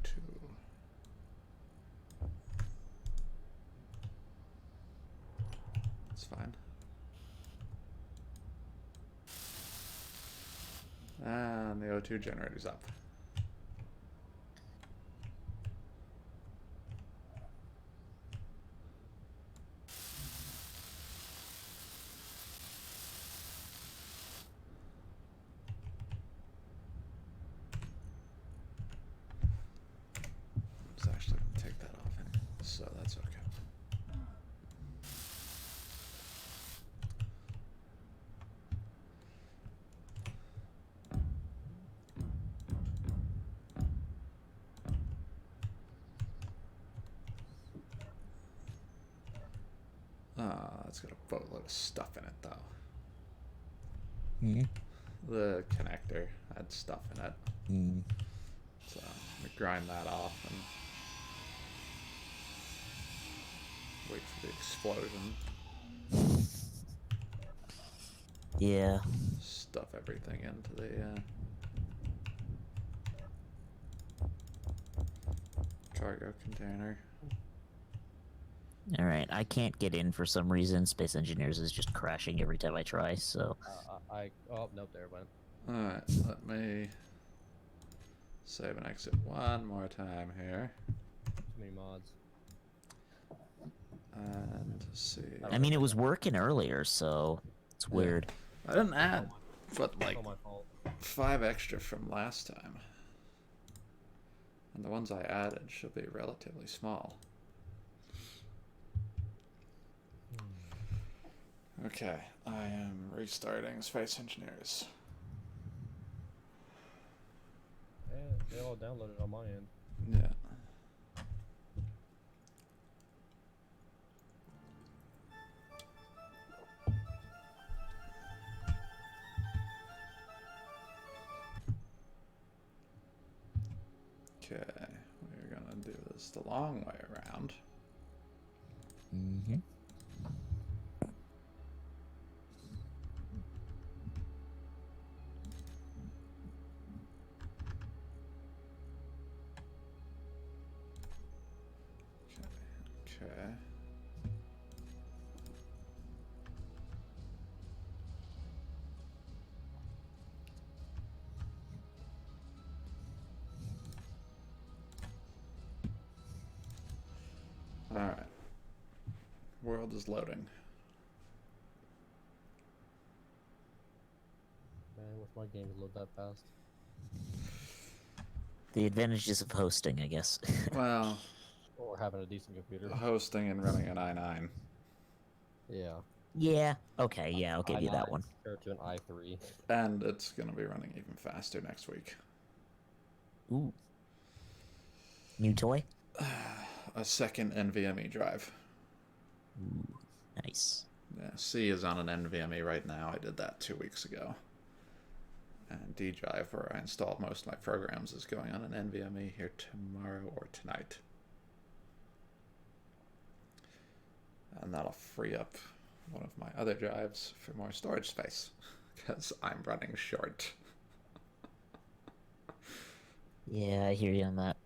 E02. That's fine. And the O2 generator's up. I was actually going to take that off anyway, so that's okay. It's got a boatload of stuff in it though. Hmm. The connector had stuff in it. Hmm. So I'm gonna grind that off and wait for the explosion. Yeah. Stuff everything into the cargo container. Alright, I can't get in for some reason. Space Engineers is just crashing every time I try, so... Oh, nope, there it went. Alright, let me save and exit one more time here. Too many mods. And see. I mean, it was working earlier, so... It's Yeah. weird. I didn't add but It's like all my fault. 5 extra from last time. And the ones I added should be relatively small. Okay, I am restarting Space Engineers. Yeah, they all downloaded on my end. Yeah. Okay, we're gonna do this the long way around. Mm-hmm. Okay. Alright. World is loading. Man, I wish my game would load that fast. The advantages of hosting, I guess. Well, Or having a decent computer. hosting and running an i9. Yeah. Yeah, okay, yeah, I'll give you that one. Compared to an i3. And it's gonna be running even faster next week. Ooh. New toy? A second NVMe drive. Ooh, nice. Yeah, C is on an NVMe right now. I did that 2 weeks ago. And D drive, where I installed most of my programs, is going on an NVMe here tomorrow or tonight. And that'll free up one of my other drives for more storage space, because I'm running short. Yeah, I hear you on that.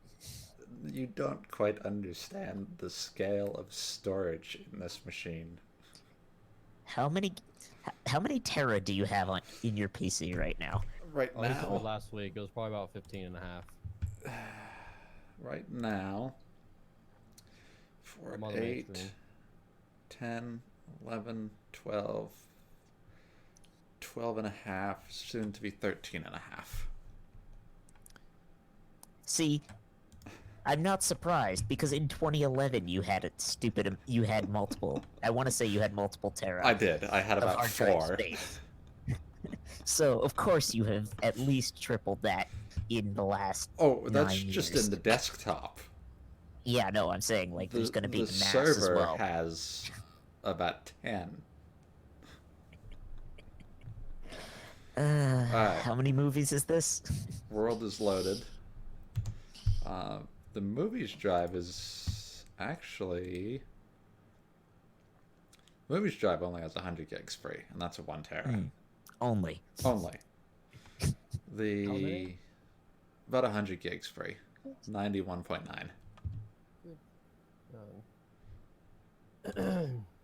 You don't quite understand the scale of storage in this machine. How many Tera do you have in your PC right now? Right Oh, this was now, last week. It was probably about 15 and a half. right now, for I'm on the main 8, screen. 10, 11, 12, 12 and a half, soon to be 13 and a half. See, I'm not surprised because in 2011 you had you had multiple. I want to say you had multiple Tera. I did. I had of about hard drive 4. space. So of course you have at least tripled that in the last. Oh, that's 9 just years. in the desktop. Yeah, no, I'm saying like there's going to be the the NAS server as well. has about 10. Alright. How many movies is this? World is loaded. The movies drive is actually... Movies drive only has 100 gigs free, and that's a 1 tera. Only. Only. How The... many? About 100 gigs free. 91.9.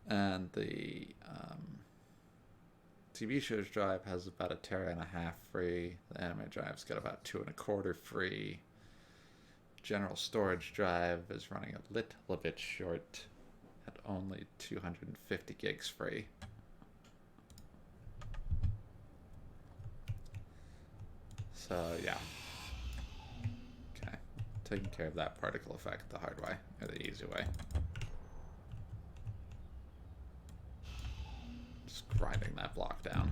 And the TV shows drive has about 1.5 tera free. The anime drive's got about 2.25 free. General storage drive is running a little bit short at only 250 gigs free. So yeah. Okay. Taking care of that particle effect the hard way, or the easy way. Just grinding that block down.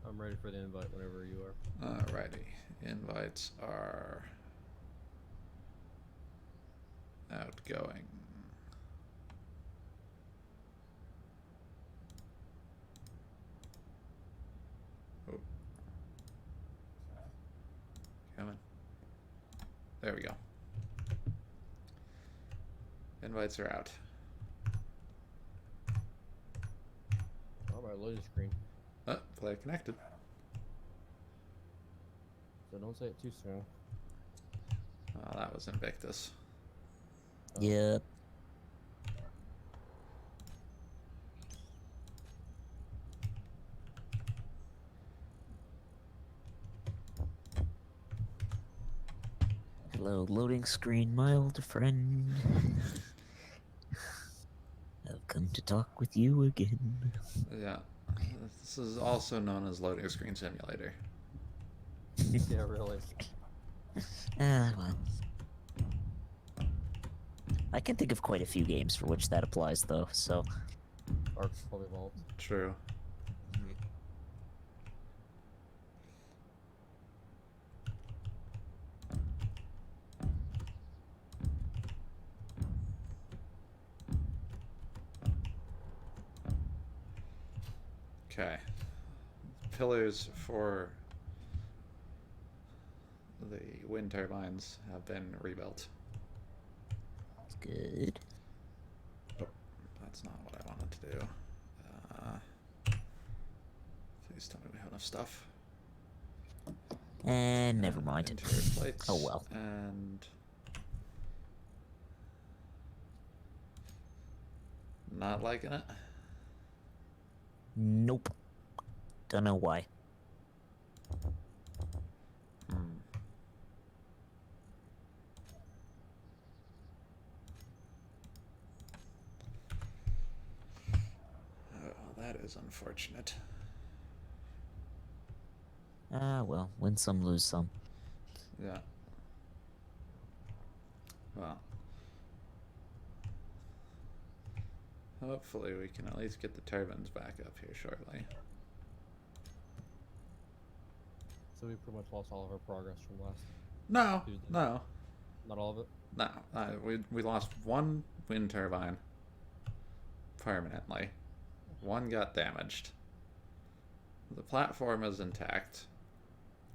I'm ready for the invite whenever you are. Alrighty. Invites are outgoing. there we go. Invites are out. Oh, my loading screen. Oh, player connected. So don't say it too soon. Oh, that was Invictus. Yep. Hello, loading screen, my old friend. I've come to talk with you again. Yeah. This is also known as Loading Screen Simulator. Yeah, really. Well. I can think of quite a few games for which that applies, though, so. Ark's probably evolved. True. Okay. Pillars for the wind turbines have been rebuilt. That's good. Oh, that's not what I wanted to do. Please tell me we have enough stuff. And never mind. Interior plates. Oh well. And not liking it. Nope. Don't know why. Oh, that is unfortunate. Ah, well, win some, lose some. Yeah. Well. Hopefully we can at least get the turbines back up here shortly. So we pretty much lost all of our progress from last. No, Tuesday. no, Not all of it. no. We lost one wind turbine permanently. One got damaged. The platform is intact.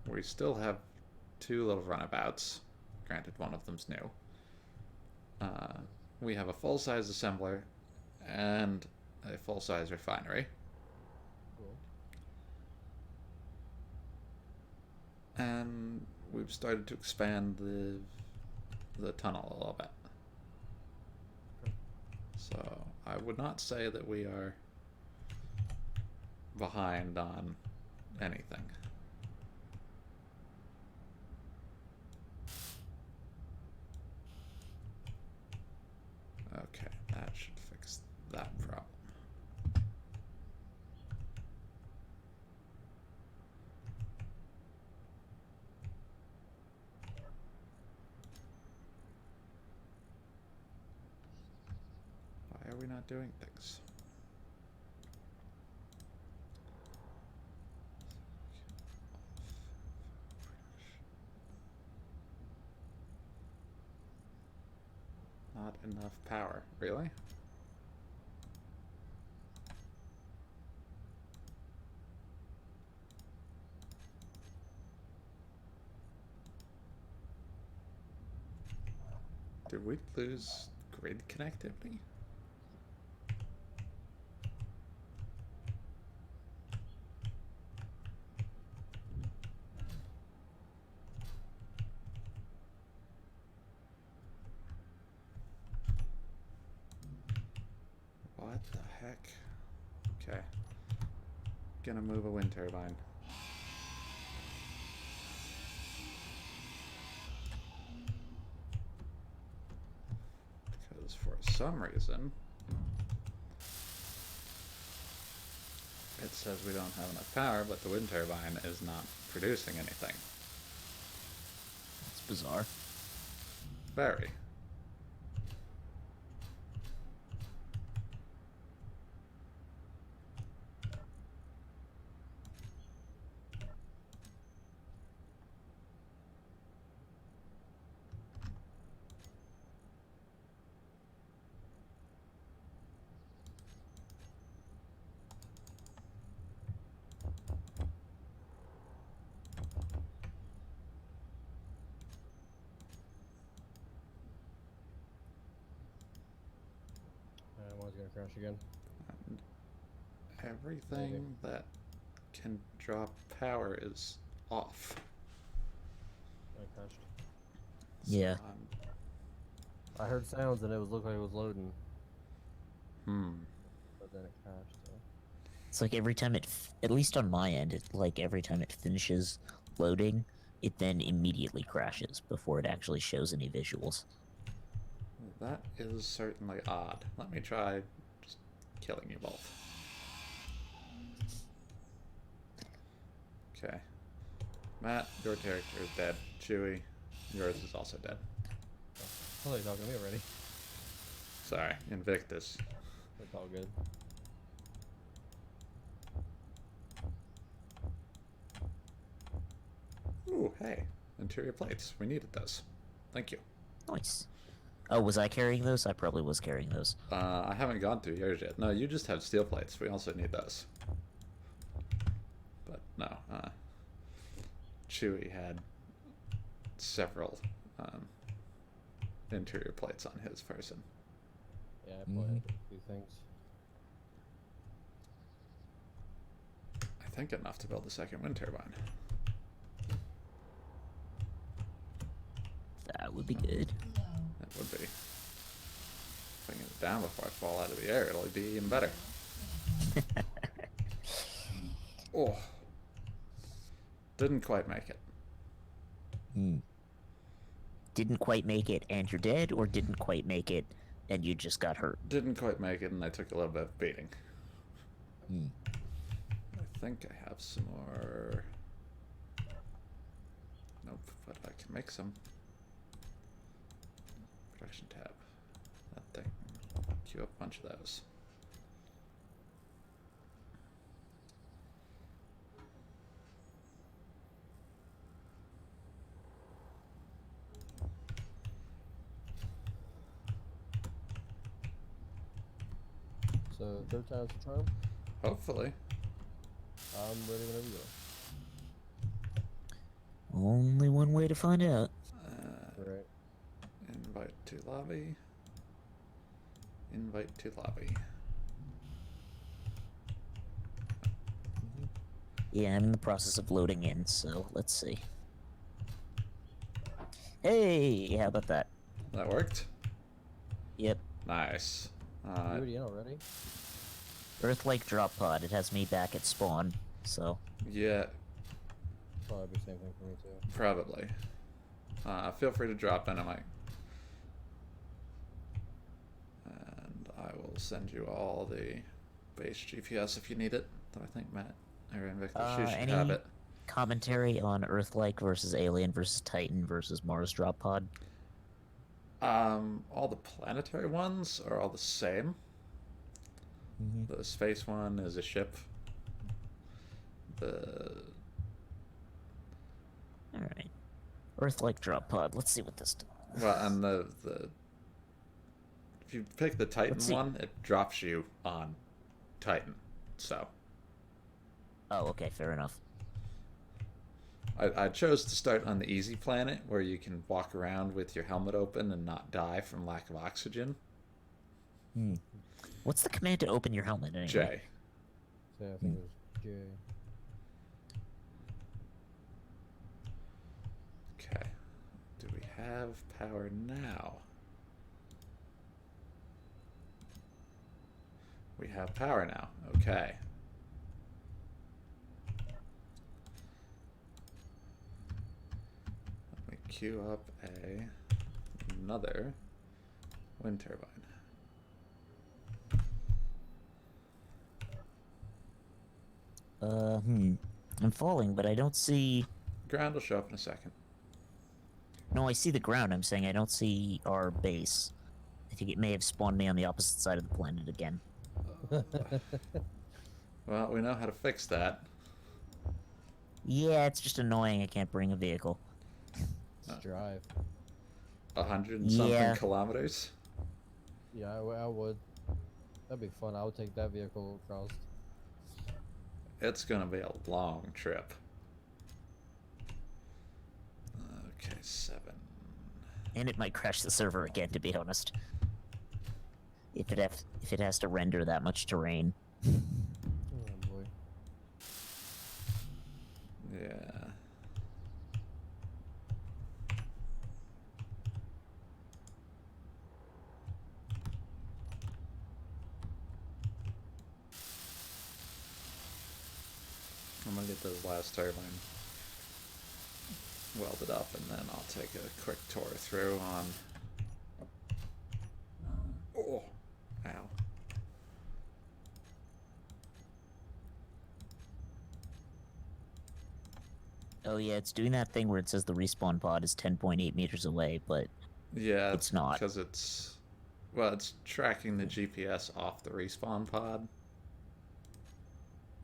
We still have two little runabouts. Granted, one of them's new. We have a full-size assembler and a full-size refinery. Cool. And we've started to expand the tunnel a little bit. Okay. So I would not say that we are behind on anything. Okay, that should fix that problem. Why are we not doing things? Not enough power, really? Did we lose grid connectivity? What the heck? Okay. Gonna move a wind turbine. Because for some reason, it says we don't have enough power, but the wind turbine is not producing anything. That's bizarre. Very. crash again. And everything that can drop power is off. I crashed. So Yeah. I heard sounds and it looked like it was loading, Hmm. but then it crashed. So. It's like every time at least on my end, every time it finishes loading, it then immediately crashes before it actually shows any visuals. That is certainly odd. Let me try just killing you both. Okay. Matt, your character is dead. Chewie, yours is also dead. I thought you were talking to me already. Sorry, Invictus. It's all good. Ooh, hey. Interior plates. We needed those. Thank you. Nice. Oh, was I carrying those? I probably was carrying those. I haven't gone through yours yet. No, you just have steel plates. We also need those. But no, Chewie had several interior plates on his person. Yeah, I probably had a few things. I think enough to build a second wind turbine. That would be good. That would be. Bringing it down before I fall out of the air, it'll be even better. Oh. Didn't quite make it. Didn't quite make it and you're dead, or didn't quite make it and you just got hurt? Didn't quite make it and I took a little bit of beating. I think I have some more... Nope, but I can make some. Production tab. That thing. Queue up a bunch of those. So, third time's the charm? Hopefully. I'm ready whenever you are. Only one way to find out. Right. Invite to lobby. Invite to lobby. Yeah, I'm in the process of loading in, so let's see. Hey, how about that? That worked? Yep. Nice. You already in already? Earth-like drop pod. It has me back at spawn, so... Yeah, Probably be the same thing for me too. probably. Feel free to drop in, I might. And I will send you all the base GPS if you need it. Though I think Matt or Invictus, you should any have it. commentary on Earth-like versus Alien versus Titan versus Mars drop pod? All the planetary ones are all the same. The space one is a ship. Alright. Earth-like drop pod. Let's see what this does. Well, and the if you pick the Titan Let's see. one, it drops you on Titan. So Oh, okay, fair enough. I chose to start on the easy planet where you can walk around with your helmet open and not die from lack of oxygen. What's the command to open your helmet anyway? J. So, yeah, I think it was J. Okay. Do we have power now? We have power now. Okay. Let me queue up another wind turbine. I'm falling, but I don't see... Ground will show up in a second. No, I see the ground. I'm saying I don't see our base. I think it may have spawned me on the opposite side of the planet again. Well, we know how to fix that. Yeah, it's just annoying I can't bring a vehicle. Let's drive. 100 and something Yeah. kilometers. Yeah, I would. That'd be fun. I would take that vehicle across. It's gonna be a long trip. Okay, 7. And it might crash the server again, to be honest. if it has to render that much terrain. Oh boy. Yeah. I'm gonna get this last turbine welded up, and then I'll take a quick tour through on. Oh, ow. Oh yeah, it's doing that thing where it says the respawn pod is 10.8 meters away, but Yeah, it's not. because it's tracking the GPS off the respawn pod,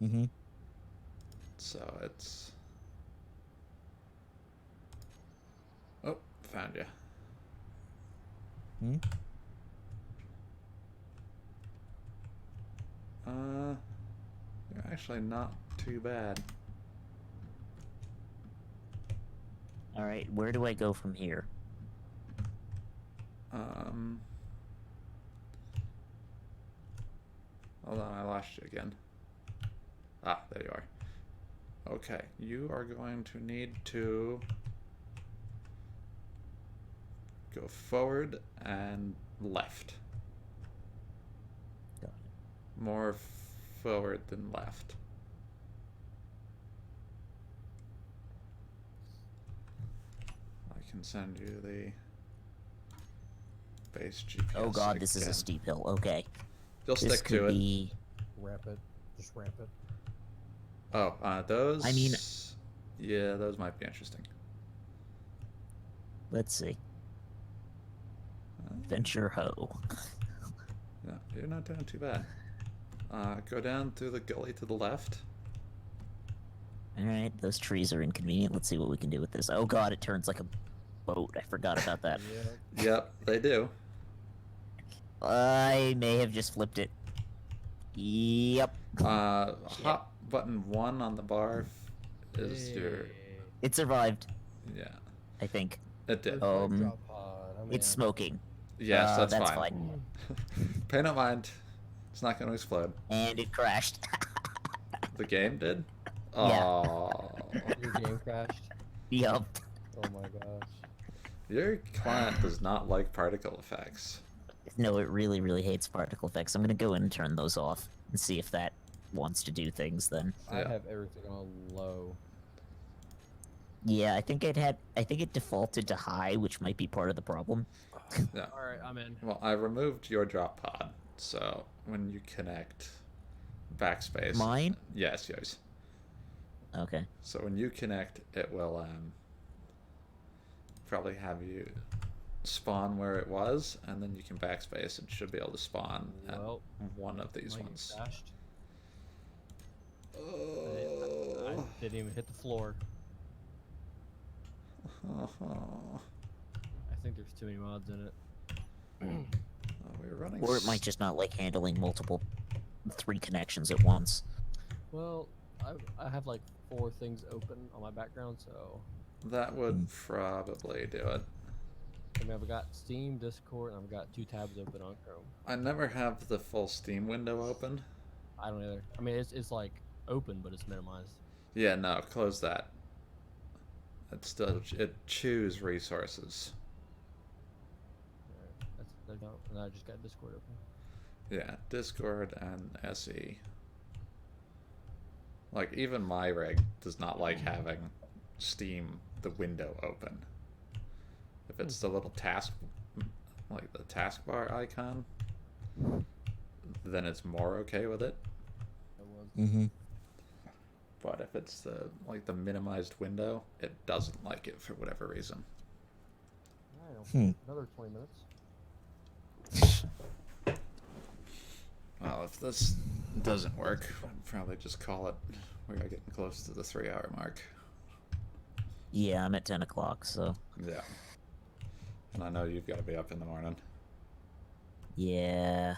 Mm-hmm. so it's. Oh, found you. Hmm? You're actually not too bad. Alright, where do I go from here? Hold on, I lost you again. Ah, there you are. Okay, you are going to need to go forward and left. Got it. More forward than left. I can send you the base GPS. Oh god, this is again. a steep hill. Okay. You'll This stick could to it. be... Ramp it. Just ramp it. Oh, those. I mean- yeah, those might be interesting. Let's see. Venture Ho. No, you're not doing too bad. Go down through the gully to the left. Alright, those trees are inconvenient. Let's see what we can do with this. Oh god, it turns like a boat. I forgot about that. Yeah. Yep, they do. I may have just flipped it. Yep. Hot button 1 on the bar is your. Hey. It survived, Yeah, I think. it did. Perfect Um, drop pod. I'm It's in. smoking. Yes, that's that's fine. Pay no mind. It's not going to explode. And it crashed. The game did? Yeah. Oh. Your game crashed. Yup. Oh my gosh. Your client does not like particle effects. No, it really, really hates particle effects. I'm gonna go in and turn those off and see if that wants to do things then. I Yeah. have everything on low. Yeah, I think it defaulted to high, which might be part of the problem. Yeah. Alright, I'm in. Well, I removed your drop pod, so when you connect backspace. Mine? Yes, yours. Okay. So when you connect, it will probably have you spawn where it was, and then you can backspace. It should be able to spawn Well, at one of these Mike ones. crashed. I Oh. didn't even hit the floor. I think there's too many mods in it. We're running. Or it might just not like handling multiple 3 connections at once. Well, I have like 4 things open on my background, so That would probably do it. I mean I've got Steam, Discord, and I've got 2 tabs open on Chrome. I never have the full Steam window open. I don't either. I mean it's like open, but it's minimized. Yeah, no, close that. It choose resources. Alright, that's no, and I just got Discord open. Yeah, Discord and SE. Like, even my rig does not like having Steam, the window open. If it's the little like the taskbar icon, then it's more okay with it. It was. Mm-hmm. But if it's the minimized window, it doesn't like it for whatever reason. Alright, another 20 minutes. Well, if this doesn't work, I'd probably just call it. We are getting close to the 3-hour mark. Yeah, I'm at 10 o'clock, so... Yeah. And I know you've got to be up in the morning. Yeah...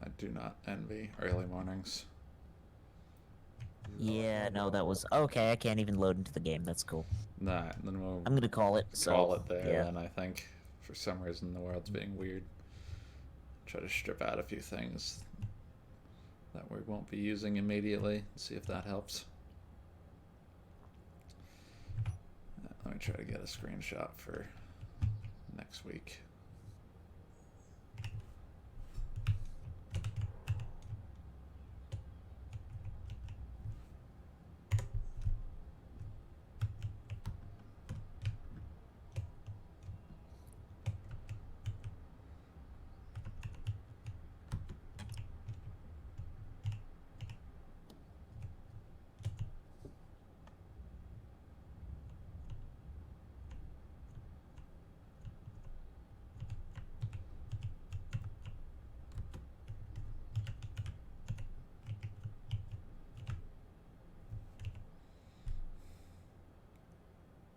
I do not envy early mornings. Yeah, no, that was... Okay, I can't even load into the game. That's cool. Nah, then we'll I'm gonna call it, so... call it there yeah. then, I think. For some reason, the world's being weird. Try to strip out a few things that we won't be using immediately. See if that helps. Let me try to get a screenshot for next week.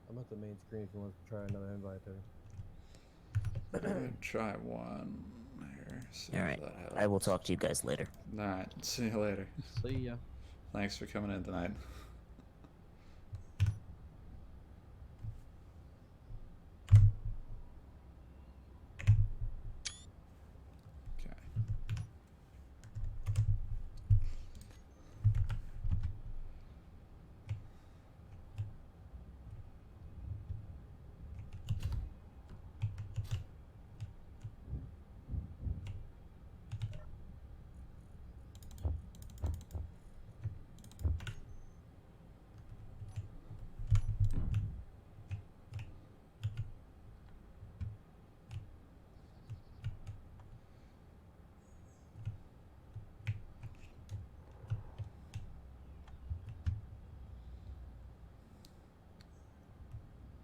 I'm at the main screen if you want to try another invite there. I'm gonna try one here. See All if right. that helps. I will talk to you guys later. Alright, see you later. See ya. Thanks for coming in tonight. Okay.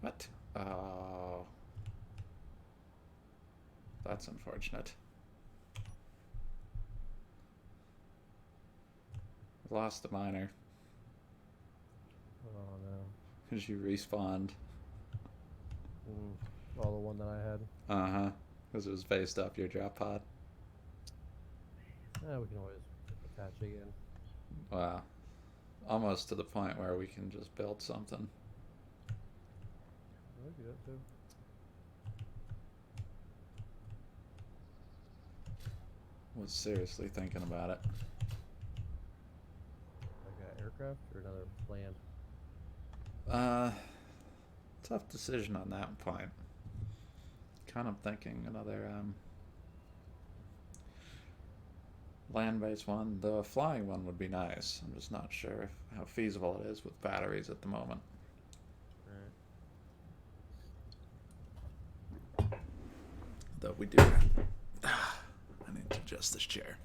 What? Oh. That's unfortunate. Lost the miner. Oh no. Because you respawned. Well, the one that I had. Uh-huh. Because it was based off your drop pod. Yeah, we can always attach again. Wow. Almost to the point where we can just build something. I do that too. Was seriously thinking about it. Like an aircraft or another plane? Tough decision on that point. Kind of thinking another land-based one. The flying one would be nice. I'm just not sure how feasible it is with batteries at the moment. Right. Though we do have... I need to adjust this chair.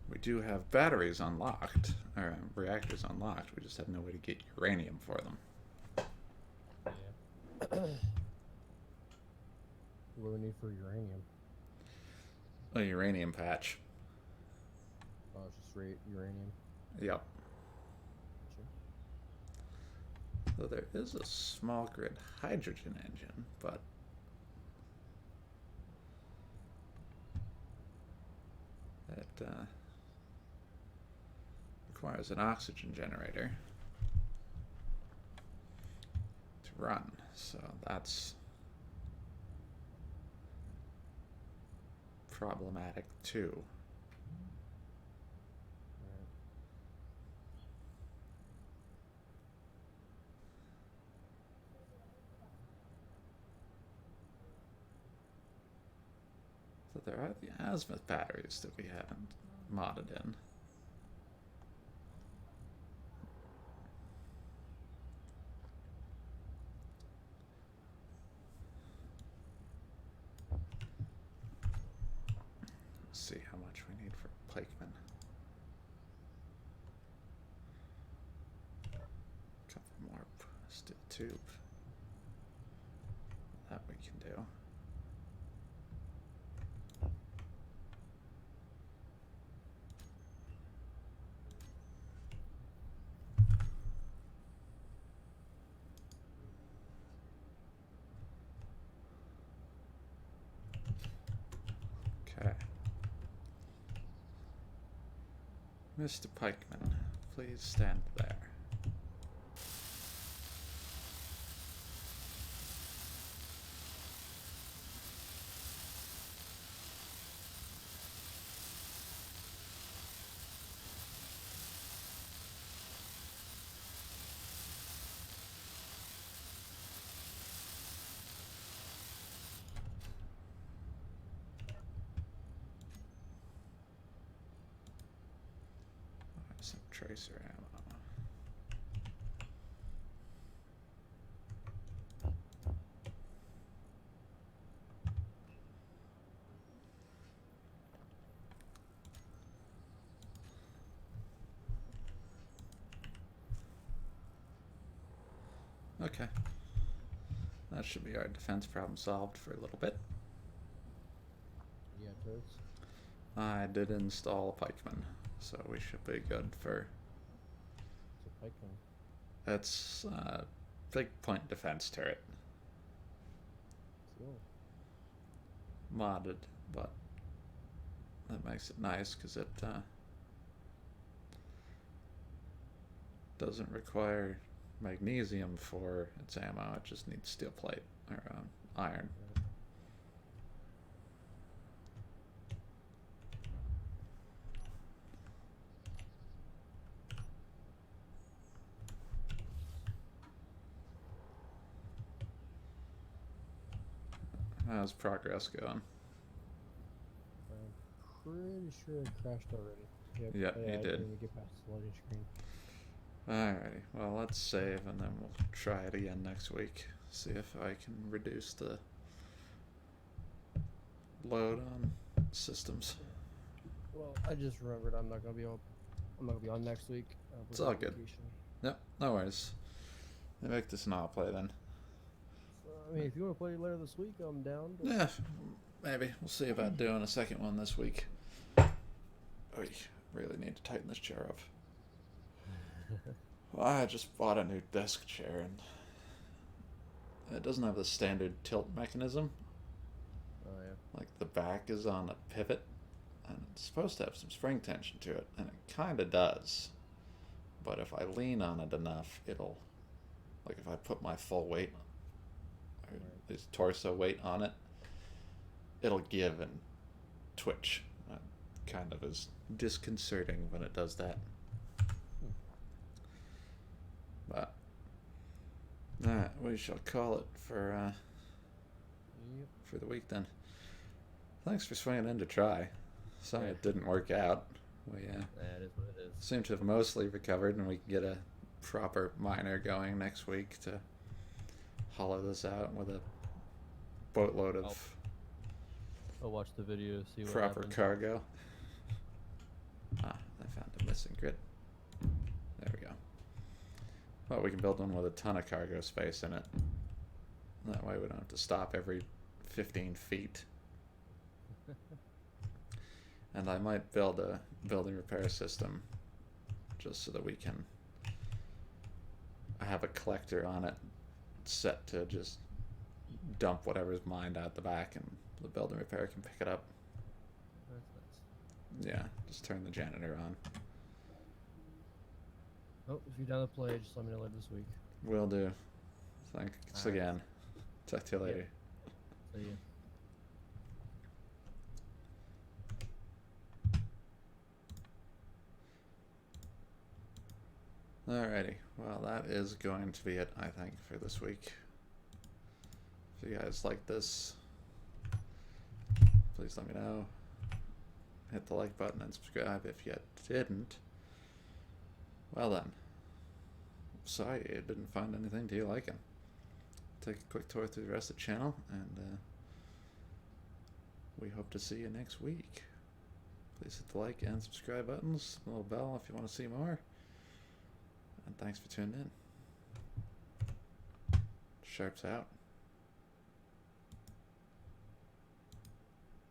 We do have batteries unlocked, or reactors unlocked. We just have no way to get uranium for them. Yeah. What do we need for uranium? A uranium patch. Oh, it's just uranium. Yep. Gotcha. So there is a small grid hydrogen engine, but it requires an oxygen generator to run. So that's problematic too. Right. So there are the azimuth batteries that we haven't modded in. Let's see how much we need for pikemen. Couple more steel tube. That we can do. Okay. Mr. Pikeman, please stand there. some tracer ammo. Okay. That should be our defense problem solved for a little bit. Yeah, turrets. I did install a pikeman, so we should be good for... It's a pikeman. It's a big point defense turret. Cool. Modded, but that makes it nice because it doesn't require magnesium for its ammo. It just needs steel plate or iron. How's progress going? I'm pretty sure it crashed already. Yep. Yep, yeah, you I did. didn't even get past the loading screen. Alrighty, well let's save and then we'll try it again next week. See if I can reduce the load on systems. Well, I just remembered I'm not gonna be on next week. It's all good. Yep, no worries. Make this an all play then. I mean, if you want to play later this week, I'm down. But... Yeah, maybe. We'll see about doing a second one this week. Oh, really need to tighten this chair up. Well, I just bought a new desk chair and it doesn't have the standard tilt mechanism. Oh yeah. Like the back is on a pivot and it's supposed to have some spring tension to it, and it kind of does. But if I lean on it enough, it'll, like if I put my full weight, or this torso weight on it, it'll give and twitch. It kind of is disconcerting when it does that. But alright, we shall call it for the week then. Thanks for swinging in to try. Sorry it didn't work out. We That is what it is. seem to have mostly recovered, and we can get a proper miner going next week to hollow this out with a boatload of I'll watch the video, see what proper happens. cargo. Ah, I found a missing grit. There we go. Well, we can build one with a ton of cargo space in it. That way we don't have to stop every 15 feet. And I might build a building repair system just so that we can have a collector on it set to just dump whatever's mined out the back, and the building repair can pick it up. That's nice. Yeah, just turn the janitor on. Oh, if you're down to play, just let me know later this week. Will do. Thanks All right. again. Talk to you later. See ya. Alrighty, well that is going to be it, I think, for this week. If you guys like this, please let me know. Hit the like button and subscribe if you didn't. Well then, sorry you didn't find anything to your liking. Take a quick tour through the rest of the channel, and we hope to see you next week. Please hit the like and subscribe buttons, the little bell if you want to see more. And thanks for tuning in. Sharps out.